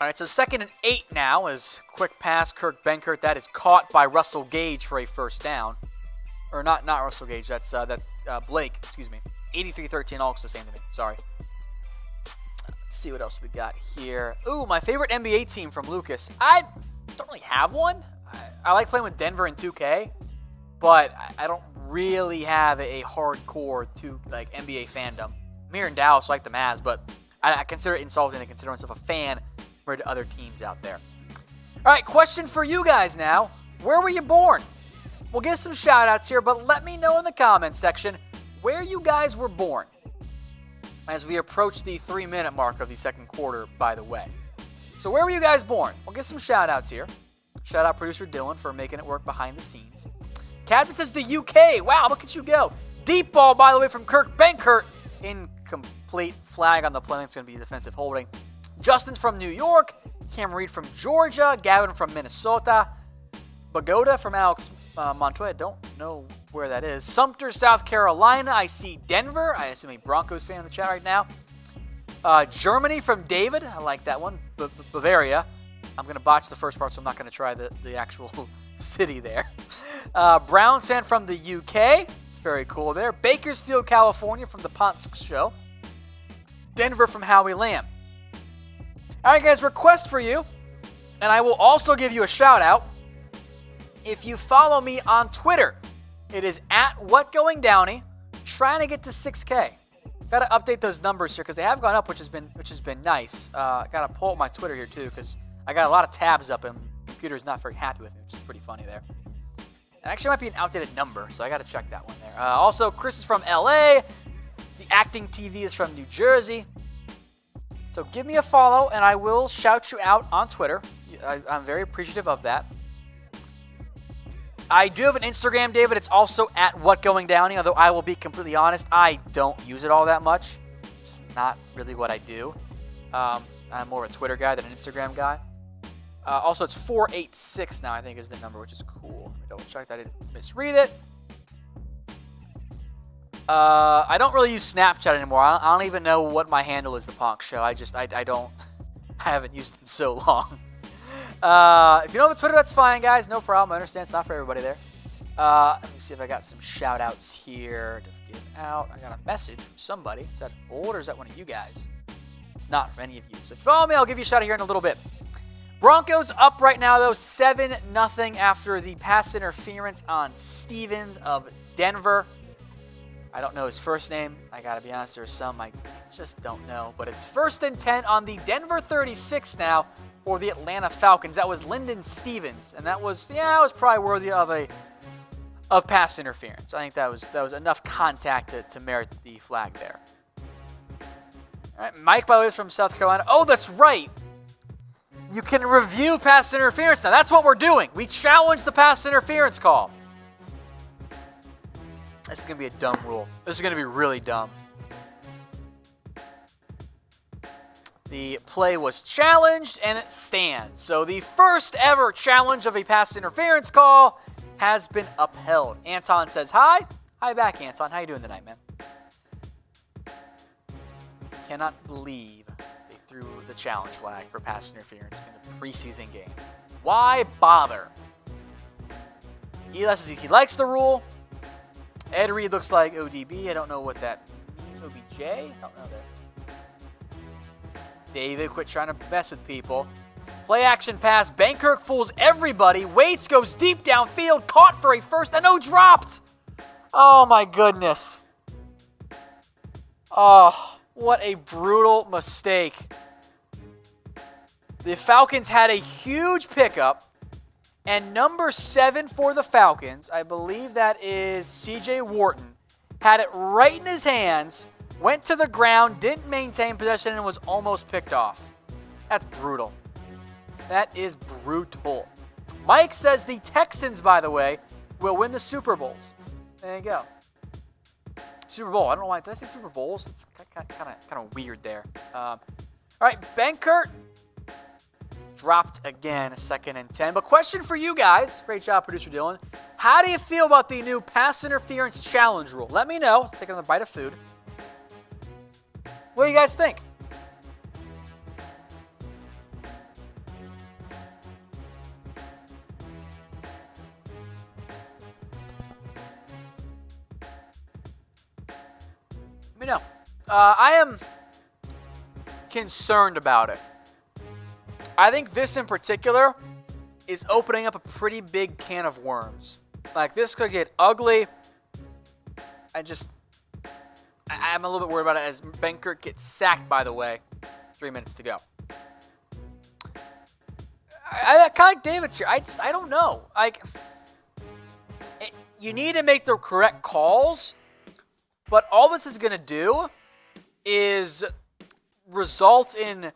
All right, so 2nd and 8 now is quick pass. Kirk Benkert, that is caught by Russell Gage for a first down. Or not Russell Gage, that's Blake, excuse me. 83-13, all looks the same to me. Sorry. Let's see what else we got here. Ooh, my favorite NBA team from Lucas. I don't really have one. I like playing with Denver in 2K, but I don't really have a hardcore NBA fandom. I'm here in Dallas, so I like the Mavs, but I consider it insulting to consider myself a fan compared to other teams out there. All right, question for you guys now. Where were you born? We'll get some shout-outs here, but let me know in the comments section where you guys were born as we approach the 3-minute mark of the second quarter, by the way. So where were you guys born? We'll get some shout-outs here. Shout-out producer Dylan for making it work behind the scenes. Captain says the UK. Wow, look at you go. Deep ball, by the way, from Kirk Benkert. Incomplete flag on the play. It's going to be defensive holding. Justin's from New York. Cam Reed from Georgia. Gavin from Minnesota. Bagoda from Alex Montoya. I don't know where that is. Sumter, South Carolina. I see Denver. I assume a Broncos fan in the chat right now. Germany from David. I like that one. Bavaria. I'm going to botch the first part, so I'm not going to try the actual city there. Browns fan from the UK. It's very cool there. Bakersfield, California from the Ponsk Show. Denver from Howie Lamb. All right, guys, request for you, and I will also give you a shout-out. If you follow me on Twitter, it is @WhatGoingDowney, trying to get to 6K. Got to update those numbers here because they have gone up, which has been nice. Got to pull up my Twitter here too because I got a lot of tabs up and the computer's not very happy with me, which is pretty funny there. And actually, it might be an outdated number, so I got to check that one there. Also, Chris is from LA. The Acting TV is from New Jersey. So give me a follow, and I will shout you out on Twitter. I'm very appreciative of that. I do have an Instagram, David. It's also @WhatGoingDowney, although I will be completely honest, I don't use it all that much. It's not really what I do. I'm more of a Twitter guy than an Instagram guy. Also, it's 486 now, I think, is the number, which is cool. Let me double check that I didn't misread it. I don't really use Snapchat anymore. I don't even know what my handle is, The Ponk Show. I haven't used it in so long. If you don't have a Twitter, that's fine, guys. No problem. I understand it's not for everybody there. Let me see if I got some shout-outs here to give out. I got a message from somebody. Is that old or is that one of you guys? It's not from any of you. So if you follow me, I'll give you a shout out here in a little bit. Broncos up right now, though, 7-0 after the pass interference on Stevens of Denver. I don't know his first name. I got to be honest, there's some I just don't know. But it's 1st and 10 on the Denver 36 now for the Atlanta Falcons. That was Lyndon Stevens, and that was probably worthy of pass interference. I think that was enough contact to merit the flag there. All right, Mike, by the way, is from South Carolina. Oh, that's right. You can review pass interference now. That's what we're doing. We challenge the pass interference call. This is going to be a dumb rule. This is going to be really dumb. The play was challenged, and it stands. So the first ever challenge of a pass interference call has been upheld. Anton says hi. Hi back, Anton. How you doing tonight, man? Cannot believe they threw the challenge flag for pass interference in the preseason game. Why bother? He likes the rule. Ed Reed looks like ODB. I don't know what that means. OBJ? I don't know that. David, quit trying to mess with people. Play action pass. Bankirk fools everybody. Waits goes deep downfield. Caught for a first. No, dropped. Oh, my goodness. Oh, what a brutal mistake. The Falcons had a huge pickup. And number 7 for the Falcons, I believe that is C.J. Wharton, had it right in his hands, went to the ground, didn't maintain possession, and was almost picked off. That's brutal. That is brutal. Mike says the Texans, by the way, will win the Super Bowls. There you go. Super Bowl. I don't know why. Did I say Super Bowls? It's kind of weird there. All right, Benkert dropped again, 2nd and 10. But question for you guys. Great job, producer Dylan. How do you feel about the new pass interference challenge rule? Let me know. Let's take another bite of food. What do you guys think? Let me know. I am concerned about it. I think this in particular is opening up a pretty big can of worms. Like, this could get ugly. I'm a little bit worried about it as Benkert gets sacked, by the way. 3 minutes to go. I kind of like David's here. I don't know. You need to make the correct calls, but all this is going to do is result in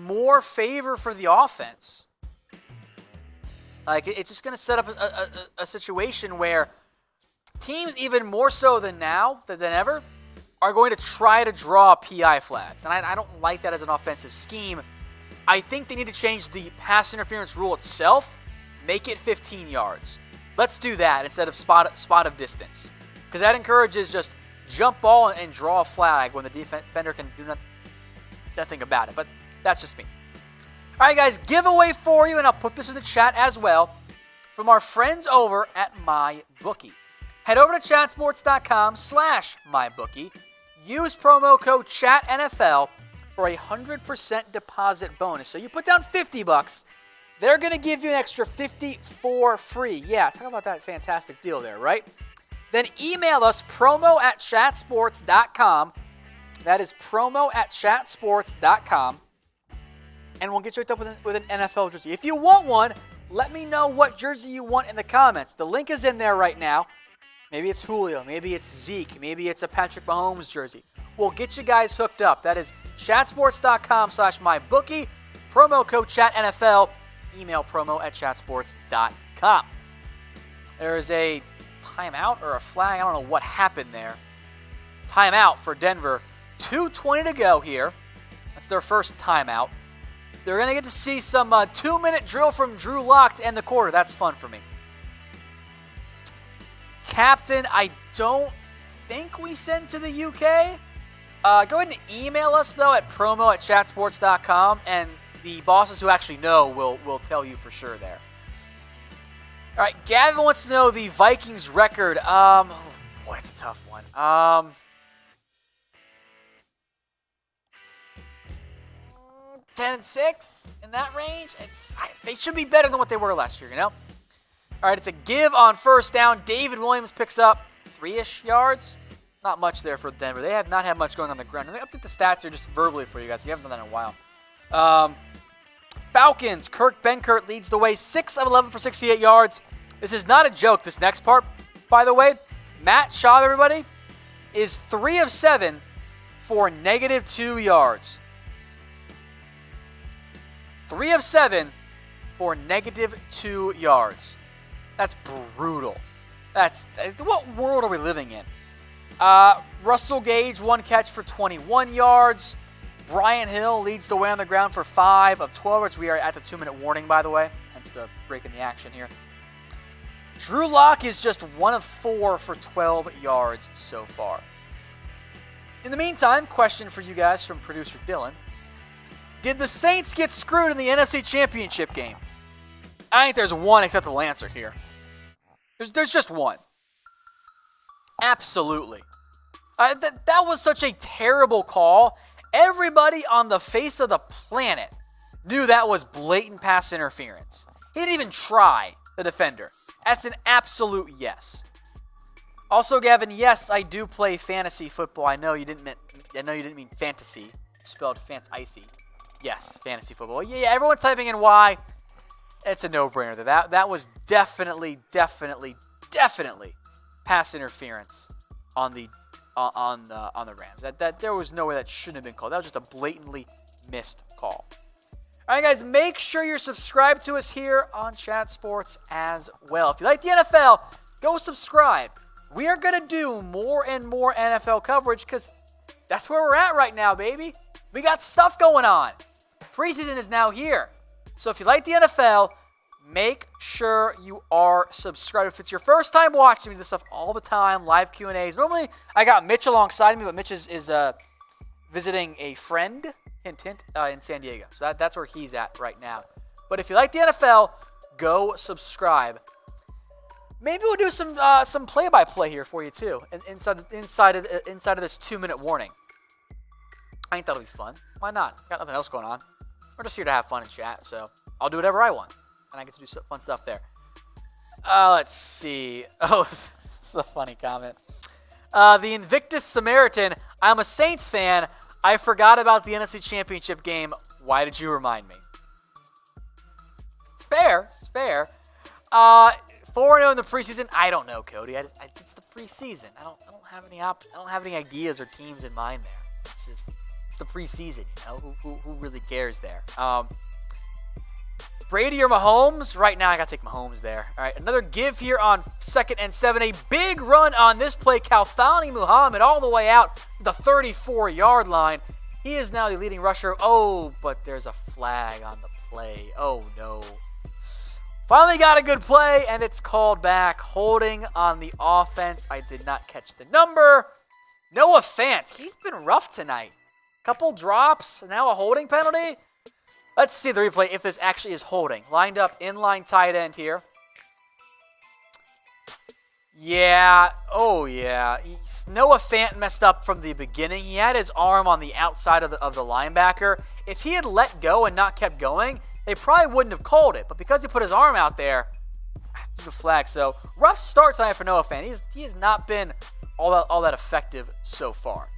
more favor for the offense. It's just going to set up a situation where teams, even more so than ever, are going to try to draw PI flags. And I don't like that as an offensive scheme. I think they need to change the pass interference rule itself, make it 15 yards. Let's do that instead of spot of distance. Because that encourages just jump ball and draw a flag when the defender can do nothing about it. But that's just me. All right, guys, giveaway for you, and I'll put this in the chat as well, from our friends over at MyBookie. Head over to chatsports.com/MyBookie. Use promo code ChatNFL for a 100% deposit bonus. So you put down $50, they're going to give you an extra $50 for free. Yeah, talk about that fantastic deal there, right? Then email us promo@chatsports.com. That is promo@chatsports.com. And we'll get you hooked up with an NFL jersey. If you want one, let me know what jersey you want in the comments. The link is in there right now. Maybe it's Julio. Maybe it's Zeke. Maybe it's a Patrick Mahomes jersey. We'll get you guys hooked up. That is chatsports.com/MyBookie. Promo code ChatNFL. Email promo@chatsports.com. There is a timeout or a flag. I don't know what happened there. Timeout for Denver. 2:20 to go here. That's their first timeout. They're going to get to see some 2-minute drill from Drew Lock to end the quarter. That's fun for me. Captain, I don't think we send to the UK. Go ahead and email us, though, at promo@chatsports.com, and the bosses who actually know will tell you for sure there. All right, Gavin wants to know the Vikings record. Boy, it's a tough one. 10-6 in that range. They should be better than what they were last year, you know? All right, it's a give on first down. David Williams picks up 3-ish yards. Not much there for Denver. They have not had much going on the ground. Let me update the stats here just verbally for you guys. We haven't done that in a while. Falcons, Kurt Benkert leads the way, 6 of 11 for 68 yards. This is not a joke, this next part, by the way. Matt Schaub, everybody, is 3 of 7 for -2 yards. 3 of 7 for -2 yards. That's brutal. That's what world are we living in? Russell Gage, 1 catch for 21 yards. Brian Hill leads the way on the ground for 5 of 12 yards. We are at the 2-minute warning, by the way. Hence the break in the action here. Drew Lock is just 1 of 4 for 12 yards so far. In the meantime, question for you guys from producer Dylan. Did the Saints get screwed in the NFC Championship game? I think there's one acceptable answer here. There's just one. Absolutely. That was such a terrible call. Everybody on the face of the planet knew that was blatant pass interference. He didn't even try, the defender. That's an absolute yes. Also, Gavin, yes, I do play fantasy football. I know you didn't mean fantasy. Spelled Fant-icy. Yes, fantasy football. Yeah, everyone's typing in Y. It's a no-brainer. That was definitely pass interference on the Rams. That there was no way that shouldn't have been called. That was just a blatantly missed call. All right, guys, make sure you're subscribed to us here on Chat Sports as well. If you like the NFL, go subscribe. We are going to do more and more NFL coverage because that's where we're at right now, baby. We got stuff going on. Preseason is now here. So if you like the NFL, make sure you are subscribed. If it's your first time watching, we do this stuff all the time, live Q&As. Normally, I got Mitch alongside me, but Mitch is visiting a friend, hint, hint, in San Diego. So that's where he's at right now. But if you like the NFL, go subscribe. Maybe we'll do some play-by-play here for you too, inside of this 2-minute warning. I think that'll be fun. Why not? Got nothing else going on. We're just here to have fun and chat, so I'll do whatever I want. And I get to do some fun stuff there. Let's see. Oh, it's a funny comment. The Invictus Samaritan. I'm a Saints fan. I forgot about the NFC Championship game. Why did you remind me? It's fair. It's fair. 4-0 in the preseason. I don't know, Cody. It's the preseason. I don't have any ideas or teams in mind there. It's the preseason. You know, who really cares there? Brady or Mahomes? Right now, I got to take Mahomes there. All right, another give here on 2nd and 7. A big run on this play. Kalfani Muhammad all the way out to the 34-yard line. He is now the leading rusher. Oh, but there's a flag on the play. Oh, no. Finally got a good play, and it's called back. Holding on the offense. I did not catch the number. Noah Fant. He's been rough tonight. Couple drops, now a holding penalty. Let's see the replay if this actually is holding. Lined up, inline tight end here. Yeah. Oh, yeah. Noah Fant messed up from the beginning. He had his arm on the outside of the linebacker. If he had let go and not kept going, they probably wouldn't have called it. But because he put his arm out there, the flag. So, rough start tonight for Noah Fant. He has not been all that effective so far.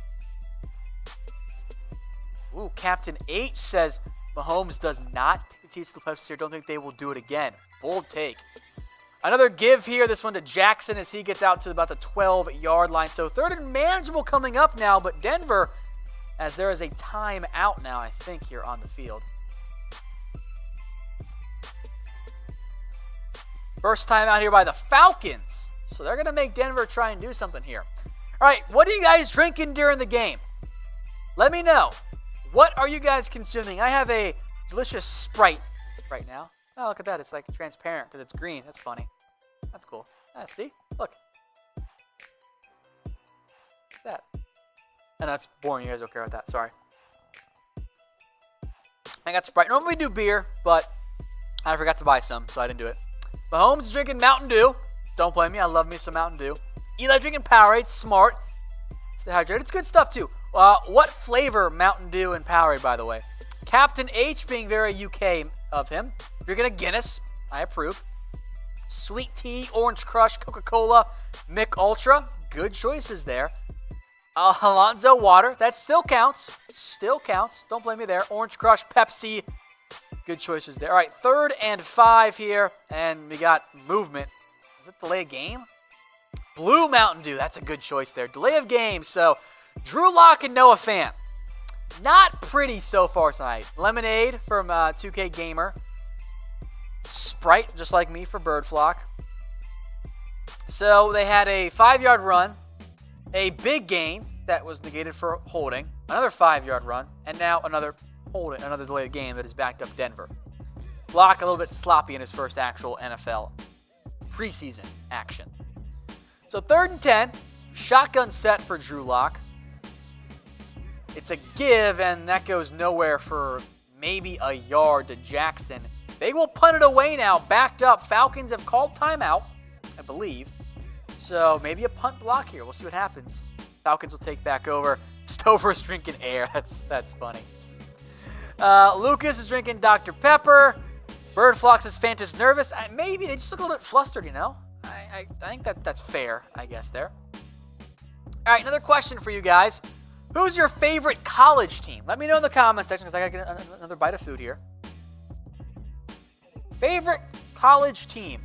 Ooh, Captain H says Mahomes does not take the Chiefs to the playoffs this year. Don't think they will do it again. Bold take. Another give here, this one to Jackson as he gets out to about the 12-yard line. So 3rd and manageable coming up now, but Denver, as there is a timeout now, I think, here on the field. First timeout here by the Falcons. So they're going to make Denver try and do something here. All right, what are you guys drinking during the game? Let me know. What are you guys consuming? I have a delicious Sprite right now. Oh, look at that. It's like transparent because it's green. That's funny. That's cool. See? Look. That. And that's boring. You guys don't care about that. Sorry. I got Sprite. Normally we do beer, but I forgot to buy some, so I didn't do it. Mahomes is drinking Mountain Dew. Don't blame me. I love me some Mountain Dew. Eli drinking Powerade. Smart. Stay hydrated. It's good stuff, too. What flavor Mountain Dew and Powerade, by the way? Captain H being very UK of him. If you're going to Guinness, I approve. Sweet tea, Orange Crush, Coca-Cola, Mick Ultra. Good choices there. Alonzo Water. That still counts. Still counts. Don't blame me there. Orange Crush, Pepsi. Good choices there. All right, 3rd and 5 here. And we got movement. Is it delay of game? Blue Mountain Dew. That's a good choice there. Delay of game. So Drew Lock and Noah Fant. Not pretty so far tonight. Lemonade from 2K Gamer. Sprite, just like me, for Bird Flock. So they had a 5-yard run, a big gain that was negated for holding, another 5-yard run, and now another holding, another delayed game that has backed up Denver. Lock a little bit sloppy in his first actual NFL preseason action. So 3rd and 10, shotgun set for Drew Lock. It's a give, and that goes nowhere for maybe a yard to Jackson. They will punt it away now, backed up. Falcons have called timeout, I believe. So maybe a punt block here. We'll see what happens. Falcons will take back over. Stover's drinking air. That's funny. Lucas is drinking Dr. Pepper. Bird Flock says Fant is nervous. Maybe they just look a little bit flustered, you know. I think that's fair, I guess, there. All right, another question for you guys. Who's your favorite college team? Let me know in the comment section because I got to get another bite of food here. Favorite college team?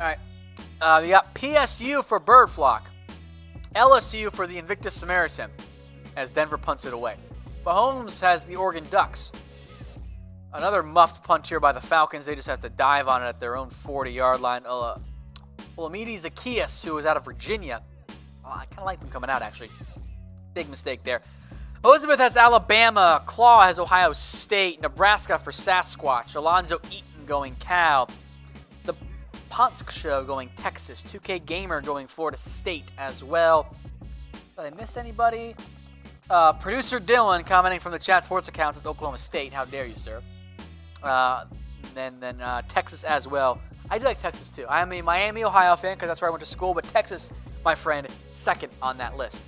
All right. We got PSU for Bird Flock. LSU for the Invictus Samaritan as Denver punts it away. Mahomes has the Oregon Ducks. Another muffed punt here by the Falcons. They just have to dive on it at their own 40-yard line. Olamide Zaccheaus, who is out of Virginia. I kind of like them coming out, actually. Big mistake there. Elizabeth has Alabama. Claw has Ohio State. Nebraska for Sasquatch. Alonzo Eaton going Cal. The Ponsk Show going Texas. 2K Gamer going Florida State as well. Did I miss anybody? Producer Dylan commenting from the Chat Sports account says Oklahoma State. How dare you, sir? Then Texas as well. I do like Texas too. I am a Miami, Ohio fan because that's where I went to school, but Texas, my friend, second on that list.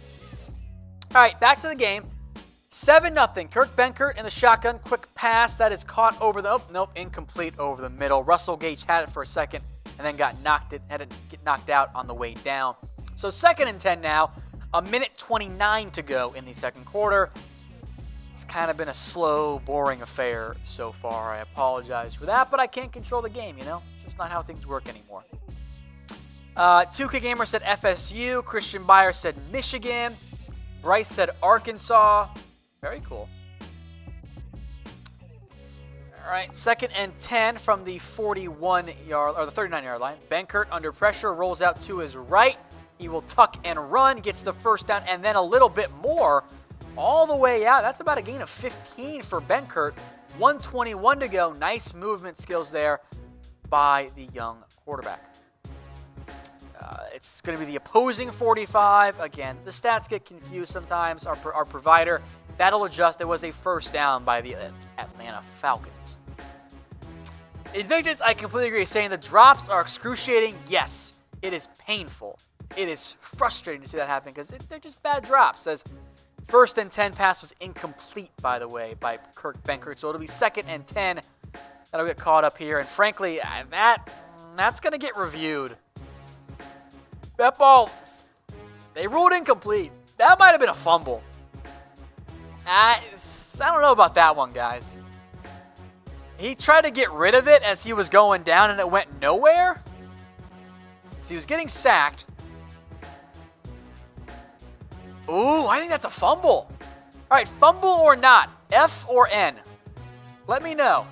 All right, back to the game. 7-0. Kirk Benkert in the shotgun. Quick pass. That is caught over the... Oh, nope. Incomplete over the middle. Russell Gage had it for a second and then had it get knocked out on the way down. So 2nd and 10 now. 1:29 to go in the second quarter. It's kind of been a slow, boring affair so far. I apologize for that, but I can't control the game, you know? It's just not how things work anymore. 2K Gamer said FSU. Christian Byer said Michigan. Bryce said Arkansas. Very cool. All right, 2nd and 10 from the 41-yard or the 39-yard line. Benkert under pressure rolls out to his right. He will tuck and run, gets the first down, and then a little bit more all the way out. That's about a gain of 15 for Benkert. 1:21 to go. Nice movement skills there by the young quarterback. It's going to be the opposing 45. Again, the stats get confused sometimes. Our provider, that'll adjust. It was a first down by the Atlanta Falcons. Invictus, I completely agree. Saying the drops are excruciating. Yes, it is painful. It is frustrating to see that happen because they're just bad drops. Says 1st and 10 pass was incomplete, by the way, by Kirk Benkert. So it'll be 2nd and 10 that'll get caught up here. And frankly, that's going to get reviewed. That ball, they ruled incomplete. That might have been a fumble. I don't know about that one, guys. He tried to get rid of it as he was going down, and it went nowhere. So he was getting sacked. Ooh, I think that's a fumble. All right, fumble or not, F or N? Let me know.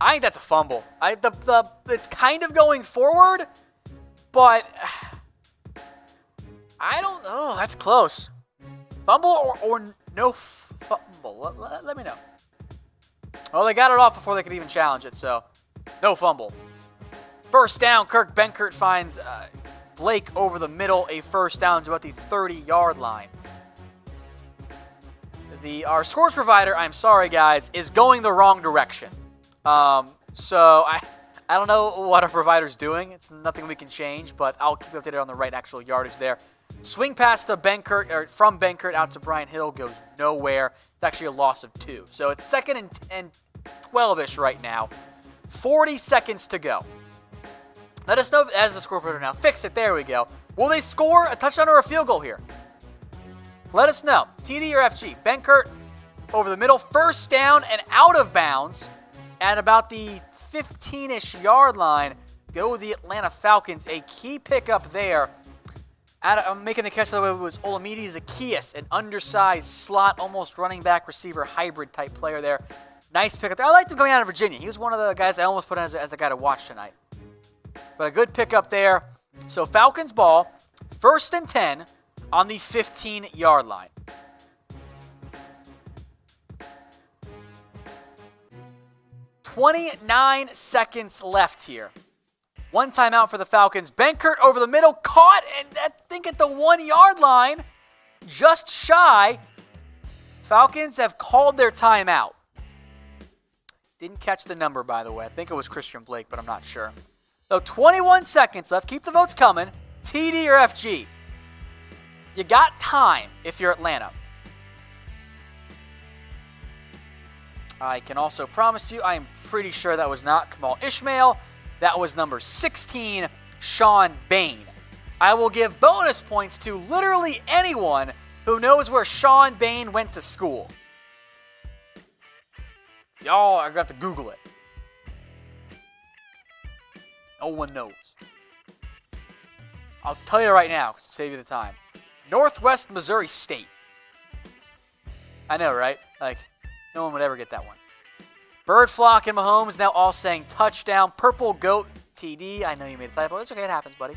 I think that's a fumble. It's kind of going forward, but I don't know. That's close. Fumble or no fumble? Let me know. Well, they got it off before they could even challenge it, so no fumble. First down, Kirk Benkert finds Blake over the middle, a first down to about the 30-yard line. Our scores provider, I'm sorry guys, is going the wrong direction. So I don't know what our provider's doing. It's nothing we can change, but I'll keep you updated on the right actual yardage there. Swing pass to Benkert, or from Benkert out to Brian Hill goes nowhere. It's actually a loss of 2. So it's 2nd and 12-ish right now. 40 seconds to go. Let us know as the score provider now. Fix it. There we go. Will they score a touchdown or a field goal here? Let us know. TD or FG. Benkert over the middle. First down and out of bounds at about the 15-ish yard line. Go the Atlanta Falcons. A key pickup there. I'm making the catch, by the way, it was Olamide Zaccheaus, an undersized slot, almost running back receiver hybrid type player there. Nice pickup there. I liked him coming out of Virginia. He was one of the guys I almost put in as a guy to watch tonight. But a good pickup there. So Falcons ball, 1st and 10 on the 15-yard line. .29 seconds left here. One timeout for the Falcons. Benkert over the middle, caught, and I think at the 1-yard line, just shy. Falcons have called their timeout. Didn't catch the number, by the way. I think it was Christian Blake, but I'm not sure. So 21 seconds left. Keep the votes coming. TD or FG? You got time if you're Atlanta. I can also promise you I am pretty sure that was not Kamal Ishmael. That was number 16, Sean Bain. I will give bonus points to literally anyone who knows where Sean Bain went to school. Y'all are going to have to Google it. No one knows. I'll tell you right now, to save you the time. Northwest Missouri State. I know, right? Like, no one would ever get that one. Bird Flock and Mahomes now all saying touchdown. Purple Goat TD. I know you made a typo. It's okay. It happens, buddy.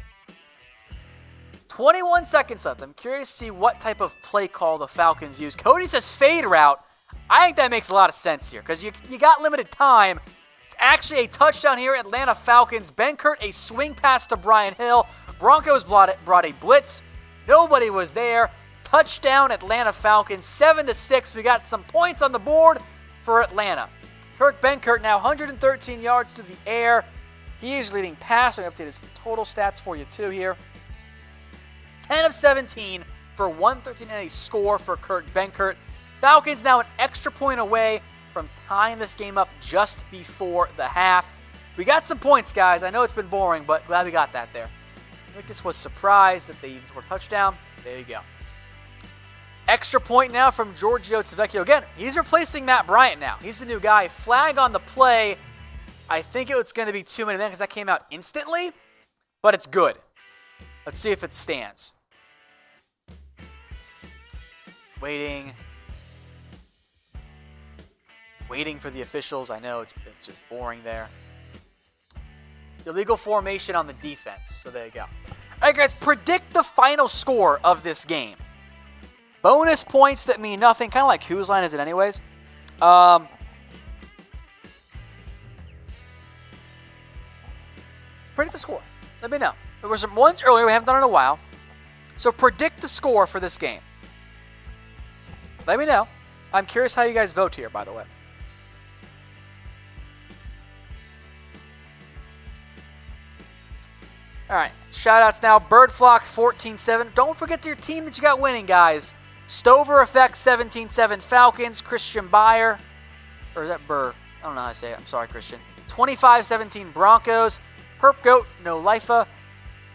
21 seconds left. I'm curious to see what type of play call the Falcons use. Cody says fade route. I think that makes a lot of sense here because you got limited time. It's actually a touchdown here. Atlanta Falcons. Benkert, a swing pass to Brian Hill. Broncos brought a blitz. Nobody was there. Touchdown Atlanta Falcons. 7-6. We got some points on the board for Atlanta. Kirk Benkert now 113 yards through the air. He is leading pass. I'm going to update his total stats for you too here. 10 of 17 for 113 and a score for Kirk Benkert. Falcons now an extra point away from tying this game up just before the half. We got some points, guys. I know it's been boring, but glad we got that there. I just was surprised that they even scored a touchdown. There you go. Extra point now from Giorgio Tavecchio. Again, he's replacing Matt Bryant now. He's the new guy. Flag on the play. I think it's going to be 2 minutes because that came out instantly, but it's good. Let's see if it stands. Waiting for the officials. I know it's just boring there. Illegal formation on the defense. So there you go. All right, guys, predict the final score of this game. Bonus points that mean nothing. Kind of like whose line is it anyways? Predict the score. Let me know. There were some ones earlier we haven't done in a while. So predict the score for this game. Let me know. I'm curious how you guys vote here, by the way. All right, shout-outs now. Birdflock 14-7. Don't forget your team that you got winning, guys. Stover Effect 17-7 Falcons. Christian Byer. Or is that Burr? I don't know how to say it. I'm sorry, Christian. 25-17 Broncos. Perp Goat, no Lifa.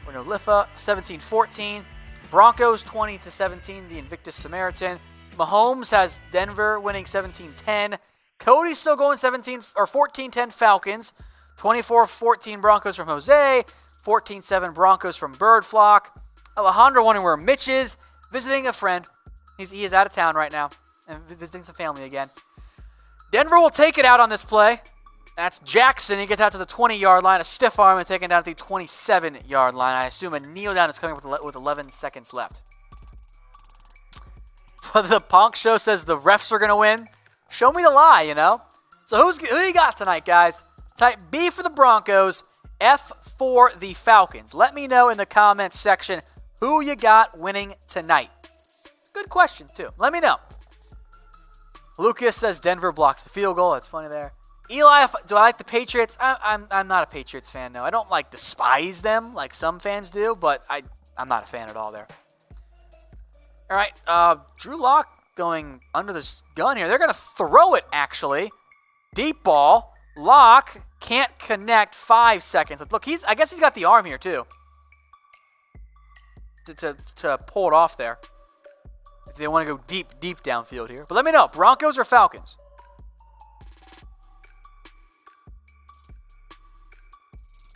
Or no Lifa. 17-14. Broncos 20-17. The Invictus Samaritan. Mahomes has Denver winning 17-10. Cody's still going 14-10 Falcons. 24-14 Broncos from Jose. 14-7 Broncos from Birdflock. Alejandro wondering where Mitch is. Visiting a friend. He is out of town right now. And visiting some family again. Denver will take it out on this play. That's Jackson. He gets out to the 20-yard line. A stiff arm and taken down at the 27-yard line. I assume a kneel down is coming with 11 seconds left. But the Ponk Show says the refs are going to win. Show me the lie, you know. So who you got tonight, guys? Type B for the Broncos. F for the Falcons. Let me know in the comments section who you got winning tonight. Good question, too. Let me know. Lucas says Denver blocks the field goal. That's funny there. Eli, do I like the Patriots? I'm not a Patriots fan, no. I don't despise them like some fans do, but I'm not a fan at all there. All right, Drew Lock going under the gun here. They're going to throw it, actually. Deep ball. Lock can't connect. 5 seconds. Look, I guess he's got the arm here, too. To pull it off there. if they want to go deep downfield here. But let me know, Broncos or Falcons?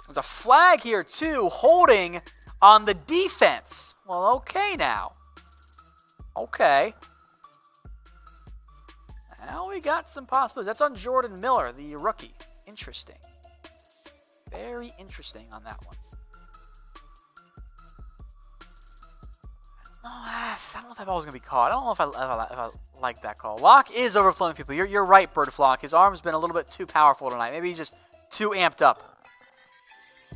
There's a flag here, too, holding on the defense. Well, okay now. Okay. Now we got some possibilities. That's on Jordan Miller, the rookie. Interesting. Very interesting on that one. I don't know if that ball was going to be caught. I don't know if I like that call. Locke is overflowing people. You're right, Bird Flock. His arm's been a little bit too powerful tonight. Maybe he's just too amped up.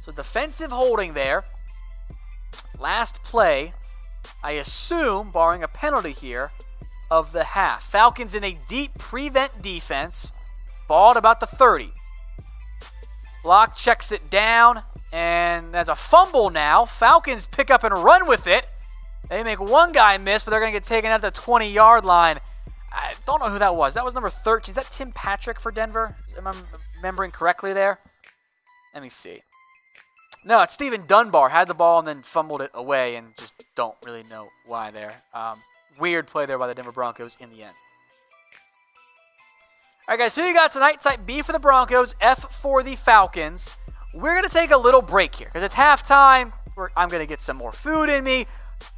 So defensive holding there. Last play, I assume, barring a penalty here, of the half. Falcons in a deep prevent defense. Ball at about the 30. Locke checks it down, and there's a fumble now. Falcons pick up and run with it. They make one guy miss, but they're going to get taken out at the 20-yard line. I don't know who that was. That was number 13. Is that Tim Patrick for Denver? Am I remembering correctly there? Let me see. No, it's Steven Dunbar. Had the ball and then fumbled it away, and just don't really know why there. Weird play there by the Denver Broncos in the end. All right, guys, who you got tonight? Type B for the Broncos, F for the Falcons. We're going to take a little break here because it's halftime. I'm going to get some more food in me.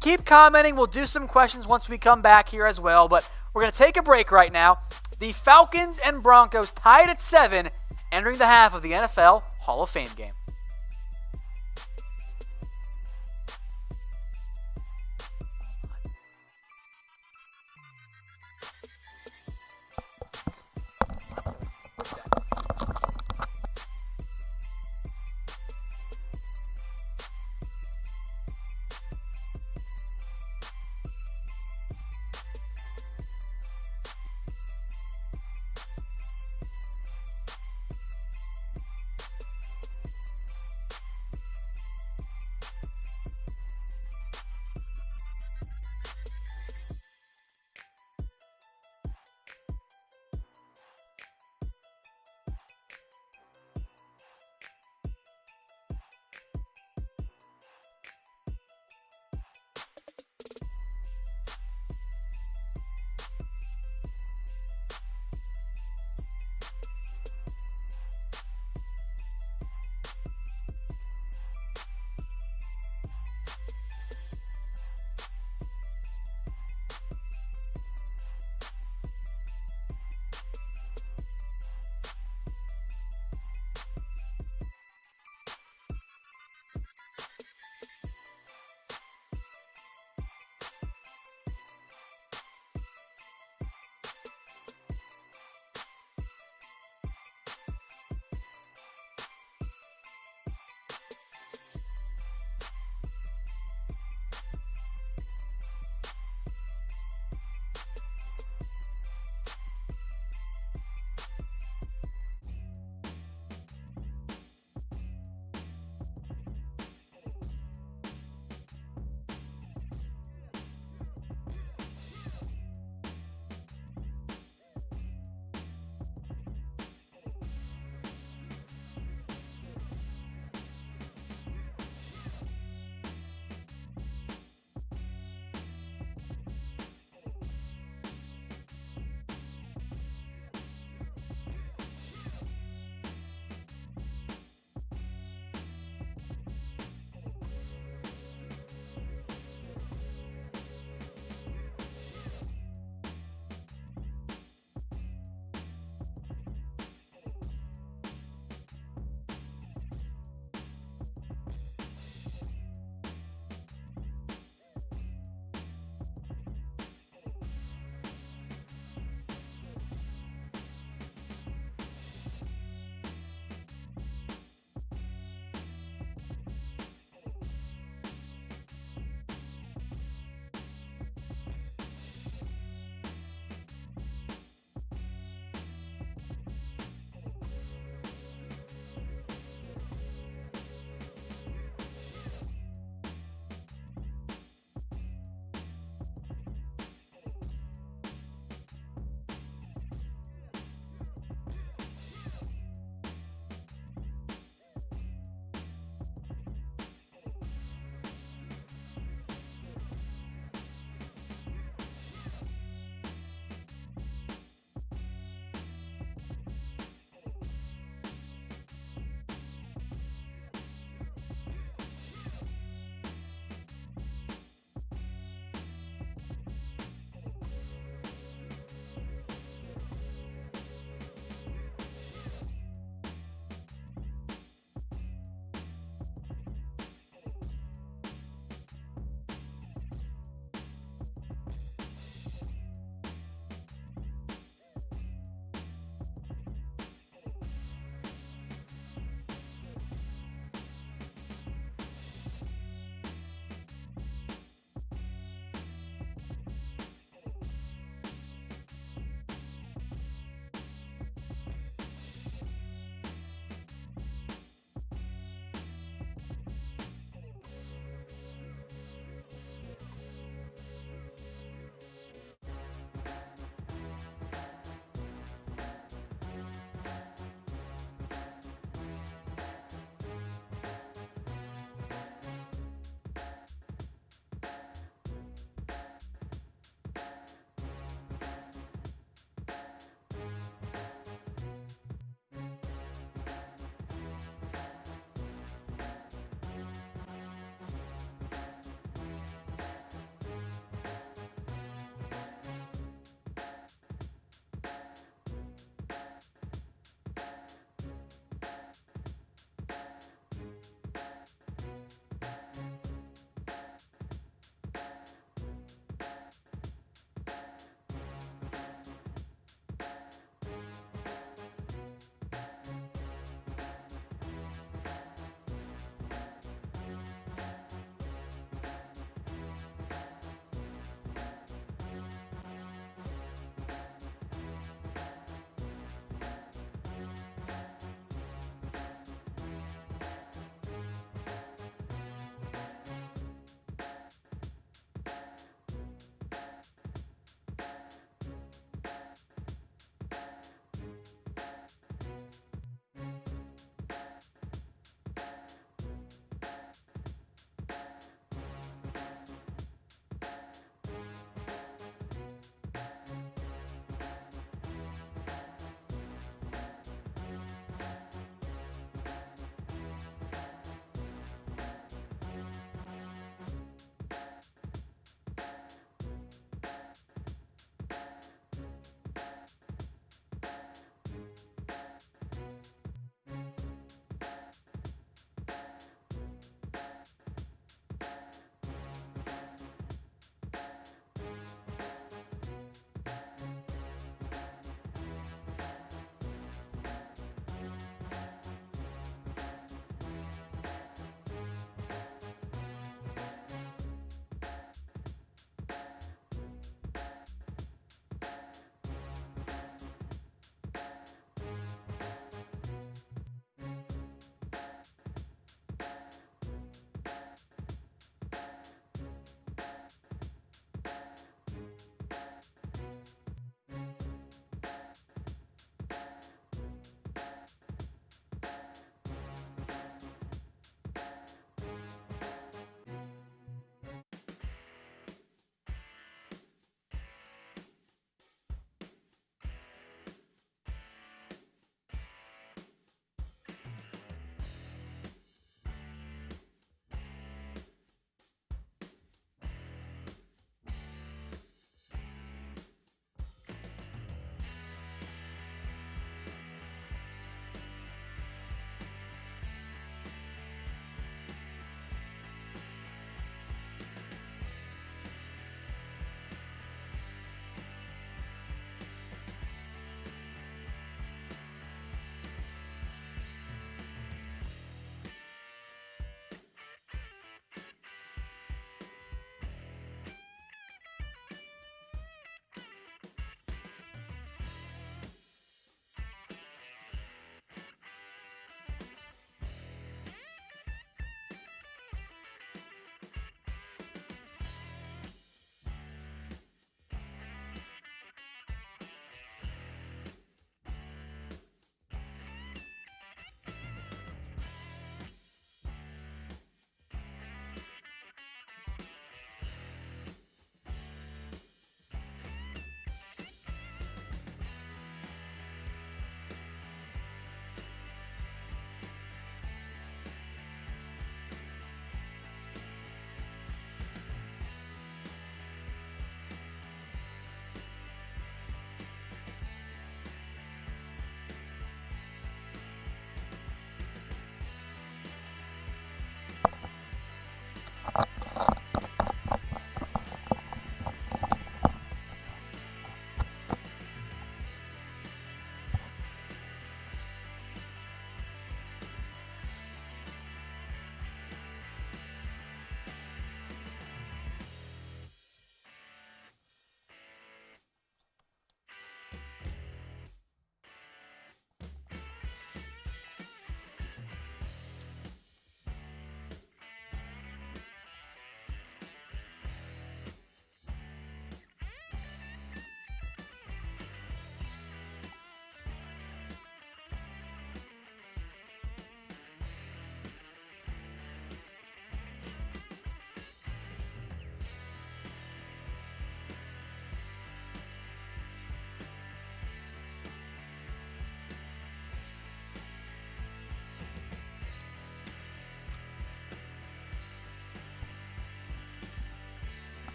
Keep commenting. We'll do some questions once we come back here as well, but we're going to take a break right now. The Falcons and Broncos tied at 7, entering the half of the NFL Hall of Fame game.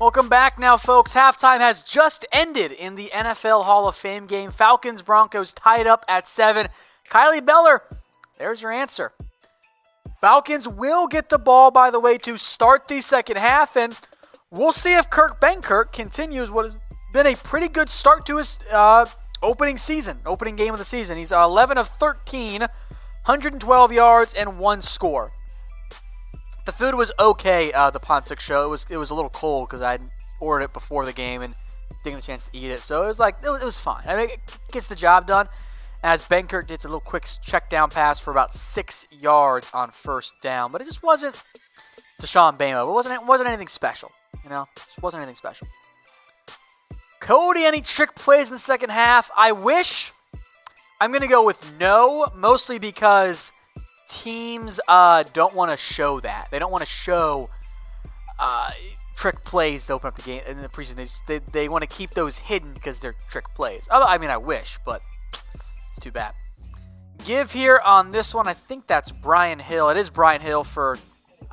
Welcome back now, folks. Halftime has just ended in the NFL Hall of Fame game. Falcons, Broncos tied up at 7. Kylie Beller, there's your answer. Falcons will get the ball, by the way, to start the second half, and we'll see if Kurt Benkert continues what has been a pretty good start to his opening game of the season. He's 11 of 13, 112 yards, and 1 score. The food was okay, the Ponsic show. It was a little cold because I ordered it before the game and didn't get a chance to eat it. So it was fine. I mean, it gets the job done. As Benkert gets a little quick check down pass for about 6 yards on first down. But it just wasn't Deshaun Bamo. It wasn't anything special. Just wasn't anything special. Cody, any trick plays in the second half? I wish. I'm going to go with no, mostly because teams don't want to show that. They don't want to show trick plays to open up the game in the preseason. They want to keep those hidden because they're trick plays. Although, I mean, I wish, but it's too bad. Give here on this one. I think that's Brian Hill. It is Brian Hill for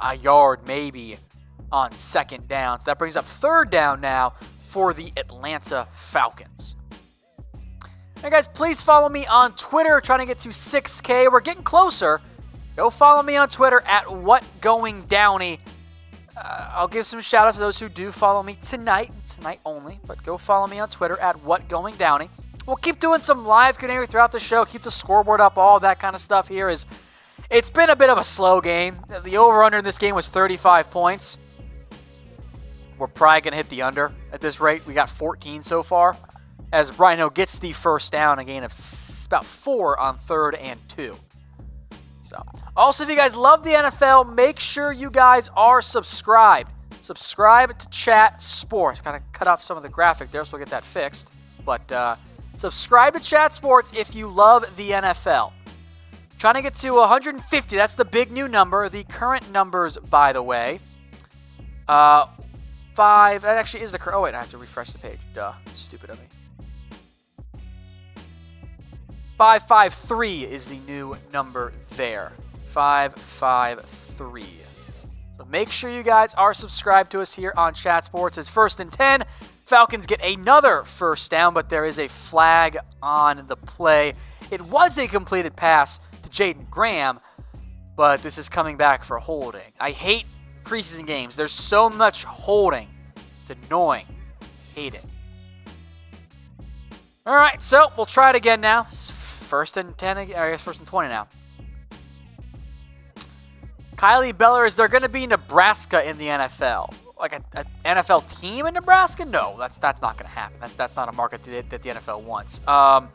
a yard maybe on second down. So that brings up third down now for the Atlanta Falcons. Now, guys, please follow me on Twitter. Trying to get to 6K. We're getting closer. Go follow me on Twitter at WhatGoingDowney. I'll give some shout outs to those who do follow me tonight only, but go follow me on Twitter at WhatGoingDowney. We'll keep doing some live Q&A throughout the show, keep the scoreboard up, all that kind of stuff here. It's been a bit of a slow game. The over-under in this game was 35 points. We're probably going to hit the under at this rate. We got 14 so far, as Brian Hill gets the first down, a gain of about 4 on 3rd and 2. So, also, if you guys love the NFL, make sure you guys are subscribed. Subscribe to Chat Sports. Kind of cut off some of the graphic there, so we'll get that fixed. But subscribe to Chat Sports if you love the NFL. Trying to get to 150. That's the big new number. The current numbers, by the way. 5. That actually is the current. Oh, wait. I have to refresh the page. Duh. Stupid of me. 553 is the new number there. 553. So make sure you guys are subscribed to us here on Chat Sports. It's 1st and 10. Falcons get another first down, but there is a flag on the play. It was a completed pass to Jaden Graham, but this is coming back for holding. I hate preseason games. There's so much holding. It's annoying. Hate it. All right, so we'll try it again now. 1st and 10, I guess 1st and 20 now. Kylie Beller, is there going to be Nebraska in the NFL? Like an NFL team in Nebraska? No, that's not going to happen. That's not a market that the NFL wants. The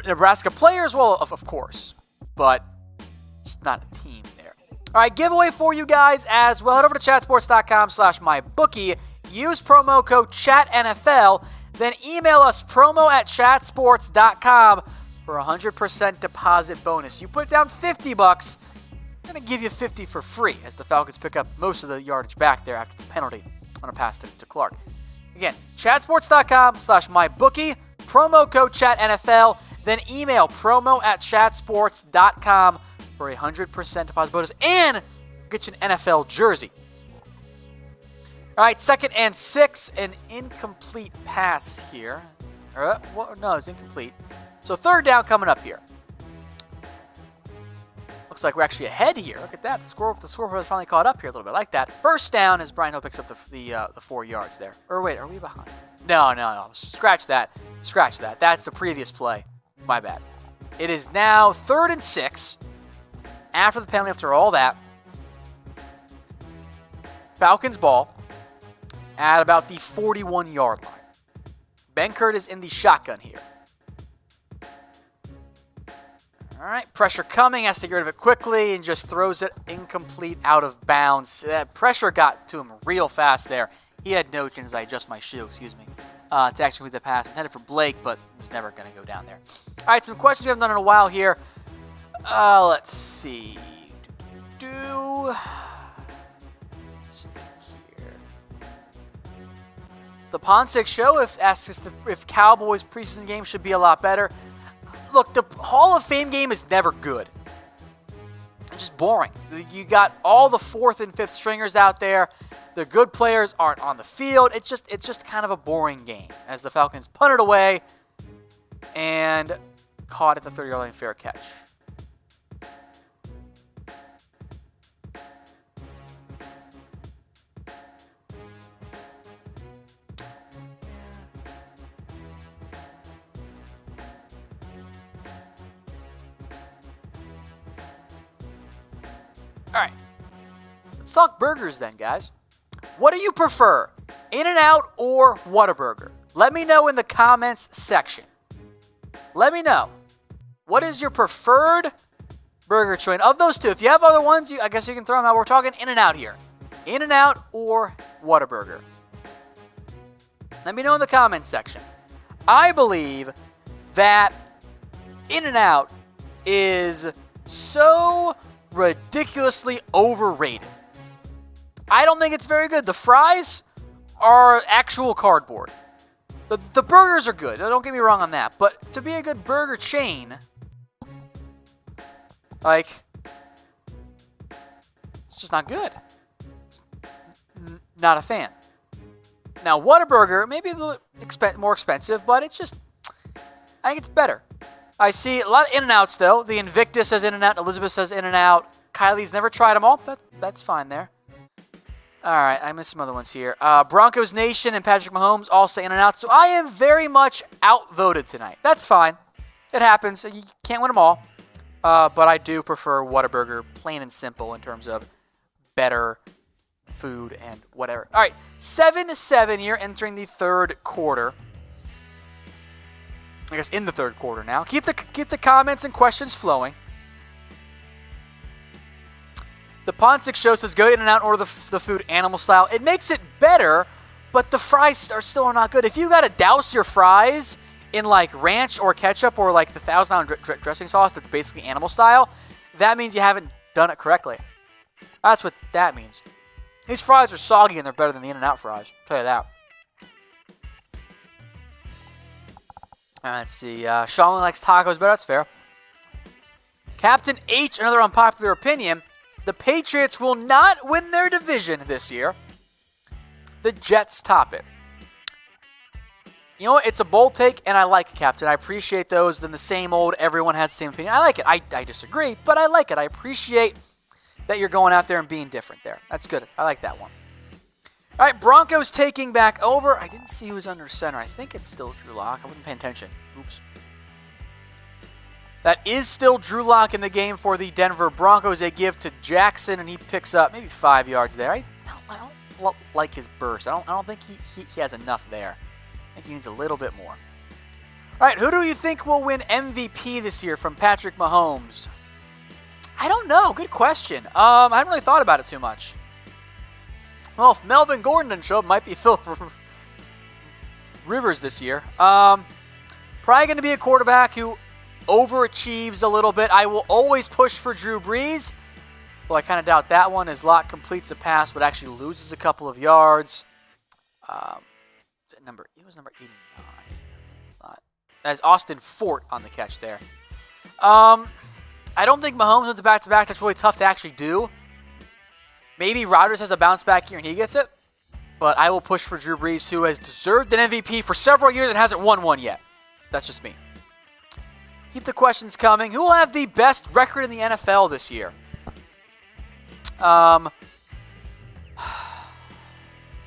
Nebraska players, well, of course, but it's not a team there. All right, giveaway for you guys as well. Head over to chatsports.com/mybookie. Use promo code CHATNFL. Then email us promo@chatsports.com for a 100% deposit bonus. You put down $50, I'm going to give you 50 for free as the Falcons pick up most of the yardage back there after the penalty on a pass to Clark. Again, chatsports.com/mybookie, promo code ChatNFL, then email promo@chatsports.com for a 100% deposit bonus and get you an NFL jersey. All right, 2nd and 6, an incomplete pass here. No, it's incomplete. So 3rd down coming up here. Looks like we're actually ahead here. Look at that. The scoreboard finally caught up here a little bit. I like that. 1st down as Brian Hill picks up the 4 yards there. Or wait, are we behind? No. Scratch that. That's the previous play. My bad. It is now 3rd and 6. After the penalty, after all that. Falcons ball at about the 41-yard line. Benkert is in the shotgun here. All right, pressure coming, has to get rid of it quickly and just throws it incomplete out of bounds. That pressure got to him real fast there. He had no chance, I adjust my shoe, to actually complete the pass. Intended for Blake, but it was never going to go down there. All right, some questions we haven't done in a while here. Let's see. Let's think here. The Ponsic Show asks us if Cowboys preseason game should be a lot better. Look, the Hall of Fame game is never good. It's just boring. You got all the 4th and 5th stringers out there. The good players aren't on the field. It's just kind of a boring game as the Falcons punt it away and caught at the 30-yard line, fair catch. All right, let's talk burgers then, guys. What do you prefer, In-N-Out or Whataburger? Let me know in the comments section. Let me know. What is your preferred burger choice? Of those two, if you have other ones, I guess you can throw them out. We're talking In-N-Out here. In-N-Out or Whataburger? Let me know in the comments section. I believe that In-N-Out is so ridiculously overrated. I don't think it's very good. The fries are actual cardboard. The burgers are good. Don't get me wrong on that. But to be a good burger chain, like, it's just not good. Not a fan. Now, Whataburger, maybe a little more expensive, but it's just, I think it's better. I see a lot of In-N-Outs, though. The Invictus says In-N-Out. Elizabeth says In-N-Out. Kylie's never tried them all. That's fine there. All right, I missed some other ones here. Broncos Nation and Patrick Mahomes all say In-N-Out. So I am very much outvoted tonight. That's fine. It happens. You can't win them all. But I do prefer Whataburger, plain and simple, in terms of better food and whatever. All right, 7-7 here, entering the third quarter. I guess in the third quarter now. Keep the comments and questions flowing. The Ponsic show says go In-N-Out or the food animal style. It makes it better, but the fries are still not good. If you got to douse your fries in like ranch or ketchup or like the 1,000-pound dressing sauce that's basically animal style, that means you haven't done it correctly. That's what that means. These fries are soggy and they're better than the In-N-Out fries. I'll tell you that. Let's see. Sean likes tacos better. That's fair. Captain H, another unpopular opinion. The Patriots will not win their division this year. The Jets top it. You know what? It's a bold take, and I like it, Captain. I appreciate those. Then the same old, everyone has the same opinion. I like it. I disagree, but I like it. I appreciate that you're going out there and being different there. That's good. I like that one. All right, Broncos taking back over. I didn't see who was under center. I think it's still Drew Lock. I wasn't paying attention. Oops. That is still Drew Lock in the game for the Denver Broncos. They give to Jackson, and he picks up maybe 5 yards there. I don't like his burst. I don't think he has enough there. I think he needs a little bit more. All right, who do you think will win MVP this year from Patrick Mahomes? I don't know. Good question. I haven't really thought about it too much. Well, if Melvin Gordon didn't show up, it might be Philip Rivers this year. Probably going to be a quarterback who overachieves a little bit. I will always push for Drew Brees. Well, I kind of doubt that one as Locke completes a pass but actually loses a couple of yards. It was number 89. It's not. That's Austin Fort on the catch there. I don't think Mahomes wins a back-to-back. That's really tough to actually do. Maybe Rodgers has a bounce back here and he gets it. But I will push for Drew Brees, who has deserved an MVP for several years and hasn't won one yet. That's just me. Keep the questions coming. Who will have the best record in the NFL this year?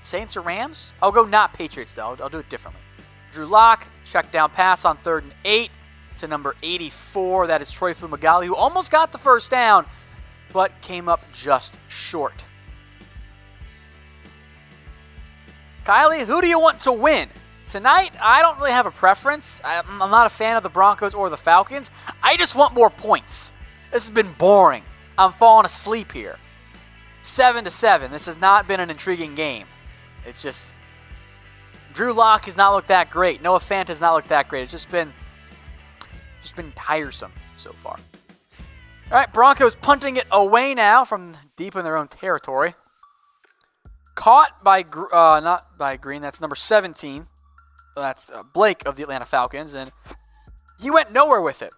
Saints or Rams? I'll go not Patriots, though. I'll do it differently. Drew Lock, check down pass on 3rd and 8 to number 84. That is Troy Fumagalli, who almost got the first down, but came up just short. Kylie, who do you want to win? Tonight, I don't really have a preference. I'm not a fan of the Broncos or the Falcons. I just want more points. This has been boring. I'm falling asleep here. 7-7. This has not been an intriguing game. It's just Drew Lock has not looked that great. Noah Fant has not looked that great. It's just been tiresome so far. All right, Broncos punting it away now from deep in their own territory. Caught by not by Green. That's number 17. That's Blake of the Atlanta Falcons, and he went nowhere with it.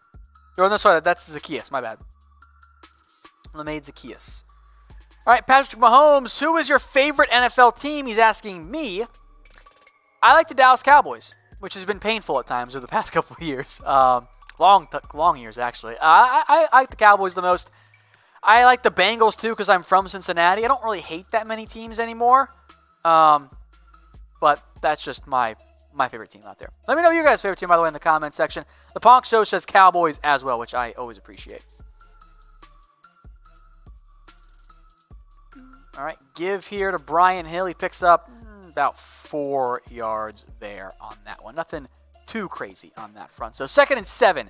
Oh, no, sorry, that's Zacchaeus. My bad. LeMade Zacchaeus. All right, Patrick Mahomes, who is your favorite NFL team? He's asking me. I like the Dallas Cowboys, which has been painful at times over the past couple of years. Long years, actually. I like the Cowboys the most. I like the Bengals, too, because I'm from Cincinnati. I don't really hate that many teams anymore. But that's just my favorite team out there. Let me know your guys' favorite team, by the way, in the comments section. The Ponk Show says Cowboys as well, which I always appreciate. All right, give here to Brian Hill. He picks up about 4 yards there on that one. Nothing too crazy on that front. So 2nd and 7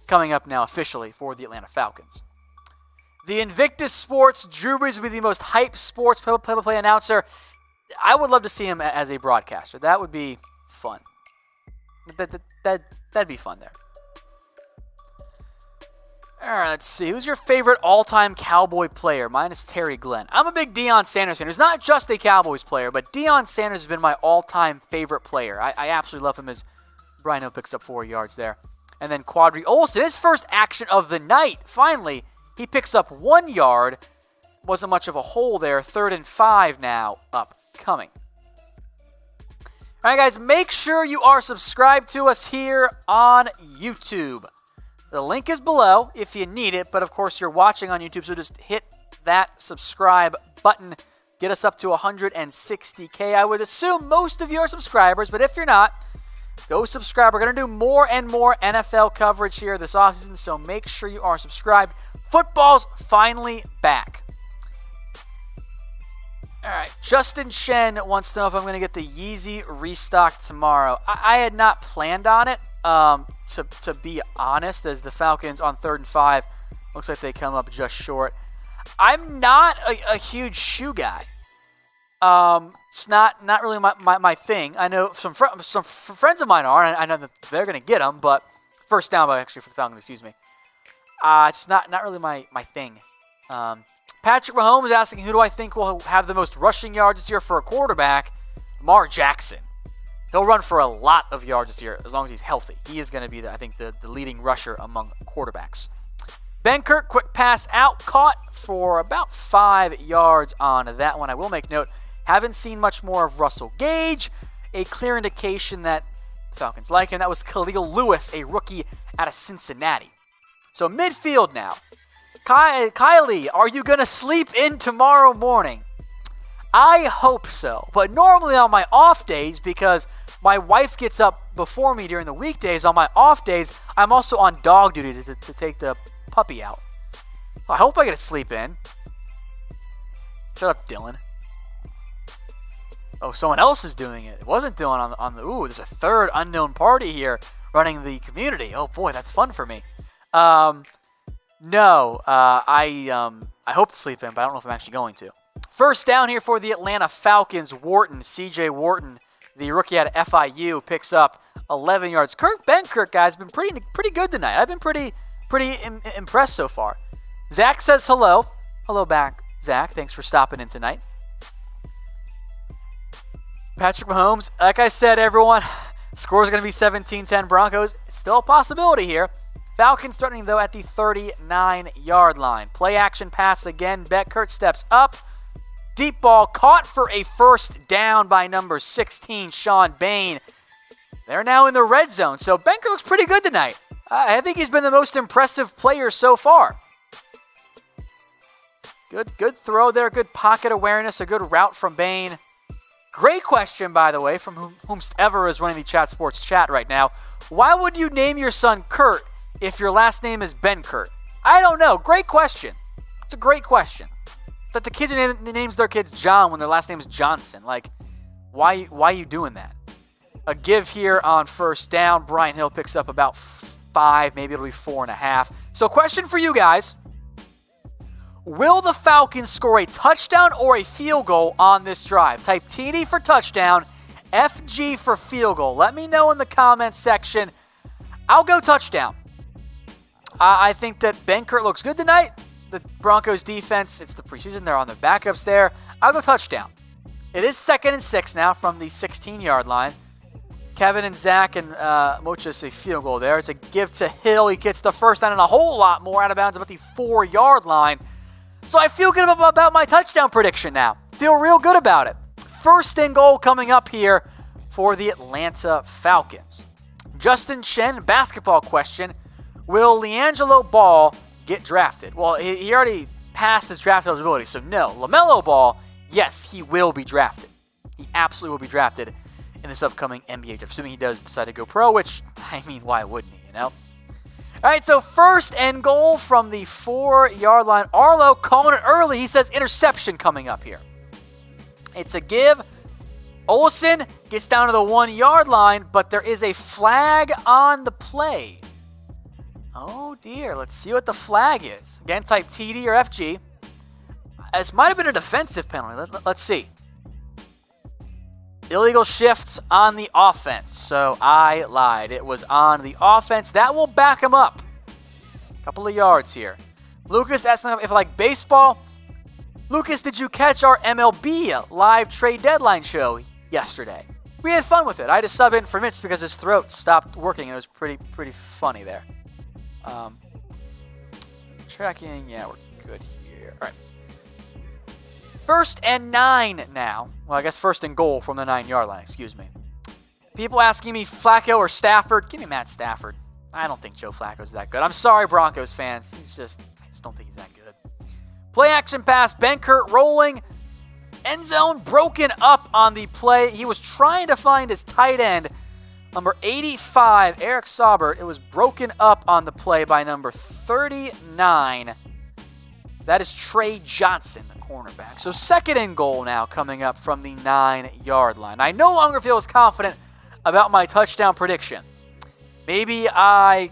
coming up now officially for the Atlanta Falcons. The Invictus Sports, Drew Brees will be the most hyped sports play-by-play announcer. I would love to see him as a broadcaster. That would be fun. That'd be fun there. All right, let's see. Who's your favorite all-time Cowboy player? Mine is Terry Glenn. I'm a big Deion Sanders fan. Who's not just a Cowboys player, but Deion Sanders has been my all-time favorite player. I absolutely love him as Brian Hill picks up 4 yards there. And then Quadri Olson, his first action of the night. Finally, he picks up 1 yard. Wasn't much of a hole there. 3rd and 5 now upcoming. All right, guys, make sure you are subscribed to us here on YouTube. The link is below if you need it, but of course you're watching on YouTube, so just hit that subscribe button. Get us up to 160K. I would assume most of you are subscribers, but if you're not, go subscribe. We're going to do more and more NFL coverage here this offseason, so make sure you are subscribed. Football's finally back. All right, Justin Shen wants to know if I'm going to get the Yeezy restock tomorrow. I had not planned on it. To be honest, as the Falcons on 3rd and 5, looks like they come up just short. I'm not a huge shoe guy. It's not really my thing. I know some friends of mine are, and I know that they're going to get them, but first down, actually, for the Falcons, excuse me. It's not really my thing. Patrick Mahomes is asking, who do I think will have the most rushing yards this year for a quarterback? Lamar Jackson. He'll run for a lot of yards this year as long as he's healthy. He is going to be, I think, the leading rusher among quarterbacks. Benkert, quick pass out, caught for about 5 yards on that one. I will make note, haven't seen much more of Russell Gage. A clear indication that the Falcons like him. That was Khalil Lewis, a rookie out of Cincinnati. So midfield now. Kylie, are you going to sleep in tomorrow morning? I hope so. But normally on my off days, because my wife gets up before me during the weekdays, on my off days, I'm also on dog duty to take the puppy out. I hope I get to sleep in. Shut up, Dylan. Oh, someone else is doing it. It wasn't Dylan on the... Ooh, there's a third unknown party here running the community. Oh, boy, that's fun for me. No, I hope to sleep in, but I don't know if I'm actually going to. First down here for the Atlanta Falcons. Wharton, C.J. Wharton, the rookie out of FIU, picks up 11 yards. Benkert, guys, been pretty good tonight. I've been pretty impressed so far. Zach says hello. Hello back, Zach. Thanks for stopping in tonight. Patrick Mahomes, like I said, everyone, score is going to be 17-10 Broncos. It's still a possibility here. Falcons starting, though, at the 39-yard line. Play action pass again. Benkert steps up. Deep ball caught for a first down by number 16, Sean Bain. They're now in the red zone, so Benkert looks pretty good tonight. I think he's been the most impressive player so far. Good throw there, good pocket awareness, a good route from Bain. Great question, by the way, from whomsoever is running the Chat Sports chat right now. Why would you name your son Kurt if your last name is Benkert? I don't know. Great question. It's a great question. It's like the kids names their kids John when their last name is Johnson. Like, why are you doing that? A give here on first down. Brian Hill picks up about 5, maybe it'll be 4.5. So question for you guys. Will the Falcons score a touchdown or a field goal on this drive? Type TD for touchdown, FG for field goal. Let me know in the comments section. I'll go touchdown. I think that Benkert looks good tonight. The Broncos defense, it's the preseason. They're on their backups there. I'll go touchdown. It is 2nd and 6 now from the 16-yard line. Kevin and Zach and Mocha say field goal there. It's a give to Hill. He gets the first down and a whole lot more out of bounds about the 4-yard line. So I feel good about my touchdown prediction now. Feel real good about it. First and goal coming up here for the Atlanta Falcons. Justin Shen, basketball question. Will LiAngelo Ball get drafted? Well, he already passed his draft eligibility, so no. LaMelo Ball, yes, he will be drafted. He absolutely will be drafted in this upcoming NBA draft, assuming he does decide to go pro, which, I mean, why wouldn't he, you know? All right, so first and goal from the 4-yard line. Arlo calling it early. He says interception coming up here. It's a give. Olsen gets down to the 1-yard line, but there is a flag on the play. Oh, dear. Let's see what the flag is. Again, type TD or FG. This might have been a defensive penalty. Let's see. Illegal shifts on the offense. So I lied. It was on the offense. That will back him up. A couple of yards here. Lucas asking if I like baseball. Lucas, did you catch our MLB live trade deadline show yesterday? We had fun with it. I had to sub in for Mitch because his throat stopped working. It was pretty funny there. Tracking. Yeah, we're good here. All right. First and 9 now. Well, I guess first and goal from the 9-yard line, excuse me. People asking me Flacco or Stafford. Give me Matt Stafford. I don't think Joe Flacco's that good. I'm sorry, Broncos fans. I just don't think he's that good. Play action pass. Benkert rolling. End zone broken up on the play. He was trying to find his tight end, number 85, Eric Saubert. It was broken up on the play by number 39. That is Trey Johnson, the cornerback. So second and goal now coming up from the 9-yard line. I no longer feel as confident about my touchdown prediction. Maybe I,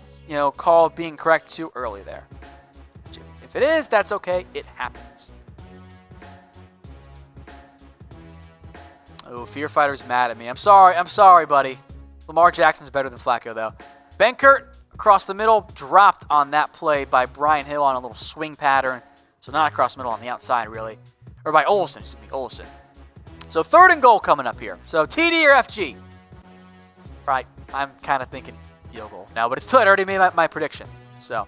called being correct too early there. If it is, that's okay. It happens. Oh, Fear Fighter's mad at me. I'm sorry, buddy. Lamar Jackson's better than Flacco, though. Benkert across the middle, dropped on that play by Brian Hill on a little swing pattern. So not across the middle, on the outside, really. Or by Olsen. So third and goal coming up here. So TD or FG? Right, I'm kind of thinking field goal now, but it's still, I already made my prediction. So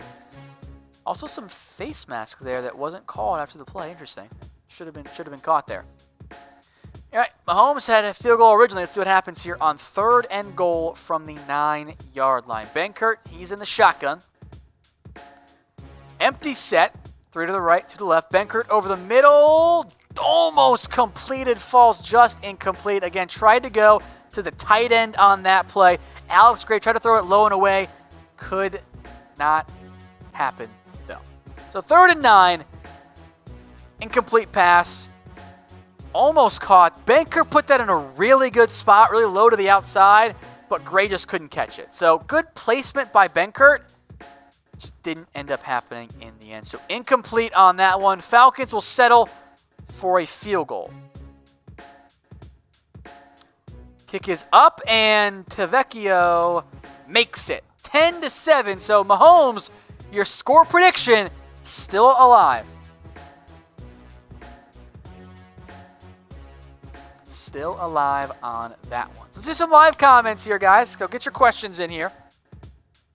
also some face mask there that wasn't called after the play. Interesting. Should have been caught there. All right, Mahomes had a field goal originally. Let's see what happens here on third and goal from the 9-yard line. Benkert, he's in the shotgun. Empty set. 3 to the right, 2 to the left. Benkert over the middle. Almost completed. Falls just incomplete. Again, tried to go to the tight end on that play. Alex Gray tried to throw it low and away. Could not happen, though. So 3rd and 9. Incomplete pass. Almost caught. Benkert put that in a really good spot, really low to the outside, but Gray just couldn't catch it. So good placement by Benkert. Just didn't end up happening in the end. So incomplete on that one. Falcons will settle for a field goal. Kick is up, and Tavecchio makes it. 10-7. So Mahomes, your score prediction, still alive. Still alive on that one. So let's do some live comments here, guys. Go get your questions in here.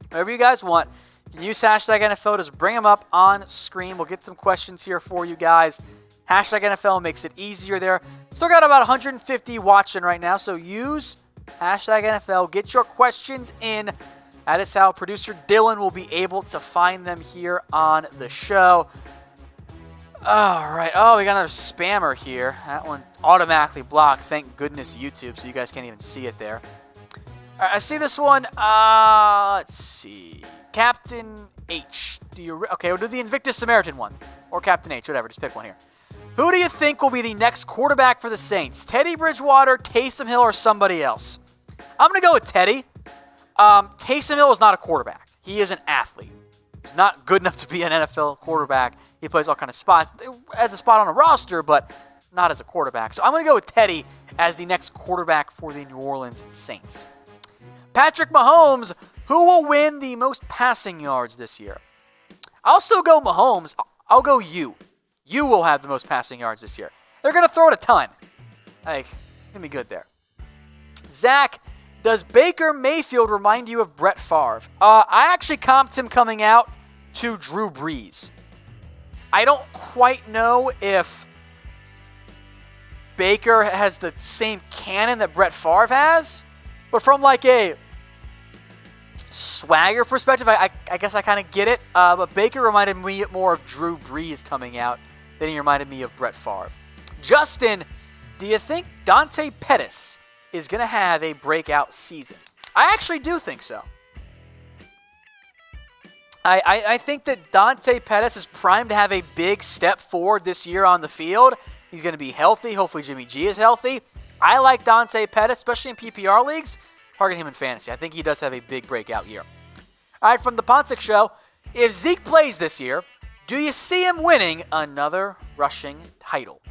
Whatever you guys want. You can use hashtag NFL. Just bring them up on screen. We'll get some questions here for you guys. Hashtag NFL makes it easier there. Still got about 150 watching right now, so use hashtag NFL. Get your questions in. That is how producer Dylan will be able to find them here on the show. All right. Oh, we got another spammer here. That one automatically blocked. Thank goodness YouTube, so you guys can't even see it there. All right, I see this one. Let's see. Captain H. Okay, we'll do the Invictus Samaritan one. Or Captain H, whatever. Just pick one here. Who do you think will be the next quarterback for the Saints? Teddy Bridgewater, Taysom Hill, or somebody else? I'm going to go with Teddy. Taysom Hill is not a quarterback. He is an athlete. He's not good enough to be an NFL quarterback. He plays all kind of spots. As a spot on a roster, but not as a quarterback. So I'm going to go with Teddy as the next quarterback for the New Orleans Saints. Patrick Mahomes, who will win the most passing yards this year? I'll still go Mahomes. I'll go you. You will have the most passing yards this year. They're going to throw it a ton. Like, going to be good there. Zach, does Baker Mayfield remind you of Brett Favre? I actually comped him coming out to Drew Brees. I don't quite know if Baker has the same cannon that Brett Favre has, but from like a swagger perspective, I guess I kind of get it. But Baker reminded me more of Drew Brees coming out than he reminded me of Brett Favre. Justin, do you think Dante Pettis is going to have a breakout season? I actually do think so. I think that Dante Pettis is primed to have a big step forward this year on the field. He's going to be healthy. Hopefully Jimmy G is healthy. I like Dante Pettis, especially in PPR leagues. Target him in fantasy. I think he does have a big breakout year. All right, from the Pontic Show, if Zeke plays this year, do you see him winning another rushing title?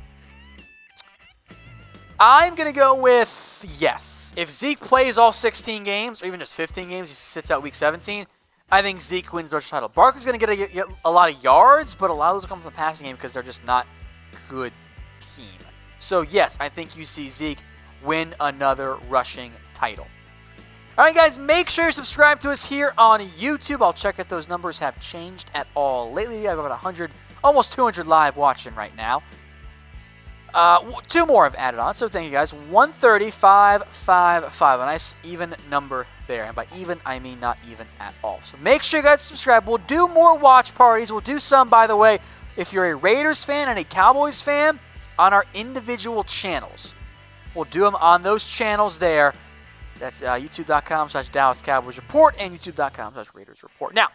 I'm going to go with yes. If Zeke plays all 16 games, or even just 15 games, he sits out week 17, I think Zeke wins the rushing title. Barkley's going to get a lot of yards, but a lot of those will come from the passing game because they're just not good team. So yes, I think you see Zeke win another rushing title. All right, guys, make sure you subscribe to us here on YouTube. I'll check if those numbers have changed at all. Lately, I've got 100, almost 200 live watching right now. 2 more I've added on, so thank you guys. 135.55, a nice even number there. And by even, I mean not even at all. So make sure you guys subscribe. We'll do more watch parties. We'll do some, by the way, if you're a Raiders fan and a Cowboys fan, on our individual channels. We'll do them on those channels there. That's youtube.com/Dallas Cowboys Report and youtube.com/Raiders Report. Now,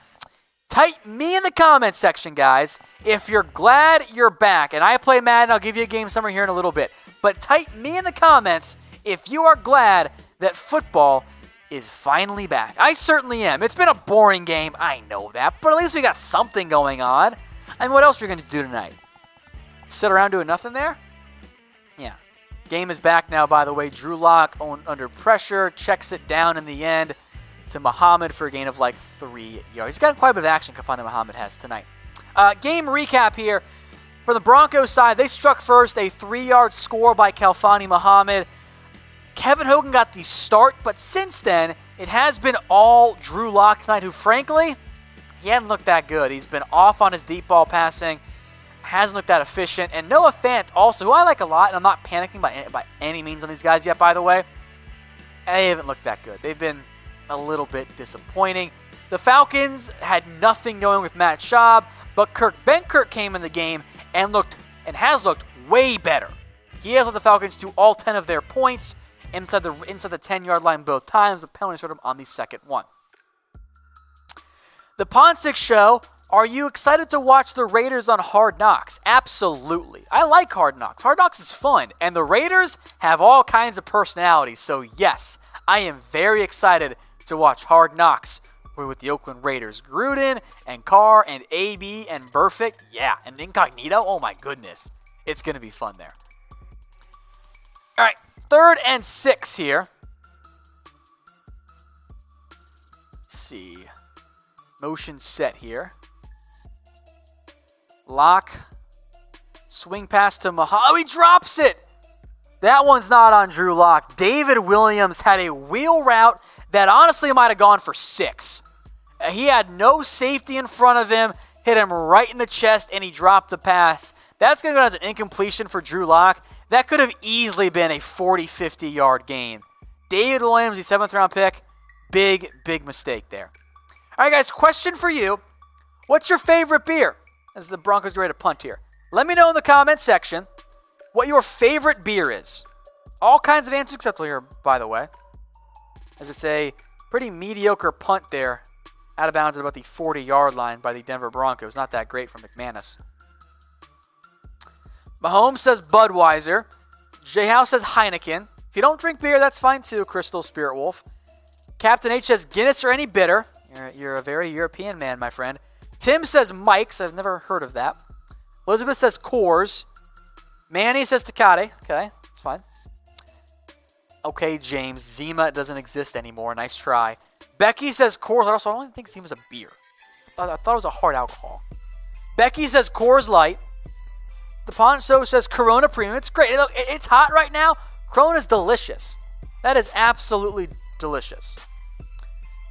type me in the comments section, guys, if you're glad you're back. And I play Madden. I'll give you a game summary here in a little bit. But type me in the comments if you are glad that football is finally back. I certainly am. It's been a boring game. I know that. But at least we got something going on. And what else are we going to do tonight? Sit around doing nothing there? Yeah. Game is back now, by the way. Drew Lock under pressure. Checks it down in the end to Muhammad for a gain of like 3 yards. He's got quite a bit of action, Kafani Muhammad has tonight. Game recap here. For the Broncos side, they struck first. A 3-yard score by Khalfani Muhammad. Kevin Hogan got the start, but since then, it has been all Drew Lock tonight, who frankly, he hadn't looked that good. He's been off on his deep ball passing. Hasn't looked that efficient. And Noah Fant also, who I like a lot, and I'm not panicking by any means on these guys yet, by the way. They haven't looked that good. They've been a little bit disappointing. The Falcons had nothing going with Matt Schaub, but Ben Kirk came in the game and has looked way better. He has led the Falcons to all 10 of their points inside the 10-yard line both times. The penalties hurt him on the second one. The Pontic Show. Are you excited to watch the Raiders on Hard Knocks? Absolutely. I like Hard Knocks. Hard Knocks is fun, and the Raiders have all kinds of personalities. So yes, I am very excited to watch Hard Knocks with the Oakland Raiders. Gruden and Carr and AB and Burfict. Yeah, and Incognito. Oh my goodness. It's going to be fun there. All right, 3rd and 6 here. Let's see. Motion set here. Lock. Swing pass to Muhammad. Oh, he drops it. That one's not on Drew Lock. David Williams had a wheel route that honestly might have gone for 6. He had no safety in front of him, hit him right in the chest, and he dropped the pass. That's going to go as an incompletion for Drew Lock. That could have easily been a 40, 50-yard gain. David Williams, the 7th-round pick, big mistake there. All right, guys, question for you. What's your favorite beer? As the Broncos get ready to punt here. Let me know in the comments section what your favorite beer is. All kinds of answers acceptable here, by the way. As it's a pretty mediocre punt there. Out of bounds at about the 40-yard line by the Denver Broncos. Not that great from McManus. Mahomes says Budweiser. J-House says Heineken. If you don't drink beer, that's fine too, Crystal Spirit Wolf. Captain H says Guinness or any bitter. You're a very European man, my friend. Tim says Mike's. I've never heard of that. Elizabeth says Coors. Manny says Tecate. Okay, that's fine. Okay, James. Zima doesn't exist anymore. Nice try. Becky says Coors. Also, I don't even think Zima's a beer. I thought it was a hard alcohol. Becky says Coors Light. The Poncho says Corona Premium. It's great. Look, it's hot right now. Corona's delicious. That is absolutely delicious.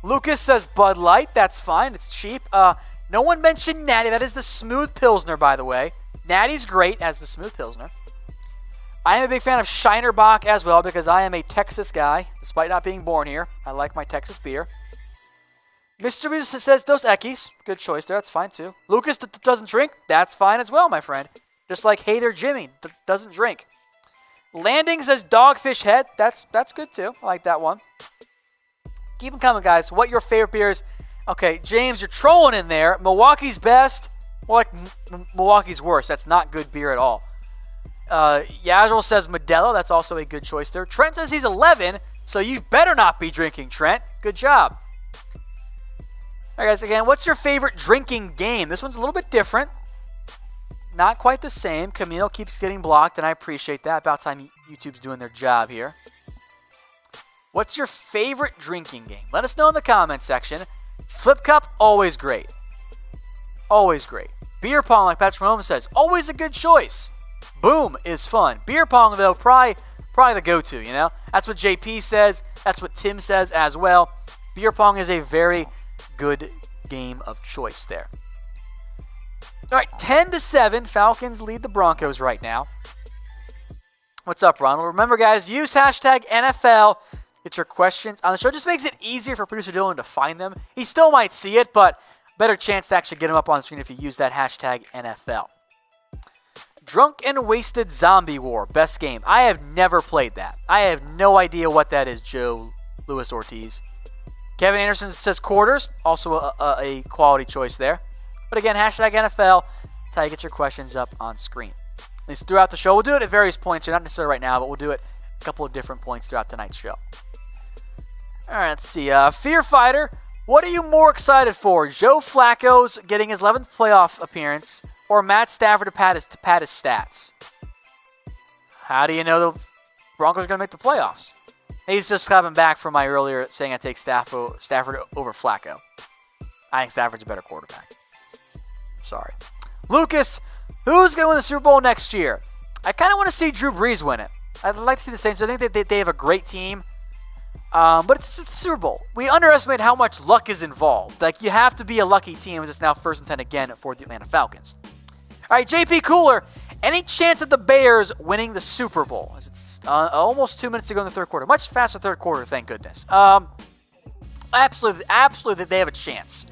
Lucas says Bud Light. That's fine. It's cheap. No one mentioned Natty. That is the smooth Pilsner, by the way. Natty's great as the smooth Pilsner. I am a big fan of Shiner Bock as well because I am a Texas guy, despite not being born here. I like my Texas beer. Mr. Beast says Dos Equis. Good choice there. That's fine, too. Lucas doesn't drink. That's fine as well, my friend. Just like Hater Jimmy doesn't drink. Landing says Dogfish Head. That's good, too. I like that one. Keep them coming, guys. What your favorite beers? Okay, James, you're trolling in there. Milwaukee's best. Well, like Milwaukee's worst. That's not good beer at all. Yazril says Modelo. That's also a good choice there. Trent says he's 11, so you better not be drinking, Trent. Good job. All right, guys, again, what's your favorite drinking game? This one's a little bit different. Not quite the same. Camille keeps getting blocked, and I appreciate that. About time YouTube's doing their job here. What's your favorite drinking game? Let us know in the comments section. Flip Cup, always great. Always great. Beer pong, like Patrick Mahomes says, always a good choice. Boom is fun. Beer pong, though, probably the go-to, you know? That's what JP says. That's what Tim says as well. Beer pong is a very good game of choice there. All right, 10-7. Falcons lead the Broncos right now. What's up, Ronald? Remember, guys, use hashtag NFL. Get your questions on the show. Just makes it easier for producer Dylan to find them. He still might see it, but better chance to actually get them up on the screen if you use that hashtag NFL. Drunk and Wasted Zombie War, best game. I have never played that. I have no idea what that is, Joe Luis Ortiz. Kevin Anderson says Quarters, also a quality choice there. But again, hashtag NFL. That's how you get your questions up on screen. At least throughout the show. We'll do it at various points, so not necessarily right now, but we'll do it a couple of different points throughout tonight's show. All right, let's see. Fear Fighter, what are you more excited for? Joe Flacco's getting his 11th playoff appearance, or Matt Stafford to pad his stats? How do you know the Broncos are going to make the playoffs? He's just clapping back from my earlier saying I take Stafford over Flacco. I think Stafford's a better quarterback. Sorry. Lucas, who's going to win the Super Bowl next year? I kind of want to see Drew Brees win it. I'd like to see the Saints. I think that they have a great team. But it's the Super Bowl. We underestimate how much luck is involved. Like, you have to be a lucky team, as it's now 1st and 10 again for the Atlanta Falcons. All right, JP Cooler, any chance of the Bears winning the Super Bowl? As it's almost 2 minutes to go in the third quarter. Much faster third quarter, thank goodness. Absolutely, they have a chance.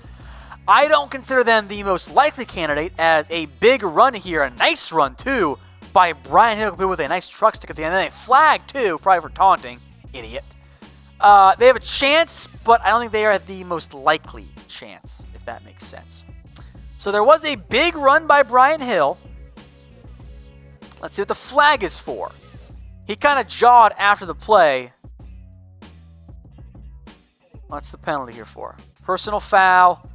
I don't consider them the most likely candidate, as a big run here, a nice run too, by Brian Hill with a nice truck stick at the end. And then a flag too, probably for taunting, idiot. They have a chance, but I don't think they are the most likely chance, if that makes sense. So there was a big run by Brian Hill. Let's see what the flag is for. He kind of jawed after the play. What's the penalty here for? Personal foul.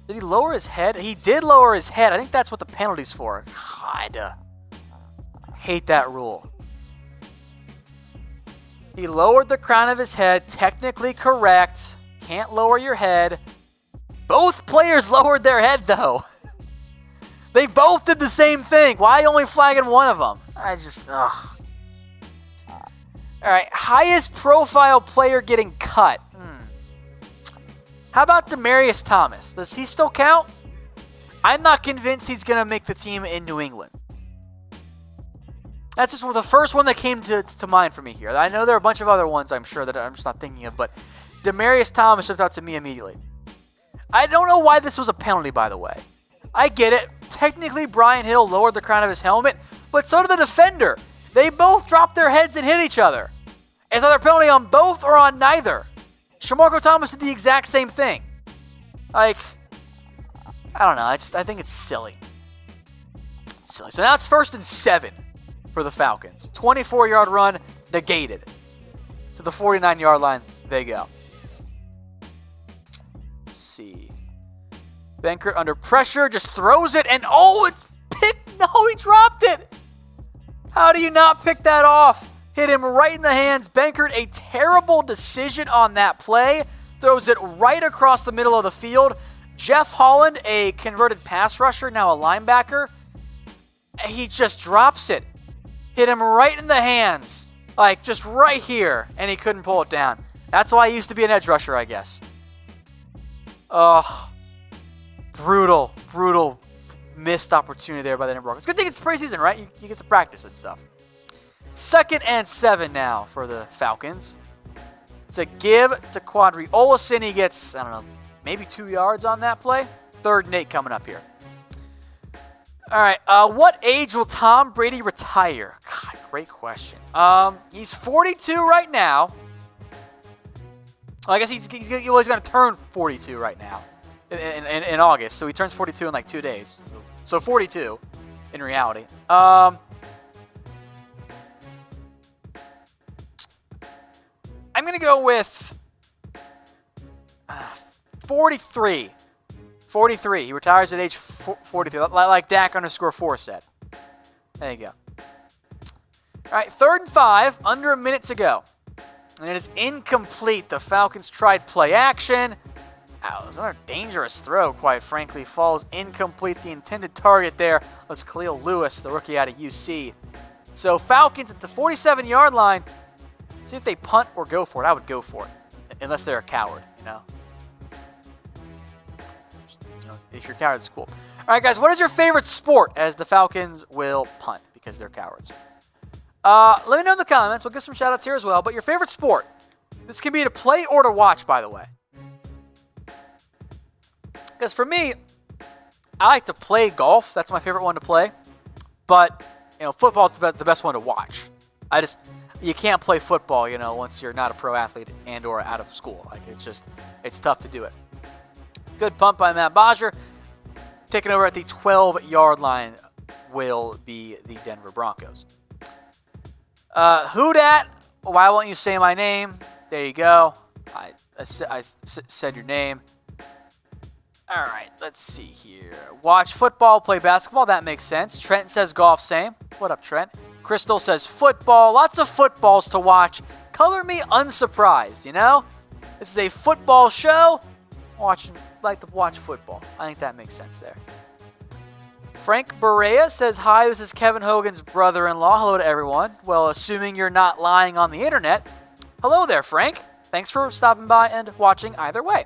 Did he lower his head? He did lower his head. I think that's what the penalty's for. God, hate that rule. He lowered the crown of his head. Technically correct. Can't lower your head. Both players lowered their head, though. They both did the same thing. Why only flagging one of them? Ugh. All right, highest profile player getting cut. How about Demaryius Thomas? Does he still count? I'm not convinced he's going to make the team in New England. That's just the first one that came to mind for me here. I know there are a bunch of other ones I'm sure that I'm just not thinking of, but Demaryius Thomas jumped out to me immediately. I don't know why this was a penalty, by the way. I get it. Technically, Brian Hill lowered the crown of his helmet, but so did the defender. They both dropped their heads and hit each other. Is there a penalty on both or on neither? Shamarko Thomas did the exact same thing. Like, I don't know. I think it's silly. It's silly. So now it's 1st and 7 for the Falcons. 24-yard run negated. To the 49-yard line they go. Let's see. Benkert under pressure, just throws it, and it's picked. No, he dropped it. How do you not pick that off? Hit him right in the hands. Benkert, a terrible decision on that play. Throws it right across the middle of the field. Jeff Holland, a converted pass rusher, now a linebacker. He just drops it. Hit him right in the hands. Like, just right here. And he couldn't pull it down. That's why he used to be an edge rusher, I guess. Ugh. brutal missed opportunity there by the Denver Broncos. Good thing it's preseason, right? You get to practice and stuff. 2nd and 7 now for the Falcons. It's a give to Quadri Olesen. He gets, I don't know, maybe 2 yards on that play. 3rd and 8 coming up here. All right, what age will Tom Brady retire? God, great question. He's 42 right now. I guess he's going to turn 42 right now in August. So he turns 42 in like 2 days. So 42 in reality. I'm going to go with 43. 43. He retires at age 43, like Dak_4 said. There you go. All right, 3rd and 5, under a minute to go. And it is incomplete. The Falcons tried play action. It was another dangerous throw, quite frankly. Falls incomplete. The intended target there was Khalil Lewis, the rookie out of UC. So Falcons at the 47-yard line. See if they punt or go for it. I would go for it, unless they're a coward, you know. If you're a coward, it's cool. All right, guys, what is your favorite sport? As the Falcons will punt because they're cowards. Let me know in the comments. We'll give some shout-outs here as well. But your favorite sport. This can be to play or to watch, by the way. Because for me, I like to play golf. That's my favorite one to play. But, football is the best one to watch. You can't play football, once you're not a pro athlete and or out of school. It's tough to do it. Good punt by Matt Bodger. Taking over at the 12-yard line will be the Denver Broncos. Who dat? Why won't you say my name? There you go. I said your name. All right, let's see here. Watch football, play basketball. That makes sense. Trent says golf, same. What up, Trent? Crystal says football. Lots of footballs to watch. Color me unsurprised, This is a football show. Like to watch football. I think that makes sense there. Frank Berea says, hi, this is Kevin Hogan's brother-in-law. Hello to everyone. Well, assuming you're not lying on the internet. Hello there, Frank. Thanks for stopping by and watching either way.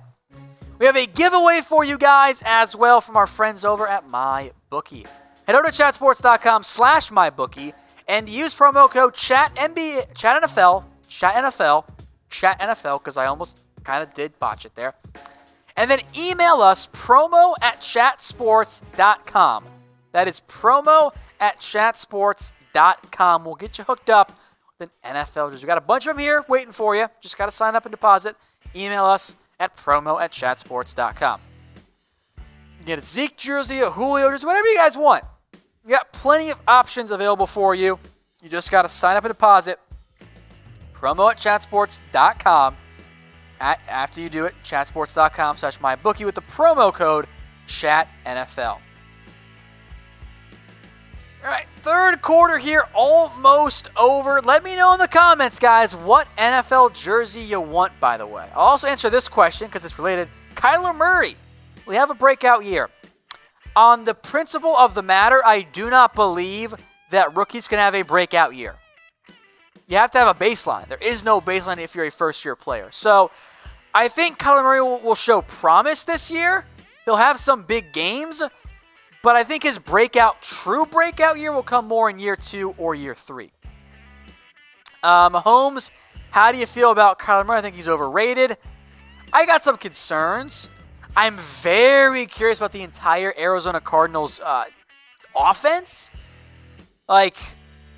We have a giveaway for you guys as well from our friends over at MyBookie. Head over to chatsports.com/MyBookie and use promo code ChatNFL, because I almost kind of did botch it there. And then email us promo@chatsports.com. That is promo@chatsports.com. We'll get you hooked up with an NFL jersey. We've got a bunch of them here waiting for you. Just got to sign up and deposit. Email us at promo@chatsports.com. You get a Zeke jersey, a Julio jersey, whatever you guys want. You got plenty of options available for you. You just got to sign up and deposit. Promo@chatsports.com. After you do it, chatsports.com/mybookie with the promo code ChatNFL. All right, 3rd quarter here, almost over. Let me know in the comments, guys, what NFL jersey you want, by the way. I'll also answer this question because it's related. Kyler Murray, will he have a breakout year? On the principle of the matter, I do not believe that rookies can have a breakout year. You have to have a baseline. There is no baseline if you're a first-year player. So I think Kyler Murray will show promise this year. He'll have some big games, but I think his true breakout year will come more in year 2 or year 3. Mahomes, how do you feel about Kyler Murray? I think he's overrated. I got some concerns. I'm very curious about the entire Arizona Cardinals offense.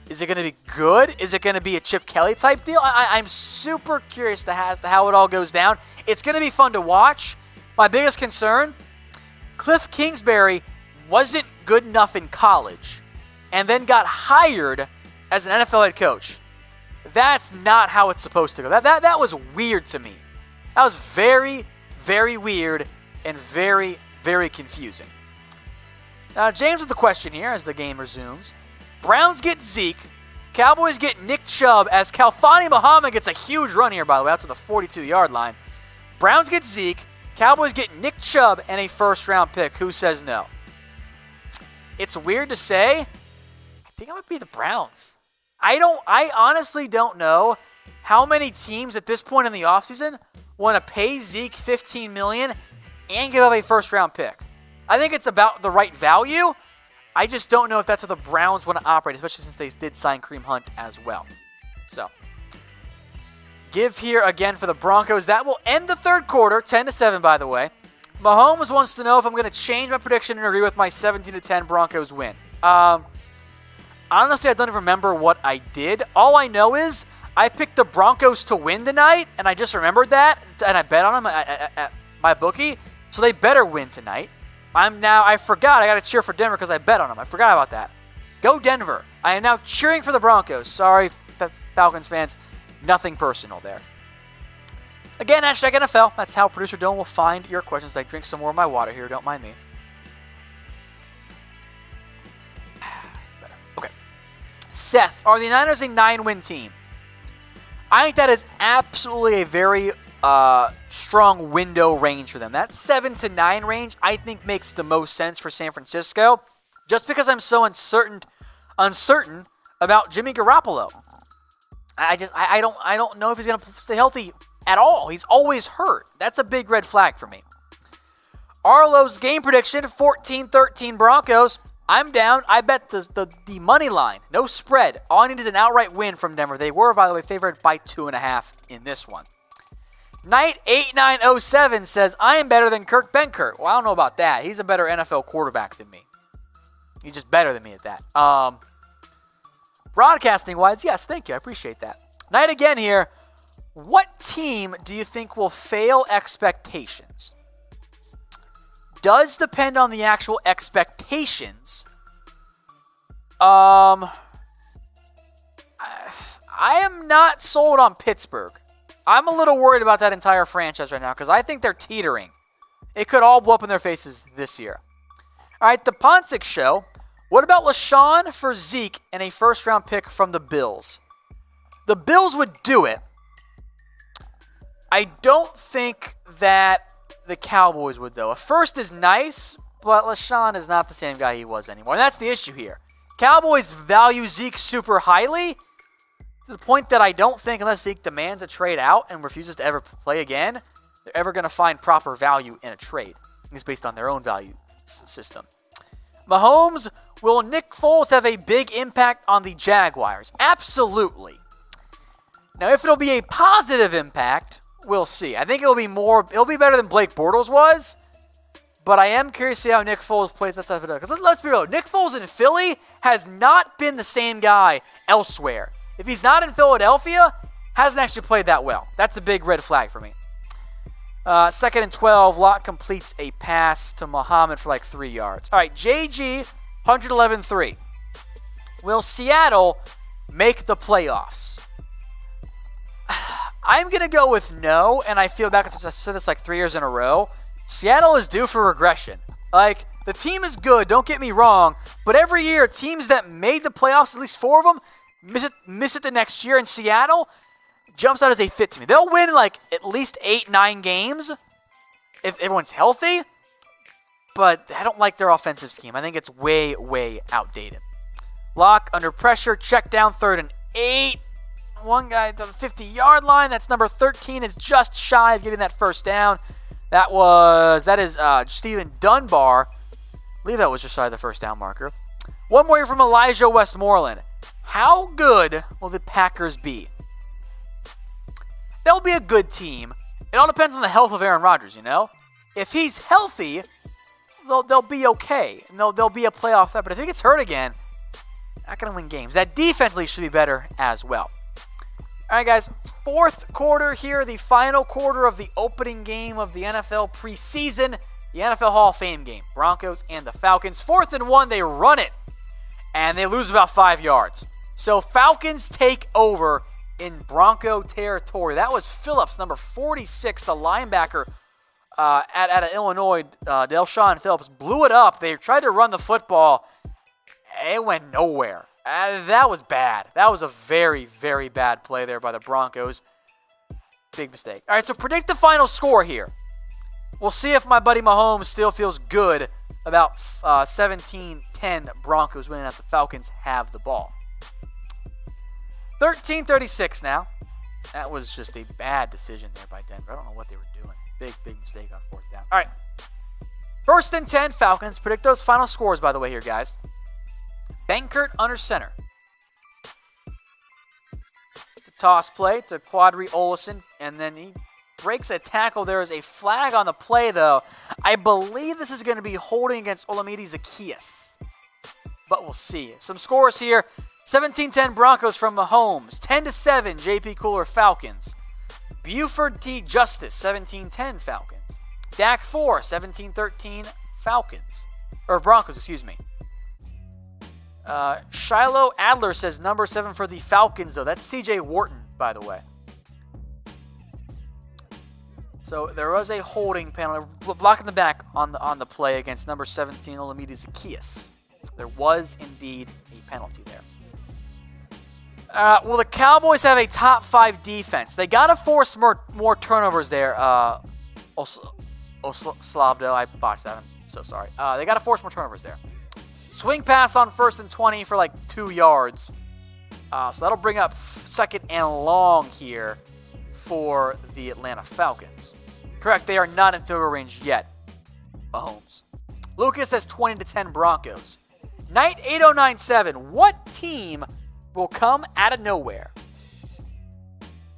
Is it going to be good? Is it going to be a Chip Kelly type deal? I'm super curious as to how it all goes down. It's going to be fun to watch. My biggest concern, Cliff Kingsbury wasn't good enough in college and then got hired as an NFL head coach. That's not how it's supposed to go. That was weird to me. That was very, very weird and very, very confusing. Now, James with the question here as the game resumes. Browns get Zeke. Cowboys get Nick Chubb as Khalfani Muhammad gets a huge run here, by the way, out to the 42-yard line. Browns get Zeke. Cowboys get Nick Chubb and a first-round pick. Who says no? It's weird to say. I think it might be the Browns. I honestly don't know how many teams at this point in the offseason want to pay Zeke $15 million and give up a first-round pick. I think it's about the right value. I just don't know if that's how the Browns want to operate, especially since they did sign Kareem Hunt as well. So, give here again for the Broncos. That will end the third quarter, 10-7 by the way. Mahomes wants to know if I'm going to change my prediction and agree with my 17-10 Broncos win. Honestly, I don't even remember what I did. All I know is I picked the Broncos to win tonight, and I just remembered that, and I bet on them at my bookie, so they better win tonight. I forgot. I got to cheer for Denver because I bet on them. I forgot about that. Go Denver. I am now cheering for the Broncos. Sorry, Falcons fans. Nothing personal there. Again, hashtag NFL. That's how Producer Dylan will find your questions. I drink some more of my water here. Don't mind me. Okay. Seth, are the Niners a 9-win team? I think that is absolutely a very strong window range for them. That 7-9 range, I think, makes the most sense for San Francisco, just because I'm so uncertain about Jimmy Garoppolo. I don't know if he's going to stay healthy at all. He's always hurt. That's a big red flag for me. Arlo's game prediction: 14-13 Broncos. I'm down. I bet the money line, no spread. All I need is an outright win from Denver. They were, by the way, favored by 2.5 in this one. Knight8907 says, I am better than Kurt Benkert. Well, I don't know about that. He's a better NFL quarterback than me. He's just better than me at that. Broadcasting-wise, yes, thank you. I appreciate that. Knight again here. What team do you think will fail expectations? Does depend on the actual expectations. I am not sold on Pittsburgh. I'm a little worried about that entire franchise right now because I think they're teetering. It could all blow up in their faces this year. All right, the Ponsic Show. What about LaShawn for Zeke and a first-round pick from the Bills? The Bills would do it. I don't think that the Cowboys would, though. A first is nice, but LaShawn is not the same guy he was anymore. And that's the issue here. Cowboys value Zeke super highly, to the point that I don't think, unless Zeke demands a trade out and refuses to ever play again, they're ever going to find proper value in a trade. It's based on their own value system. Mahomes, will Nick Foles have a big impact on the Jaguars? Absolutely. Now, if it'll be a positive impact, we'll see. I think it'll be better than Blake Bortles was, but I am curious to see how Nick Foles plays that stuff. Because let's be real, Nick Foles in Philly has not been the same guy elsewhere. If he's not in Philadelphia, hasn't actually played that well. That's a big red flag for me. 2nd and 12, Lott completes a pass to Muhammad for like 3 yards. All right, JG, 111-3. Will Seattle make the playoffs? I'm going to go with no, and I feel bad because I said this like 3 years in a row. Seattle is due for regression. Like, the team is good, don't get me wrong, but every year, teams that made the playoffs, at least 4 of them, miss it the next year, and Seattle jumps out as a fit to me. They'll win like at least 8-9 games if everyone's healthy, but I don't like their offensive scheme. I think it's way, way outdated. Lock under pressure, check down, 3rd and 8. One guy to the 50-yard line. That's number 13, is just shy of getting that first down. That is Stephen Dunbar. I believe that was just shy of the first down marker. One more here from Elijah Westmoreland. How good will the Packers be? They'll be a good team. It all depends on the health of Aaron Rodgers, you know? If he's healthy, they'll be okay. And they'll be a playoff threat. But if he gets hurt again, not going to win games. That defensively should be better as well. All right, guys. 4th quarter here, the final quarter of the opening game of the NFL Preseason, the NFL Hall of Fame game. Broncos and the Falcons. 4th and 1, they run it, and they lose about 5 yards. So Falcons take over in Bronco territory. That was Phillips, number 46, the linebacker out of Illinois. Del'Shawn Phillips blew it up. They tried to run the football. It went nowhere. That was bad. That was a very, very bad play there by the Broncos. Big mistake. All right, so predict the final score here. We'll see if my buddy Mahomes still feels good about 17-10 Broncos winning after the Falcons have the ball. 13-36 now. That was just a bad decision there by Denver. I don't know what they were doing. Big mistake on 4th down. All right. First and 10, Falcons. Predict those final scores, by the way, here, guys. Benkert under center. It's a toss play to Quadri Olesen, and then he breaks a tackle. There is a flag on the play, though. I believe this is going to be holding against Olamide Zaccheaus, but we'll see. Some scores here. 17-10 Broncos from Mahomes. 10-7 JP Cooler Falcons. Buford T. Justice, 17-10 Falcons. Dak 4, 17-13 Falcons. Or Broncos, excuse me. Shiloh Adler says number 7 for the Falcons, though. That's CJ Wharton, by the way. So there was a holding penalty, blocking the back on the play against number 17, Olamide Zaccheaus. There was indeed a penalty there. Well, the Cowboys have a top 5 defense. They got to force more turnovers there. Slavdo, I botched that. I'm so sorry. They got to force more turnovers there. Swing pass on 1st and 20 for like 2 yards. So that'll bring up 2nd and long here for the Atlanta Falcons. Correct, they are not in field goal range yet. Mahomes. Lucas says 20-10 Broncos. Knight 8097. What team will come out of nowhere?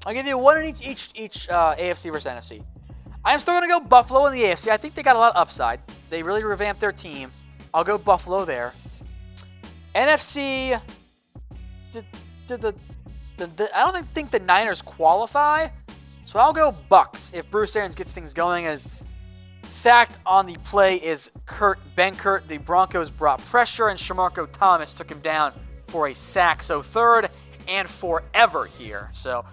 I'll give you one in each AFC versus NFC. I'm still going to go Buffalo in the AFC. I think they got a lot of upside. They really revamped their team. I'll go Buffalo there. NFC, I don't think the Niners qualify, so I'll go Bucks if Bruce Arians gets things going. As sacked on the play is Benkert. The Broncos brought pressure, and Shamarko Thomas took him down for a sack. So 3rd and forever here. So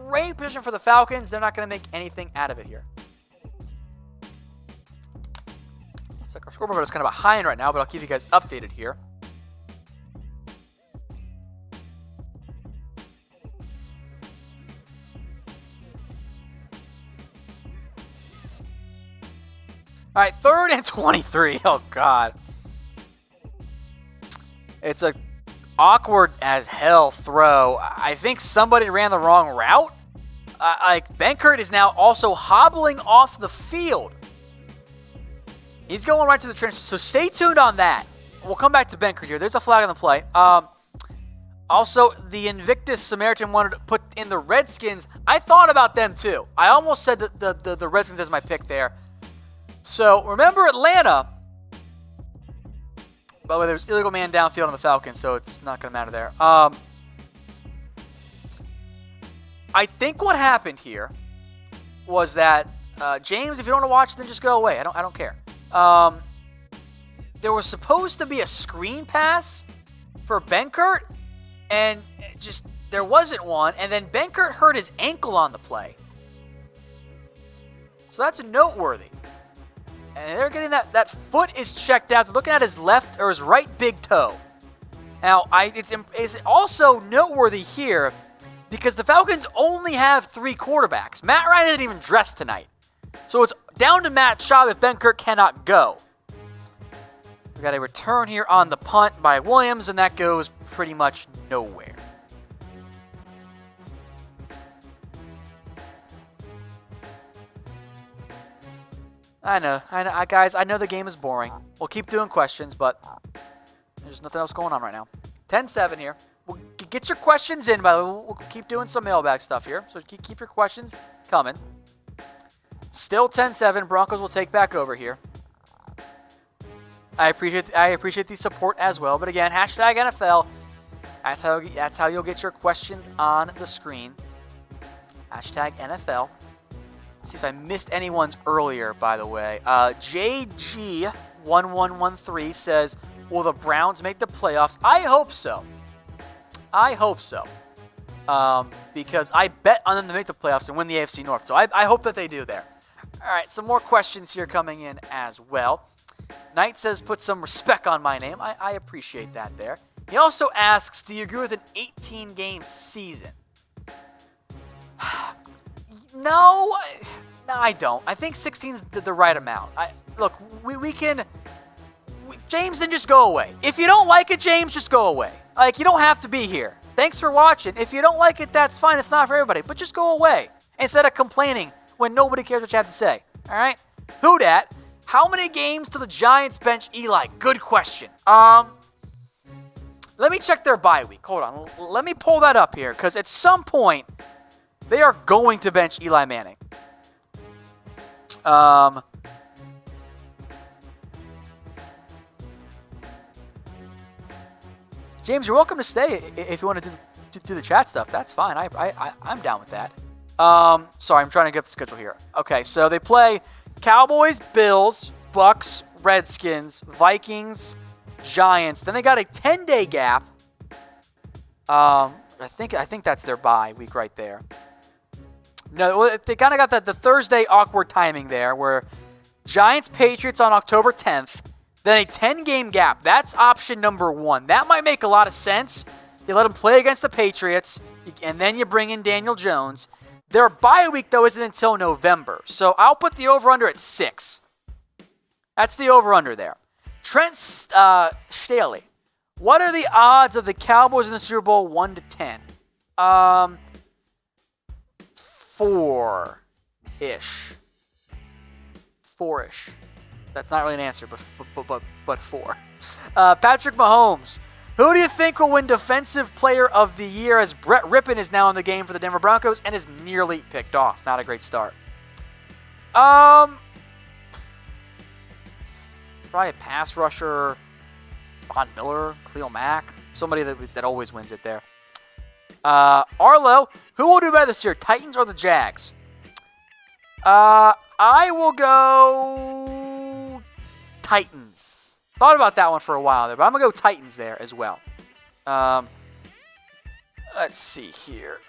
great position for the Falcons. They're not going to make anything out of it here. Looks like our scoreboard is kind of behind right now, but I'll keep you guys updated here. All right, 3rd and 23. Oh, God. It's a awkward as hell throw. I think somebody ran the wrong route. Benkert is now also hobbling off the field. He's going right to the trench, so stay tuned on that. We'll come back to Benkert here. There's a flag on the play. Also, the Invictus Samaritan wanted to put in the Redskins. I thought about them, too. I almost said the Redskins as my pick there. So, remember Atlanta. By the way, there's illegal man downfield on the Falcons, so it's not going to matter there. I think what happened here was that, James, if you don't want to watch, then just go away. I don't care. There was supposed to be a screen pass for Benkert, and just there wasn't one, and then Benkert hurt his ankle on the play. So that's noteworthy. And they're getting that foot is checked out. They're looking at his left or his right big toe. Now, it's also noteworthy here because the Falcons only have 3 quarterbacks. Matt Ryan isn't even dressed tonight. So it's down to Matt Schaub if Benkert cannot go. We got a return here on the punt by Williams, and that goes pretty much nowhere. I know, guys, I know the game is boring. We'll keep doing questions, but there's nothing else going on right now. 10-7 here. We'll get your questions in, by the way. We'll keep doing some mailbag stuff here, so keep your questions coming. Still 10-7. Broncos will take back over here. I appreciate the support as well, but again, hashtag NFL. That's how you'll get your questions on the screen. Hashtag NFL. See if I missed anyone's earlier, by the way. JG1113 says, will the Browns make the playoffs? I hope so. Because I bet on them to make the playoffs and win the AFC North. So I hope that they do there. All right, some more questions here coming in as well. Knight says, put some respect on my name. I appreciate that there. He also asks, do you agree with an 18-game season? No, I don't. I think 16 is the right amount. Look, James, then just go away. If you don't like it, James, just go away. You don't have to be here. Thanks for watching. If you don't like it, that's fine. It's not for everybody. But just go away instead of complaining when nobody cares what you have to say. All right? Who dat? How many games do the Giants bench Eli? Good question. Let me check their bye week. Hold on. Let me pull that up here, because at some point, they are going to bench Eli Manning. James, you're welcome to stay if you want to do the chat stuff. That's fine. I'm down with that. Sorry, I'm trying to get the schedule here. Okay, so they play Cowboys, Bills, Bucks, Redskins, Vikings, Giants. Then they got a 10-day gap. I think that's their bye week right there. No, they kind of got the Thursday awkward timing there, where Giants, Patriots on October 10th. Then a 10-game gap. That's option number 1. That might make a lot of sense. You let them play against the Patriots, and then you bring in Daniel Jones. Their bye week, though, isn't until November. So I'll put the over-under at 6. That's the over-under there. Trent Staley. What are the odds of the Cowboys in the Super Bowl 1 to 10? 4-ish. 4-ish. That's not really an answer, but 4. Patrick Mahomes. Who do you think will win Defensive Player of the Year, as Brett Rypien is now in the game for the Denver Broncos and is nearly picked off? Not a great start. Probably a pass rusher. Von Miller, Khalil Mack. Somebody that always wins it there. Arlo. Who will do better this year, Titans or the Jags? I will go Titans. Thought about that one for a while there, but I'm going to go Titans there as well. Let's see here.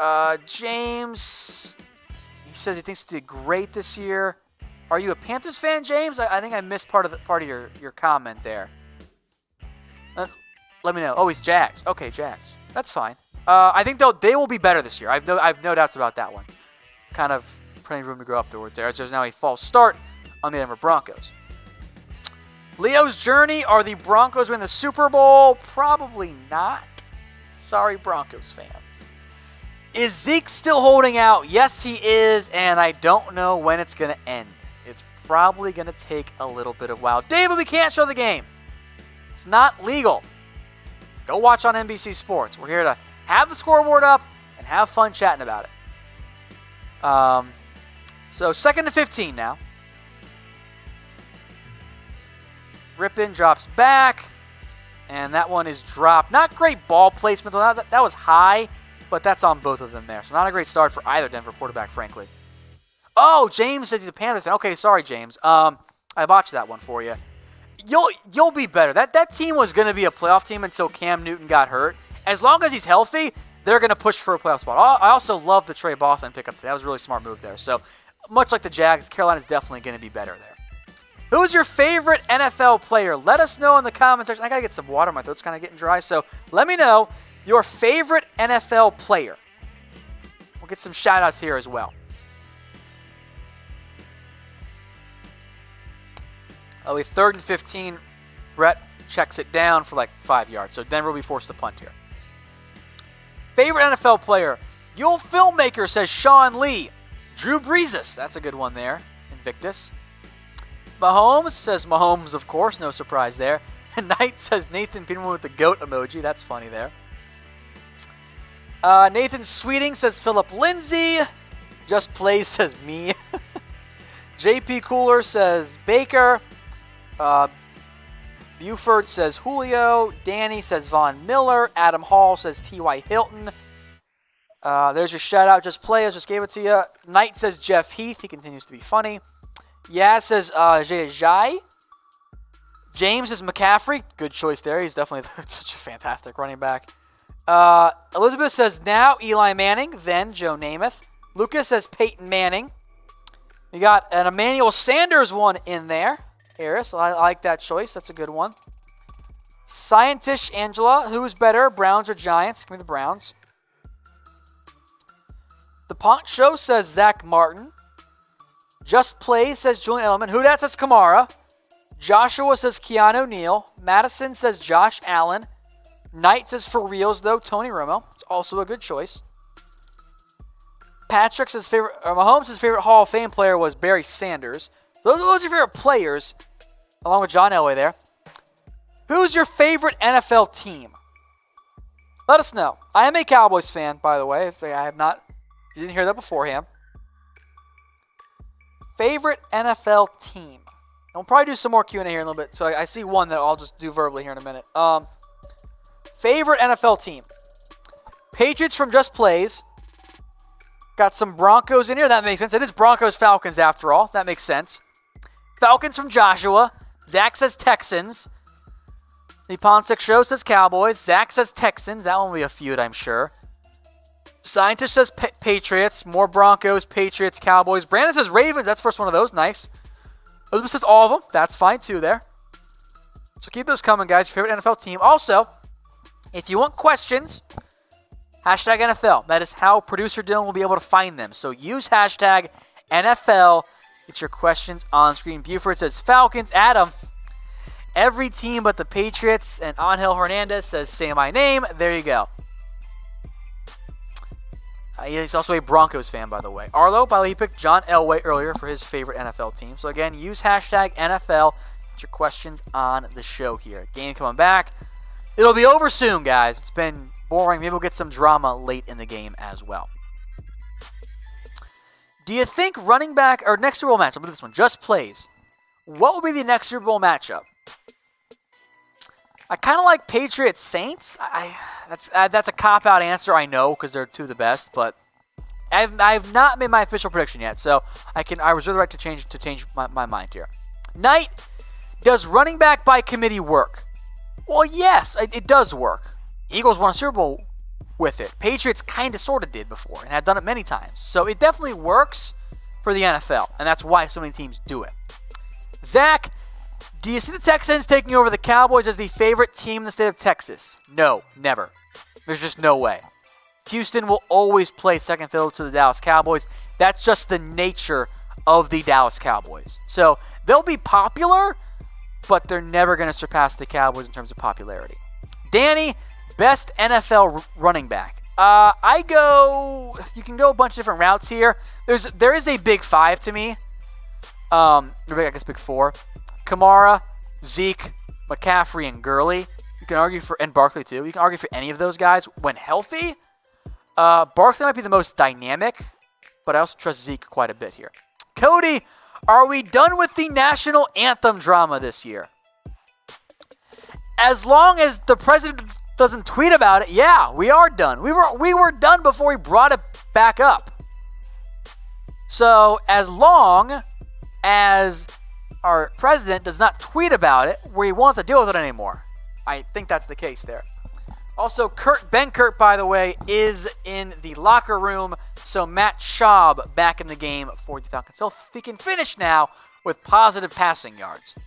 James, he says he thinks he did great this year. Are you a Panthers fan, James? I think I missed part of your comment there. Let me know. Oh, he's Jags. Okay, Jags. That's fine. I think they will be better this year. I've no doubts about that one. Kind of plenty of room to grow up towards there, as there's now a false start on the Denver Broncos. Leo's journey, are the Broncos win the Super Bowl? Probably not. Sorry, Broncos fans. Is Zeke still holding out? Yes, he is, and I don't know when it's going to end. It's probably going to take a little bit of a while. David, we can't show the game. It's not legal. Go watch on NBC Sports. We're here to have the scoreboard up and have fun chatting about it. So 2nd and 15 now. Rypien drops back, and that one is dropped. Not great ball placement. That was high, but that's on both of them there. So not a great start for either Denver quarterback, frankly. Oh, James says he's a Panthers fan. Okay, sorry, James. I botched that one for you. You'll be better. That team was going to be a playoff team until Cam Newton got hurt. As long as he's healthy, they're going to push for a playoff spot. I also love the Trey Boston pickup today. That was a really smart move there. So much like the Jags, Carolina's definitely going to be better there. Who's your favorite NFL player? Let us know in the comment section. I got to get some water. My throat's kind of getting dry. So let me know your favorite NFL player. We'll get some shout-outs here as well. Oh, 3rd and 15. Brett checks it down for like 5 yards. So Denver will be forced to punt here. Favorite NFL player? Yule Filmmaker says Sean Lee. Drew Brees. That's a good one there. Invictus. Mahomes says Mahomes, of course. No surprise there. Knight says Nathan Peterman with the goat emoji. That's funny there. Nathan Sweeting says Philip Lindsay. Just Plays says me. JP Cooler says Baker. Buford says Julio. Danny says Von Miller. Adam Hall says T.Y. Hilton. There's your shout out. Just Play. I just gave it to you. Knight says Jeff Heath. He continues to be funny. Yaz says Jai. James says McCaffrey. Good choice there. He's definitely such a fantastic running back. Elizabeth says now Eli Manning, then Joe Namath. Lucas says Peyton Manning. You got an Emmanuel Sanders one in there. Harris, I like that choice. That's a good one. Scientist Angela, who's better, Browns or Giants? Give me the Browns. The Pont Show says Zach Martin. Just Play says Julian Edelman. Who dat says Kamara. Joshua says Keanu Neal. Madison says Josh Allen. Knight says for reals though Tony Romo. It's also a good choice. Patrick says Mahomes' favorite Hall of Fame player was Barry Sanders. Those are your favorite players, along with John Elway there. Who's your favorite NFL team? Let us know. I am a Cowboys fan, by the way. If I have not, you didn't hear that beforehand. Favorite NFL team. And we'll probably do some more Q&A here in a little bit. So I see one that I'll just do verbally here in a minute. Favorite NFL team. Patriots from Just Plays. Got some Broncos in here. That makes sense. It is Broncos Falcons after all. That makes sense. Falcons from Joshua. Zach says Texans. The Ponsic Show says Cowboys. Zach says Texans. That one will be a feud, I'm sure. Scientist says Patriots. More Broncos, Patriots, Cowboys. Brandon says Ravens. That's the first one of those. Nice. Elizabeth says all of them. That's fine too there. So keep those coming, guys. Your favorite NFL team. Also, if you want questions, hashtag NFL. That is how producer Dylan will be able to find them. So use hashtag NFL. Get your questions on screen. Buford says Falcons. Adam. Every team but the Patriots. And Angel Hernandez says, say my name. There you go. He's also a Broncos fan, by the way. Arlo, by the way, he picked John Elway earlier for his favorite NFL team. So again, use hashtag NFL. Get your questions on the show here. Game coming back. It'll be over soon, guys. It's been boring. Maybe we'll get some drama late in the game as well. Do you think running back, or next Super Bowl matchup, look at this one, Just Plays. What will be the next Super Bowl matchup? I kind of like Patriots Saints. That's a cop-out answer, I know, because they're two of the best, but I've not made my official prediction yet, so I reserve the right to change my mind here. Knight, does running back by committee work? Well, yes, it does work. Eagles won a Super Bowl with it. Patriots kind of sort of did before and had done it many times. So it definitely works for the NFL, and that's why so many teams do it. Zach, do you see the Texans taking over the Cowboys as the favorite team in the state of Texas? No, never. There's just no way. Houston will always play second fiddle to the Dallas Cowboys. That's just the nature of the Dallas Cowboys. So they'll be popular, but they're never going to surpass the Cowboys in terms of popularity. Danny, best NFL running back. You can go a bunch of different routes here. There is a big five to me. I guess big four. Kamara, Zeke, McCaffrey, and Gurley. You can argue for, and Barkley too. You can argue for any of those guys when healthy. Barkley might be the most dynamic, but I also trust Zeke quite a bit here. Cody, are we done with the national anthem drama this year? As long as the president doesn't tweet about it, yeah, we are done. We were done before he brought it back up. So as long as our president does not tweet about it, we won't have to deal with it anymore. I think that's the case there. Also, Ben Kurt, by the way, is in the locker room. So Matt Schaub back in the game for the Falcons. So he can finish now with positive passing yards.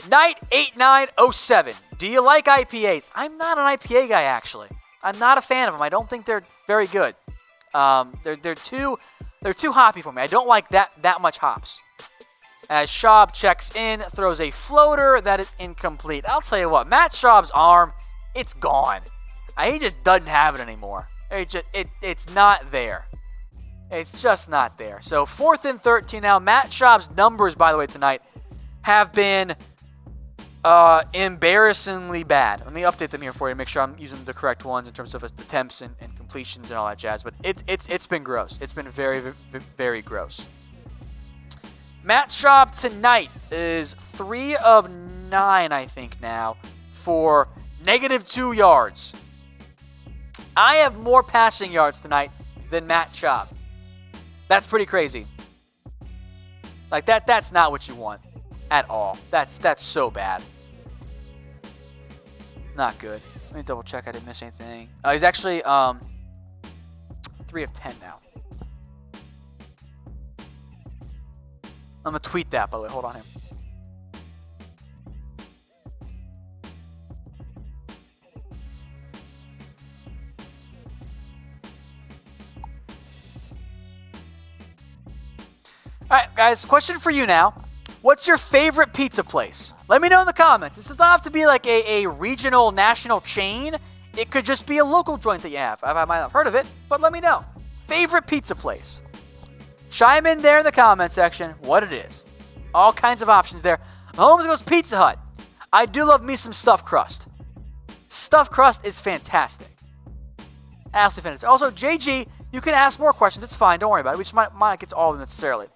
Knight8907. Do you like IPAs? I'm not an IPA guy, actually. I'm not a fan of them. I don't think they're very good. They're too hoppy for me. I don't like that much hops. As Schaub checks in, throws a floater that is incomplete. I'll tell you what, Matt Schaub's arm, it's gone. He just doesn't have it anymore. It's not there. It's just not there. So 4th and 13 now. Matt Schaub's numbers, by the way, tonight have been embarrassingly bad. Let me update them here for you to make sure I'm using the correct ones in terms of attempts and completions and all that jazz. But it's been gross. It's been very, very gross. Matt Schaub tonight is 3 of 9, I think now, for -2 yards. I have more passing yards tonight than Matt Schaub. That's pretty crazy. Like that's not what you want at all. That's so bad. It's not good. Let me double check I didn't miss anything. He's actually 3 of 10 now. I'm going to tweet that, by the way. Hold on here. All right, guys, question for you now. What's your favorite pizza place? Let me know in the comments. This does not have to be like a regional, national chain. It could just be a local joint that you have. I might not have heard of it, but let me know. Favorite pizza place? Chime in there in the comment section what it is. All kinds of options there. Mahomes goes Pizza Hut. I do love me some stuffed crust. Stuffed crust is fantastic. Absolutely fantastic. Also, JG, you can ask more questions. It's fine. Don't worry about it. We just might not get to all of them necessarily.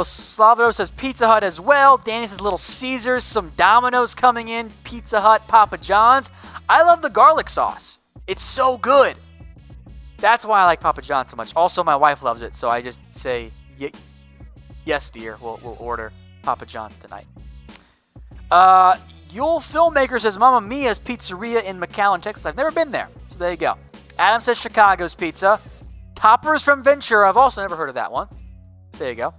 Salvador says Pizza Hut as well. Danny says Little Caesars. Some Domino's coming in. Pizza Hut, Papa John's. I love the garlic sauce. It's so good. That's why I like Papa John's so much. Also, my wife loves it, so I just say, yes, dear. We'll order Papa John's tonight. Yule Filmmaker says Mamma Mia's Pizzeria in McAllen, Texas. I've never been there, so there you go. Adam says Chicago's Pizza. Toppers from Ventura. I've also never heard of that one. There you go.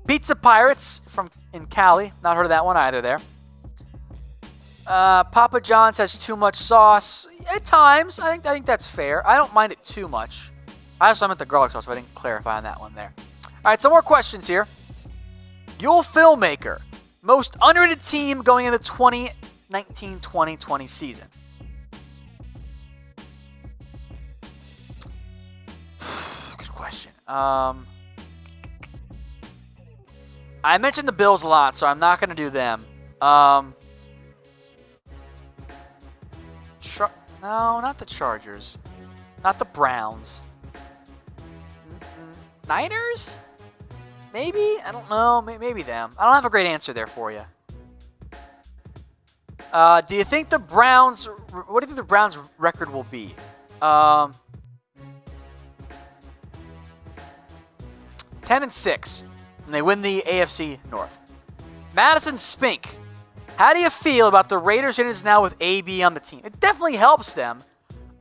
Pizza Pirates in Cali. Not heard of that one either there. Papa John's has too much sauce. At times, I think that's fair. I don't mind it too much. I also meant the garlic sauce, so I didn't clarify on that one there. All right, some more questions here. Yule Filmmaker. Most underrated team going into the 2019-2020 season. Good question. I mentioned the Bills a lot, so I'm not going to do them. No, not the Chargers. Not the Browns. Niners? Maybe? I don't know. Maybe them. I don't have a great answer there for you. Do you think the Browns... What do you think the Browns' record will be? 10-6. And they win the AFC North. Madison Spink. How do you feel about the Raiders changes now with AB on the team? It definitely helps them.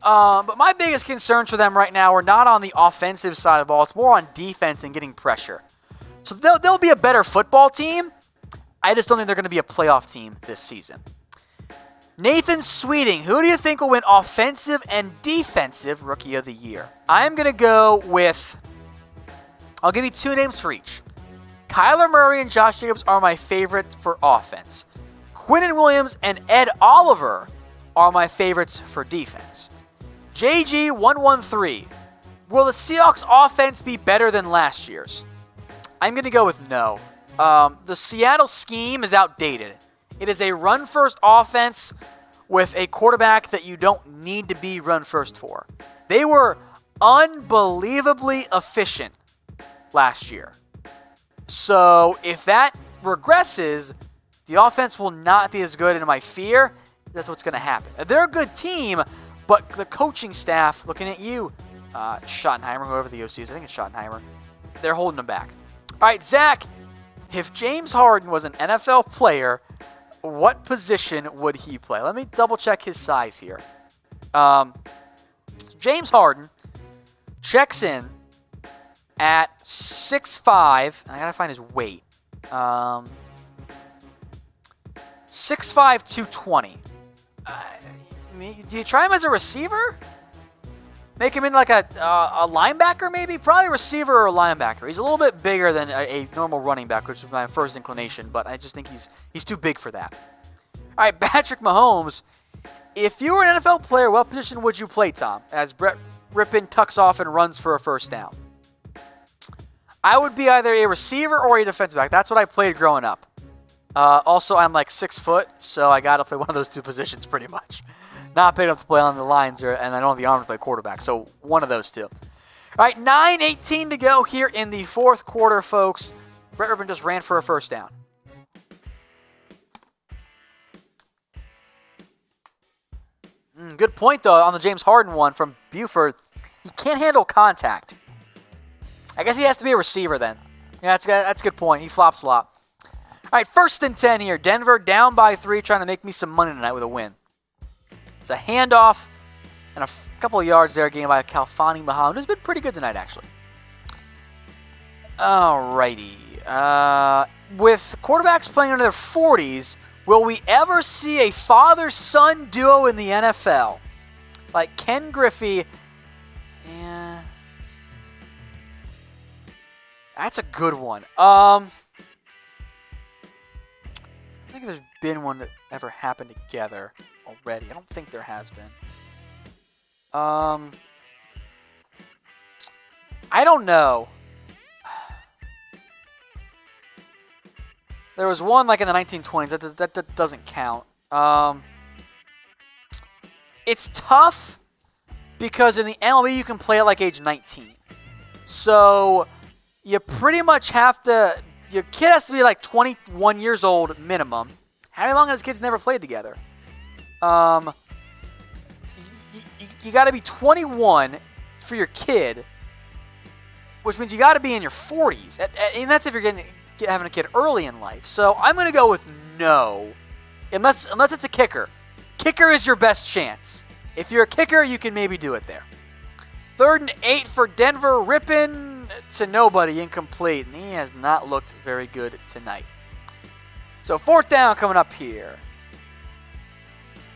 But my biggest concerns for them right now are not on the offensive side of the ball. It's more on defense and getting pressure. So they'll be a better football team. I just don't think they're going to be a playoff team this season. Nathan Sweeting. Who do you think will win offensive and defensive Rookie of the Year? I'm going to go with... I'll give you two names for each. Kyler Murray and Josh Jacobs are my favorite for offense. Quinnen Williams and Ed Oliver are my favorites for defense. JG113. Will the Seahawks offense be better than last year's? I'm going to go with no. The Seattle scheme is outdated. It is a run-first offense with a quarterback that you don't need to be run-first for. They were unbelievably efficient last year. So if that regresses, the offense will not be as good, and my fear, that's what's going to happen. They're a good team, but the coaching staff, looking at you, Schottenheimer, whoever the OC is, I think it's Schottenheimer, they're holding them back. All right, Zach, if James Harden was an NFL player, what position would he play? Let me double-check his size here. James Harden checks in at 6'5". I got to find his weight. 6'5", 220. Do you try him as a receiver? Make him in like a linebacker maybe? Probably a receiver or a linebacker. He's a little bit bigger than a normal running back, which was my first inclination, but I just think he's too big for that. All right, Patrick Mahomes. If you were an NFL player, what position would you play, Tom? As Brett Rypien tucks off and runs for a first down. I would be either a receiver or a defensive back. That's what I played growing up. Also, I'm like 6 foot, so I got to play one of those two positions pretty much. Not big enough to play on the lines, and I don't have the arm to play quarterback, so one of those two. All right, 9:18 to go here in the fourth quarter, folks. Brett Rypien just ran for a first down. Good point, though, on the James Harden one from Buford. He can't handle contact. I guess he has to be a receiver then. Yeah, that's a good point. He flops a lot. All right, 1st and 10 here. Denver down by 3, trying to make me some money tonight with a win. It's a handoff and a couple of yards there gained by Khalfani Muhammad, who's been pretty good tonight, actually. All righty. With quarterbacks playing under their 40s, will we ever see a father-son duo in the NFL? Like Ken Griffey. Yeah. That's a good one. I think there's been one that ever happened together already. I don't think there has been. I don't know. There was one like in the 1920s. That doesn't count. It's tough because in the MLB you can play at like age 19. So you pretty much have to, your kid has to be like 21 years old minimum. How long have his kids never played together? You got to be 21 for your kid, which means you got to be in your 40s. And that's if you're having a kid early in life. So I'm going to go with no, unless it's a kicker. Kicker is your best chance. If you're a kicker, you can maybe do it there. 3rd and 8 for Denver. Rypien to nobody, incomplete. And he has not looked very good tonight. So 4th down coming up here.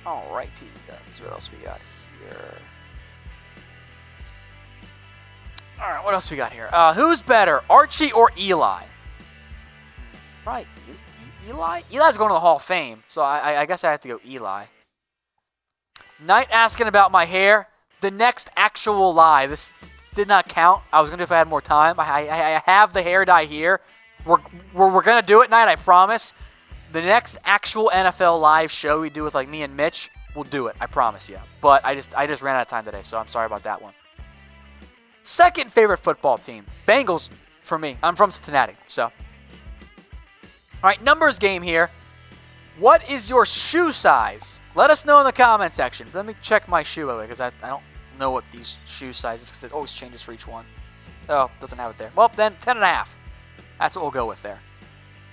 All righty. Let's see what else we got here. All right, what else we got here? Who's better, Archie or Eli? Right, Eli? Eli's going to the Hall of Fame, so I guess I have to go Eli. Knight asking about my hair. The next actual lie. This did not count. I was going to do if I had more time. I have the hair dye here. We're going to do it, Knight, I promise. The next actual NFL live show we do with like me and Mitch, we'll do it. I promise you. But I just ran out of time today, so I'm sorry about that one. Second favorite football team. Bengals for me. I'm from Cincinnati, so. All right, numbers game here. What is your shoe size? Let us know in the comment section. Let me check my shoe away because I don't know what these shoe sizes because it always changes for each one. Oh, doesn't have it there. Well, then 10.5. That's what we'll go with there.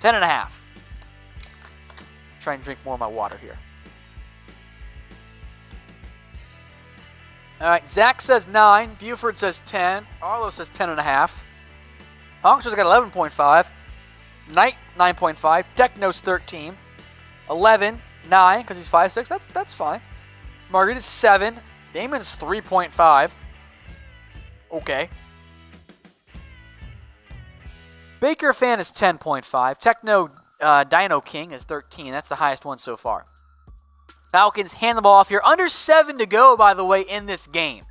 10.5. Try and drink more of my water here. All right, Zach says 9. Buford says 10. Arlo says 10.5. Honkster's got 11.5. Knight 9.5. Techno's 13. 11, 9, because he's 5'6". That's fine. Margarita's 7. Damon's 3.5. Okay. Baker Fan is 10.5. Techno Dino King is 13. That's the highest one so far. Falcons hand the ball off here. Under 7 to go, by the way, in this game.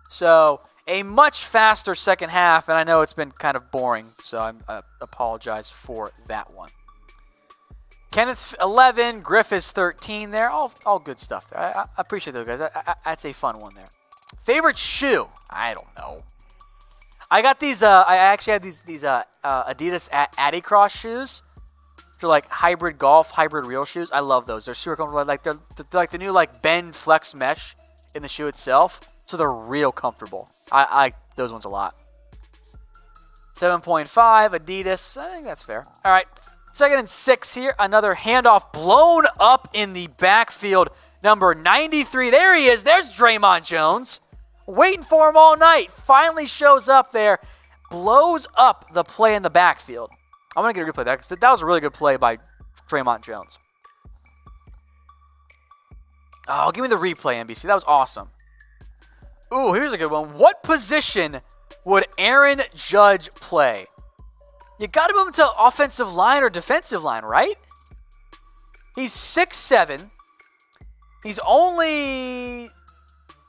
So, a much faster second half, and I know it's been kind of boring, so I apologize for that one. Kenneth's 11, Griff is 13 there. All good stuff there. I appreciate those guys. That's a fun one there. Favorite shoe? I don't know. I got these, I actually had these Adidas Adicross shoes. They're like hybrid golf, hybrid real shoes. I love those. They're super comfortable. They're like the new like Bend Flex mesh in the shoe itself. So they're real comfortable. I like those ones a lot. 7.5, Adidas. I think that's fair. All right. 2nd and 6 here. Another handoff blown up in the backfield. Number 93. There he is. There's Draymond Jones. Waiting for him all night. Finally shows up there. Blows up the play in the backfield. I'm going to get a replay of that because that was a really good play by Draymond Jones. Oh, give me the replay, NBC. That was awesome. Ooh, here's a good one. What position would Aaron Judge play? You got to move him to offensive line or defensive line, right? He's 6'7". He's only... I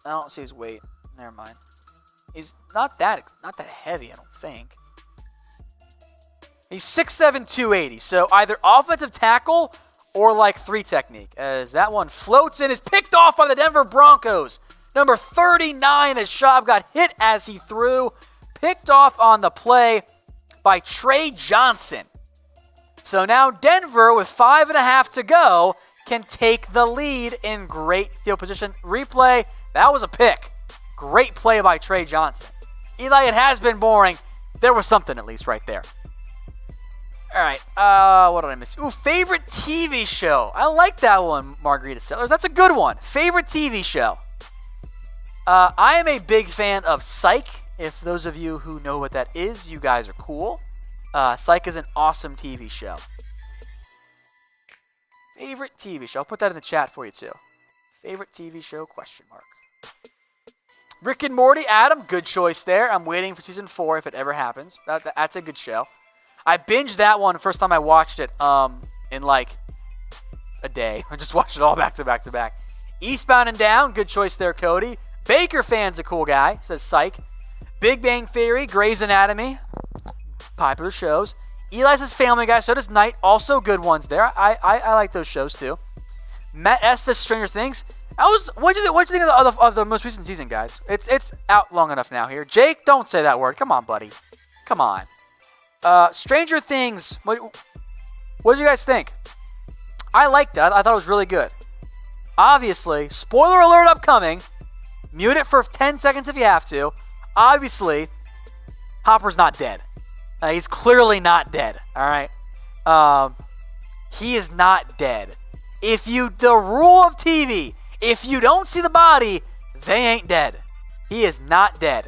don't see his weight. Never mind. He's not that heavy, I don't think. He's 6'7", 280. So either offensive tackle or like 3 technique. As that one floats and is picked off by the Denver Broncos. Number 39 as Schaub got hit as he threw. Picked off on the play by Trey Johnson. So now Denver, with 5.5 to go, can take the lead in great field position. Replay, that was a pick. Great play by Trey Johnson. Eli, it has been boring. There was something at least right there. All right, what did I miss? Ooh, favorite TV show. I like that one, Margarita Sellers. That's a good one. Favorite TV show. I am a big fan of Psych. If those of you who know what that is, you guys are cool. Psych is an awesome TV show. Favorite TV show. I'll put that in the chat for you too. Favorite TV show, question mark. Rick and Morty, Adam, good choice there. I'm waiting for season 4 if it ever happens. That's a good show. I binged that one the first time I watched it in like a day. I just watched it all back to back to back. Eastbound and Down, good choice there, Cody. Baker Fan's a cool guy, says Psych. Big Bang Theory, Grey's Anatomy, popular shows. Eli's his Family Guy. So does Knight. Also good ones there. I like those shows too. Matt S says Stranger Things. What'd you think of the most recent season, guys? It's out long enough now here. Jake, don't say that word. Come on, buddy. Come on. Stranger Things. What did you guys think? I liked it. I thought it was really good. Obviously, spoiler alert upcoming. Mute it for 10 seconds if you have to. Obviously, Hopper's not dead. He's clearly not dead. All right. He is not dead. The rule of TV, if you don't see the body, they ain't dead. He is not dead.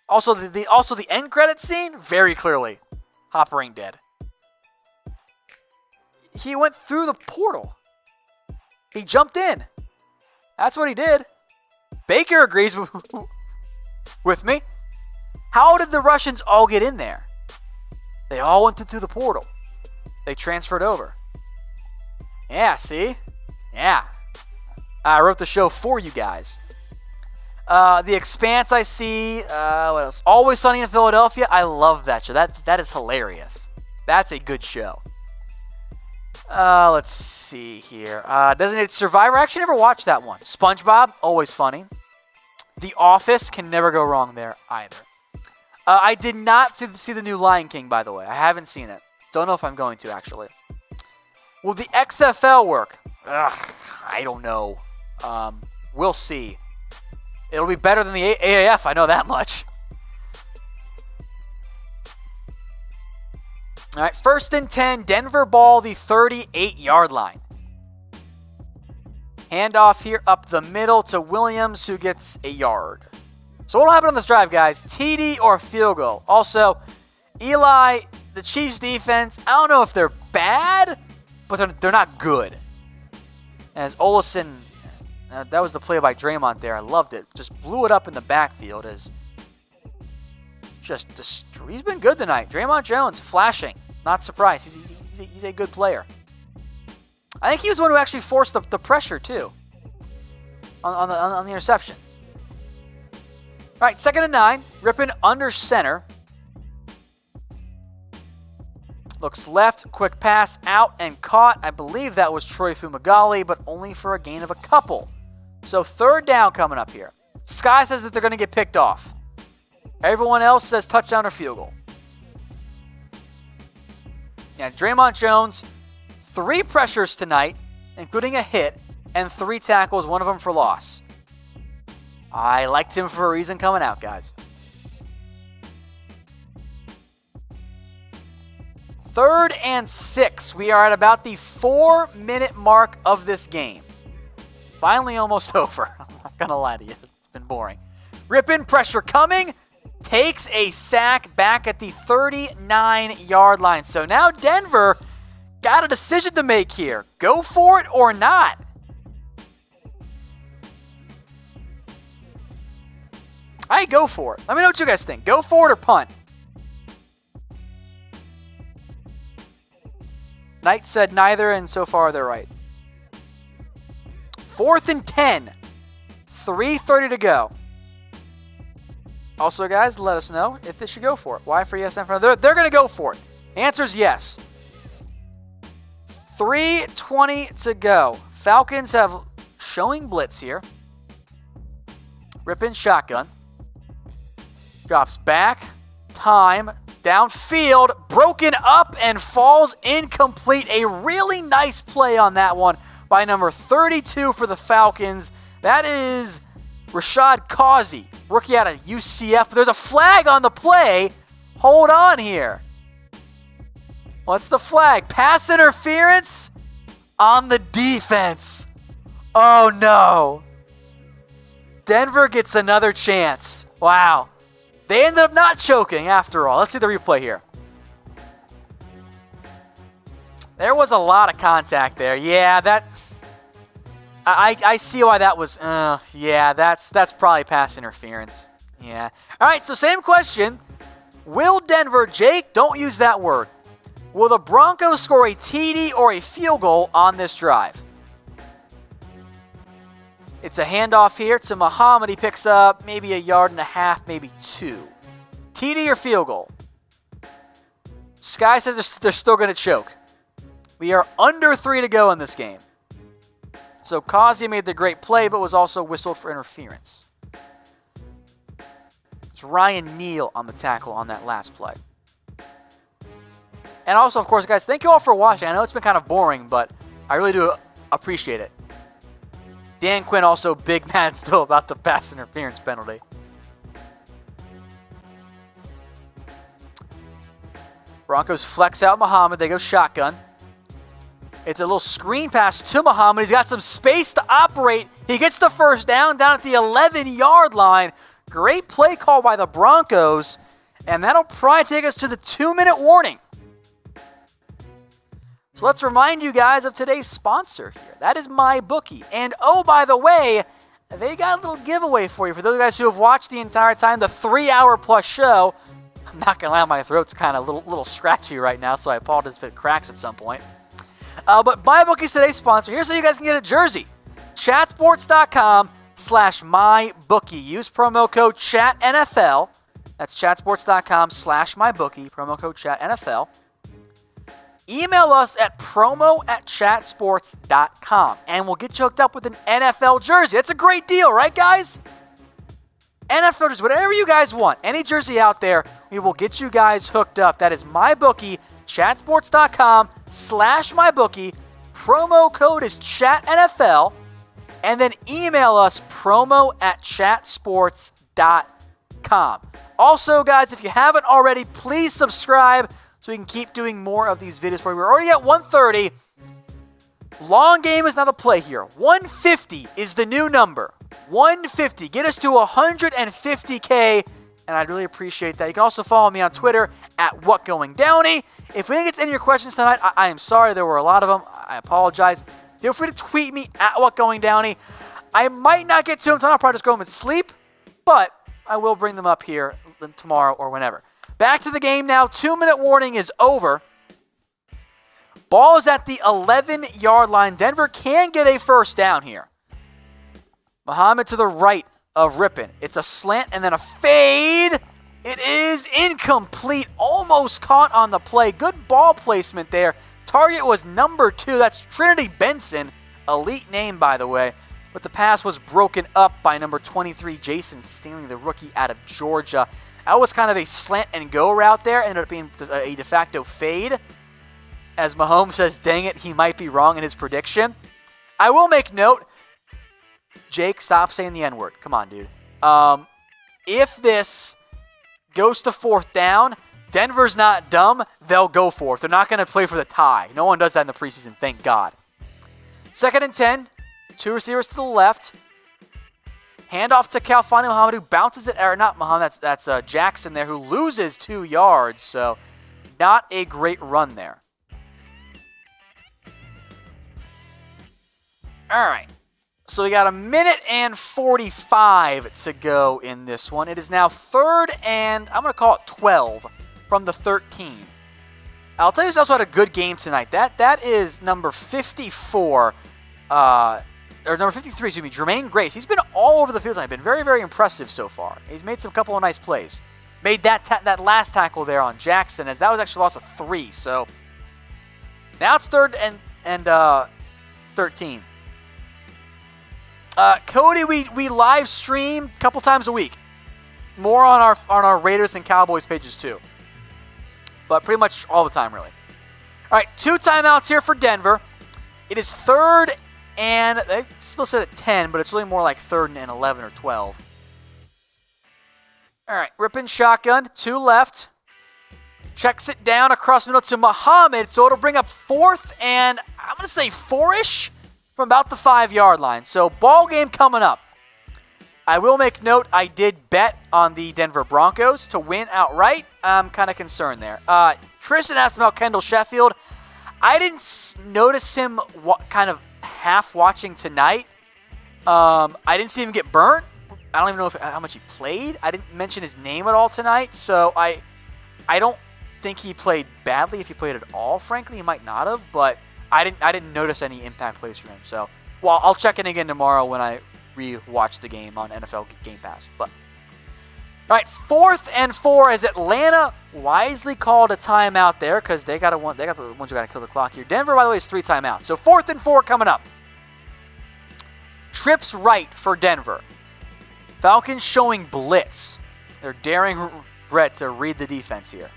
Also, the end credit scene, very clearly, Hopper ain't dead. He went through the portal. He jumped in. That's what he did. Baker agrees with me. How did the Russians all get in there? They all went through the portal. They transferred over. Yeah, see? Yeah. I wrote the show for you guys. The Expanse I see. What else? Always Sunny in Philadelphia. I love that show. That is hilarious. That's a good show. Let's see here. Designated Survivor. I actually never watched that one. SpongeBob, always funny. The Office, can never go wrong there either. I did not see the new Lion King, by the way. I haven't seen it. Don't know if I'm going to, actually. Will the XFL work? I don't know. We'll see. It'll be better than the AAF, I know that much. All right, 1st and 10, Denver ball, the 38-yard line. Handoff here up the middle to Williams, who gets a yard. So what will happen on this drive, guys? TD or field goal? Also, Eli, the Chiefs' defense, I don't know if they're bad, but they're not good. As Olsen, that was the play by Draymond there. I loved it. Just blew it up in the backfield. He's been good tonight. Draymond Jones, flashing. Not surprised. He's a good player. I think he was the one who actually forced the pressure, too, on the interception. All right, 2nd and 9. Rypien under center. Looks left, quick pass, out and caught. I believe that was Troy Fumagalli, but only for a gain of a couple. So 3rd down coming up here. Sky says that they're going to get picked off. Everyone else says touchdown or field goal. Yeah, Draymond Jones, 3 pressures tonight, including a hit, and 3 tackles, one of them for loss. I liked him for a reason coming out, guys. 3rd and 6. We are at about the 4-minute mark of this game. Finally almost over. I'm not going to lie to you. It's been boring. Rypien, pressure coming. Takes a sack back at the 39-yard line. So now Denver got a decision to make here. Go for it or not. I go for it. Let me know what you guys think. Go for it or punt. Knight said neither, and so far they're right. 4th and 10. 3:30 to go. Also, guys, let us know if they should go for it. Why for yes and for no? They're going to go for it. Answer's yes. 3:20 to go. Falcons have showing blitz here. Rypien shotgun. Drops back. Time. Downfield. Broken up and falls incomplete. A really nice play on that one by number 32 for the Falcons. That is Rashad Causey, rookie out of UCF. But there's a flag on the play. Hold on here. What's the flag? Pass interference on the defense. Oh, no. Denver gets another chance. Wow. They ended up not choking after all. Let's see the replay here. There was a lot of contact there. Yeah, I see why that was. Yeah, that's probably pass interference. Yeah. All right, so same question. Will Denver, Jake, don't use that word. Will the Broncos score a TD or a field goal on this drive? It's a handoff here to Muhammad. He picks up maybe 1.5 yards, maybe 2. TD or field goal? Sky says they're still going to choke. We are under 3 to go in this game. So Causey made the great play, but was also whistled for interference. It's Ryan Neal on the tackle on that last play. And also, of course, guys, thank you all for watching. I know it's been kind of boring, but I really do appreciate it. Dan Quinn also big mad still about the pass interference penalty. Broncos flex out Muhammad. They go shotgun. It's a little screen pass to Muhammad. He's got some space to operate. He gets the first down at the 11-yard line. Great play call by the Broncos. And that'll probably take us to the 2-minute warning. So let's remind you guys of today's sponsor here. That is MyBookie. And oh, by the way, they got a little giveaway for you. For those guys who have watched the entire time, the 3-hour plus show. I'm not going to lie, my throat's kind of a little scratchy right now, so I apologize if it cracks at some point. But MyBookie is today's sponsor. Here's how you guys can get a jersey. Chatsports.com/MyBookie. Use promo code ChatNFL. That's chatsports.com/MyBookie. Promo code ChatNFL. Email us at promo@chatsports.com, and we'll get you hooked up with an NFL jersey. That's a great deal, right, guys? NFL jersey, whatever you guys want. Any jersey out there, we will get you guys hooked up. That is MyBookie, chatsports.com/MyBookie. Promo code is ChatNFL, and then email us promo@chatsports.com. Also, guys, if you haven't already, please subscribe so we can keep doing more of these videos for you. We're already at 130. Long game is not a play here. 150 is the new number. 150. Get us to 150K, and I'd really appreciate that. You can also follow me on Twitter at WhatGoingDowney. If we didn't get to any of your questions tonight, I am sorry. There were a lot of them. I apologize. Feel free to tweet me at WhatGoingDowney. I might not get to them tonight. I'll probably just go home and sleep, but I will bring them up here tomorrow or whenever. Back to the game now. 2-minute warning is over. Ball is at the 11-yard line. Denver can get a first down here. Muhammad to the right of Rypien. It's a slant and then a fade. It is incomplete. Almost caught on the play. Good ball placement there. Target was number 2. That's Trinity Benson. Elite name, by the way. But the pass was broken up by number 23, Jason Staley, the rookie out of Georgia. That was kind of a slant and go route there. Ended up being a de facto fade. As Mahomes says, dang it, he might be wrong in his prediction. I will make note. Jake, stop saying the N-word. Come on, dude. If this goes to 4th down, Denver's not dumb. They'll go for it. They're not going to play for the tie. No one does that in the preseason, thank God. 2nd and 10. 2 receivers to the left. Handoff to Khalfani Muhammad, who bounces it. Or not Muhammad, that's Jackson there, who loses 2 yards. So not a great run there. All right. So we got 1:45 to go in this one. It is now 3rd and I'm going to call it 12 from the 13. I'll tell you who's also had a good game tonight. That is number 54, or number 53, excuse me, Jermaine Grace. He's been all over the field tonight. Been very, very impressive so far. He's made some couple of nice plays. Made that last tackle there on Jackson, as that was actually a loss of 3. So now it's 3rd and 13. Cody, we live stream a couple times a week. More on our Raiders and Cowboys pages too. But pretty much all the time, really. All right, 2 timeouts here for Denver. It is 3rd and they still said at 10, but it's really more like 3rd and 11 or 12. All right, Rypien shotgun, 2 left. Checks it down across middle to Muhammad, so it'll bring up 4th and I'm going to say 4-ish from about the 5-yard line. So ball game coming up. I will make note, I did bet on the Denver Broncos to win outright. I'm kind of concerned there. Tristan asked about Kendall Sheffield. I didn't notice him kind of half watching tonight. I didn't see him get burnt. I don't even know how much he played. I didn't mention his name at all tonight. So I don't think he played badly. If he played at all, frankly, he might not have. But I didn't notice any impact plays from him. So, well, I'll check in again tomorrow when I re-watch the game on NFL Game Pass. But All right, 4th and 4 as Atlanta wisely called a timeout there because they got the ones who got to kill the clock here. Denver, by the way, is 3 timeouts. So 4th and 4 coming up. Trips right for Denver. Falcons showing blitz. They're daring Brett to read the defense here.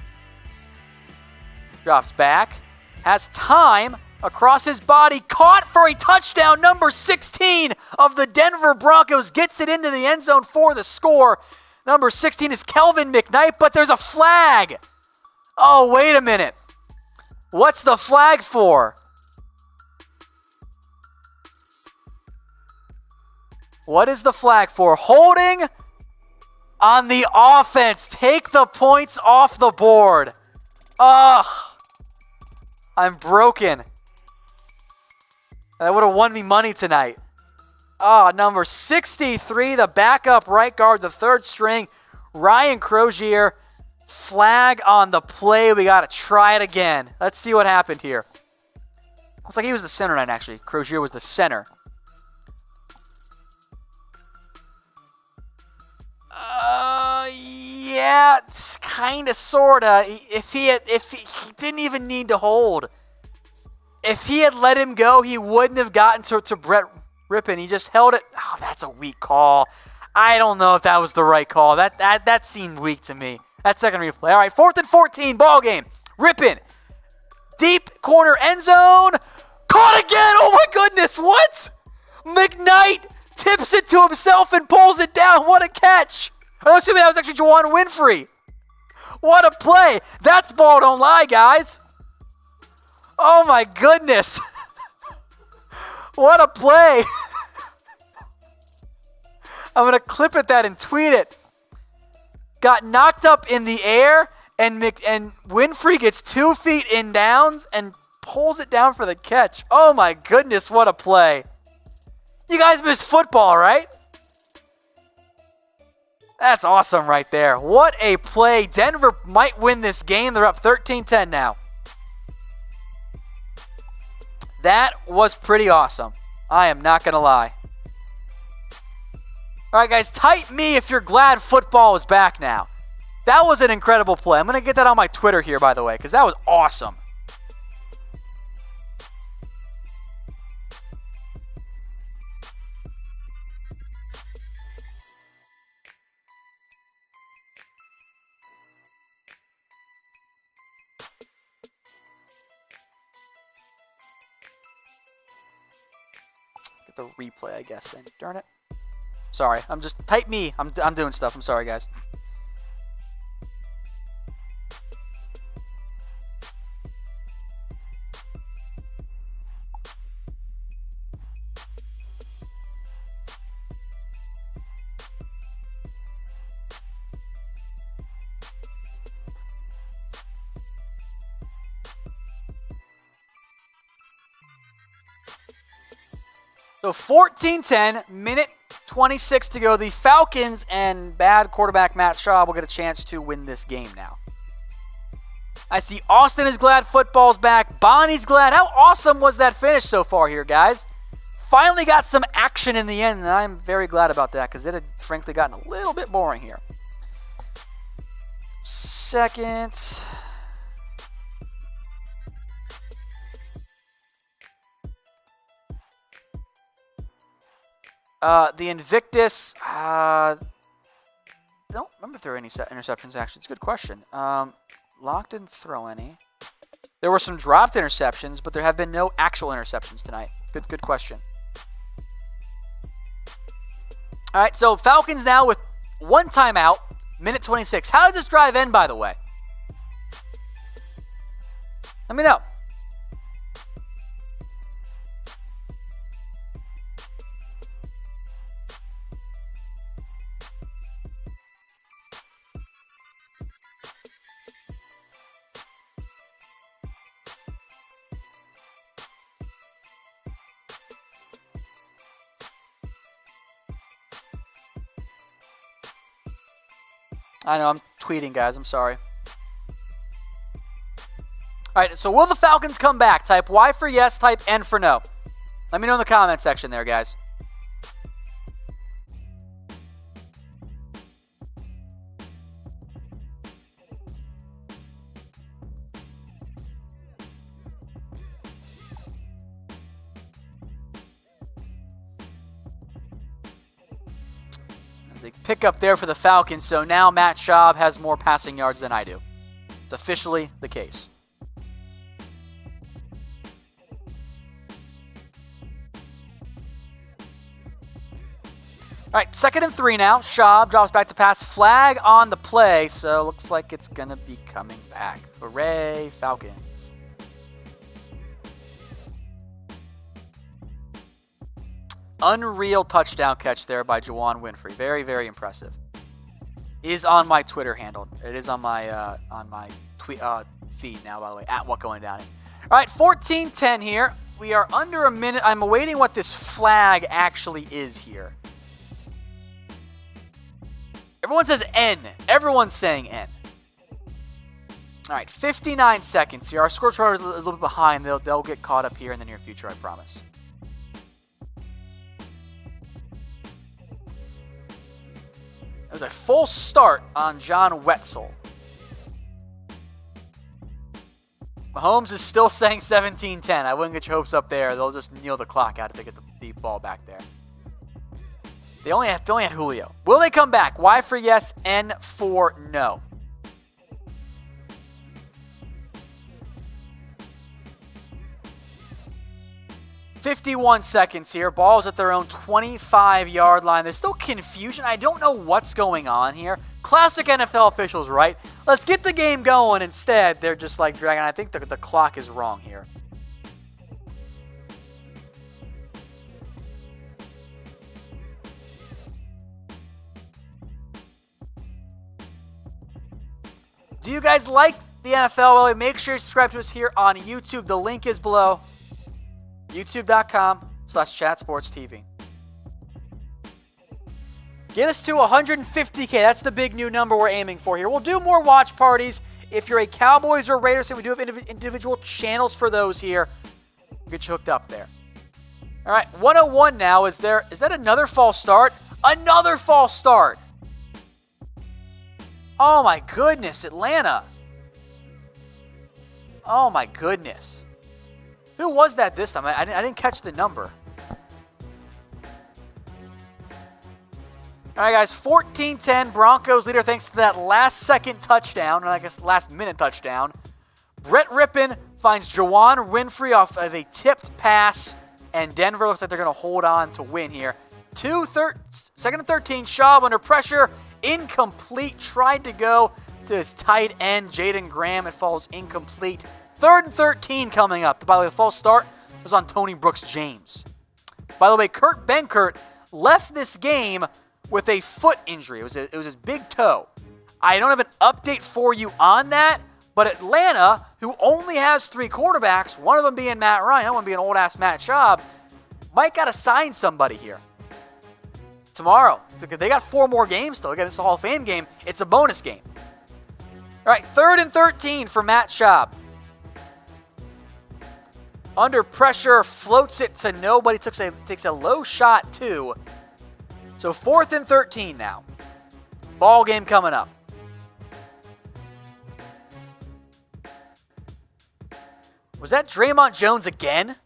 Drops back. Has time across his body. Caught for a touchdown. Number 16 of the Denver Broncos gets it into the end zone for the score. Number 16 is Kelvin McKnight, but there's a flag. Oh, wait a minute. What's the flag for? What is the flag for? Holding on the offense. Take the points off the board. Ugh. I'm broken. That would have won me money tonight. Oh, number 63, the backup right guard, the 3rd string, Ryan Crozier. Flag on the play. We got to try it again. Let's see what happened here. Looks like he was the center tonight, actually. Crozier was the center. Yeah, kind of, sort of. If he didn't even need to hold. If he had let him go, he wouldn't have gotten to Brett Rypien. He just held it. Oh, that's a weak call. I don't know if that was the right call. That seemed weak to me. That second replay. All right, 4th and 14, ball game. Rypien, deep corner end zone. Caught again. Oh my goodness, what? McKnight tips it to himself and pulls it down. What a catch. Oh, excuse me, that was actually Juwan Winfrey. What a play. That's ball don't lie, guys. Oh my goodness. What a play. I'm going to clip at that and tweet it. Got knocked up in the air, and Winfrey gets 2 feet in downs and pulls it down for the catch. Oh my goodness, what a play. You guys missed football, right? That's awesome right there. What a play. Denver might win this game. They're up 13-10 now. That was pretty awesome. I am not going to lie. All right, guys, type me if you're glad football is back now. That was an incredible play. I'm going to get that on my Twitter here, by the way, because that was awesome. Get the replay, I guess, then. Darn it. Sorry, type me. I'm doing stuff. I'm sorry, guys. So 14-10, minute 26 to go. The Falcons and bad quarterback Matt Schaub will get a chance to win this game now. I see Austin is glad football's back. Bonnie's glad. How awesome was that finish so far here, guys? Finally got some action in the end, and I'm very glad about that because it had frankly gotten a little bit boring here. Second. The Invictus, I don't remember if there were any interceptions, actually. It's a good question. Locke didn't throw any. There were some dropped interceptions, but there have been no actual interceptions tonight. Good question. All right, so Falcons now with 1 timeout, minute 26. How does this drive end, by the way? Let me know. I know, I'm tweeting, guys. I'm sorry. All right, so will the Falcons come back? Type Y for yes, type N for no. Let me know in the comment section there, guys. There's a pickup there for the Falcons, so now Matt Schaub has more passing yards than I do. It's officially the case. All right, 2nd and 3 now. Schaub drops back to pass. Flag on the play, so looks like it's going to be coming back. Hooray, Falcons. Unreal touchdown catch there by Juwann Winfree. Very, very impressive. Is on my Twitter handle. It is on my tweet feed now, by the way, at @WhatGoingDowney. All right, 14-10 here. We are under a minute. I'm awaiting what this flag actually is here. Everyone says N. Everyone's saying N. All right, 59 seconds here. Our score chart is a little bit behind. They'll get caught up here in the near future, I promise. It was a full start on John Wetzel. Mahomes is still saying 17-10. I wouldn't get your hopes up there. They'll just kneel the clock out if they get the ball back there. They only had Julio. Will they come back? Y for yes, N for no. "51 seconds here. Ball's at their own 25-yard line. There's still confusion. I don't know what's going on here. Classic NFL officials, right? Let's get the game going. Instead, they're just like dragging. I think the clock is wrong here. Do you guys like the NFL? Well, make sure you subscribe to us here on YouTube. The link is below. YouTube.com/chatsportstv. Get us to 150K. That's the big new number we're aiming for here. We'll do more watch parties. If you're a Cowboys or Raiders fan, we do have individual channels for those here. We'll get you hooked up there. All right, 101 now. Is that another false start? Another false start. Oh my goodness, Atlanta. Oh my goodness. Who was that this time? I didn't catch the number. All right, guys, 14-10. Broncos leader thanks to that last-second touchdown, or I guess last-minute touchdown. Brett Rypien finds Juwann Winfree off of a tipped pass, and Denver looks like they're going to hold on to win here. 2nd and 13. Schaub under pressure. Incomplete. Tried to go to his tight end, Jaden Graham. It falls incomplete. 3rd and 13 coming up. By the way, the false start was on Tony Brooks-James. By the way, Kurt Benkert left this game with a foot injury. It was his big toe. I don't have an update for you on that, but Atlanta, who only has 3 quarterbacks, one of them being Matt Ryan, one being old-ass Matt Schaub, might got to sign somebody here. Tomorrow. They got 4 more games still. Again, this is a Hall of Fame game. It's a bonus game. All right, 3rd and 13 for Matt Schaub. Under pressure, floats it to nobody. Takes a low shot, too. So 4th and 13 now. Ball game coming up. Was that Draymond Jones again?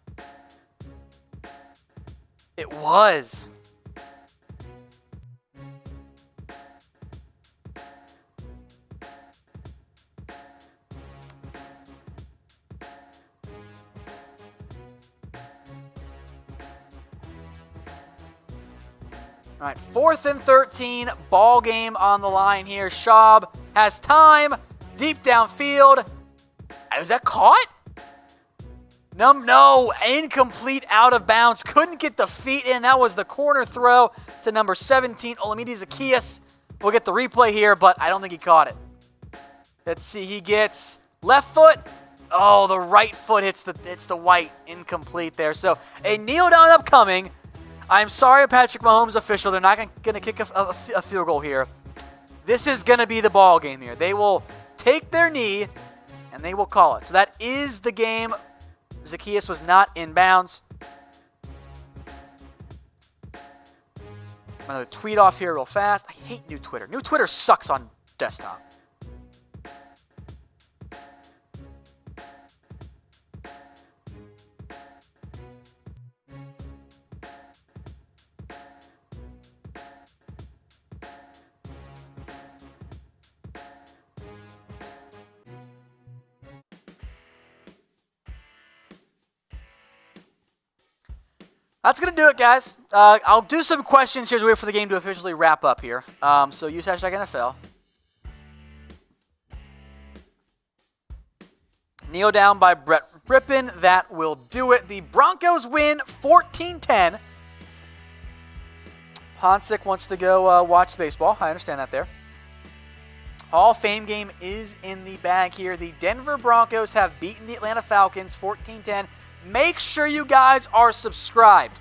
It was. All right, 4th and 13, ball game on the line here. Schaub has time, deep downfield. Was that caught? No, incomplete, out of bounds. Couldn't get the feet in. That was the corner throw to number 17, Olamide Zaccheaus. We'll get the replay here, but I don't think he caught it. Let's see, he gets left foot. Oh, the right foot hits the white, incomplete there. So a kneel down upcoming. I'm sorry, Patrick Mahomes official. They're not going to kick a field goal here. This is going to be the ball game here. They will take their knee, and they will call it. So that is the game. Zaccheaus was not in bounds. I'm going to tweet off here real fast. I hate new Twitter. New Twitter sucks on desktop. That's going to do it, guys. I'll do some questions here as we wait for the game to officially wrap up here. So use hashtag NFL. Kneel down by Brett Rypien. That will do it. The Broncos win 14-10. Ponsick wants to go watch baseball. I understand that there. Hall of Fame game is in the bag here. The Denver Broncos have beaten the Atlanta Falcons 14-10. Make sure you guys are subscribed.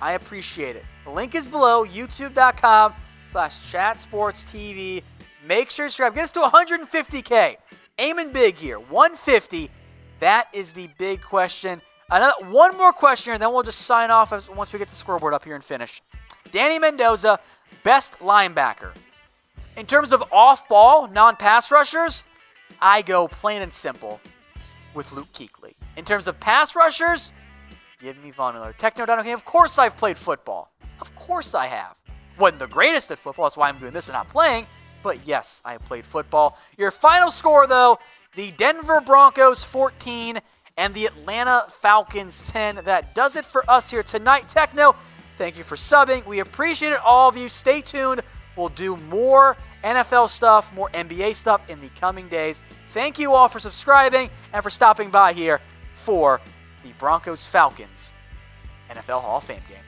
I appreciate it. The link is below, youtube.com/chatsportstv. Make sure you subscribe. Get us to 150K. Aiming big here. 150. That is the big question. One more question, and then we'll just sign off once we get the scoreboard up here and finish. Danny Mendoza, best linebacker. In terms of off-ball, non-pass rushers, I go plain and simple with Luke Kuechly. In terms of pass rushers, give me Von Miller. Techno Downey, of course I've played football. Of course I have. Wasn't the greatest at football, that's why I'm doing this and not playing. But yes, I have played football. Your final score, though, the Denver Broncos 14 and the Atlanta Falcons 10. That does it for us here tonight. Techno, thank you for subbing. We appreciate it, all of you. Stay tuned. We'll do more NFL stuff, more NBA stuff in the coming days. Thank you all for subscribing and for stopping by here for the Broncos-Falcons NFL Hall of Fame game.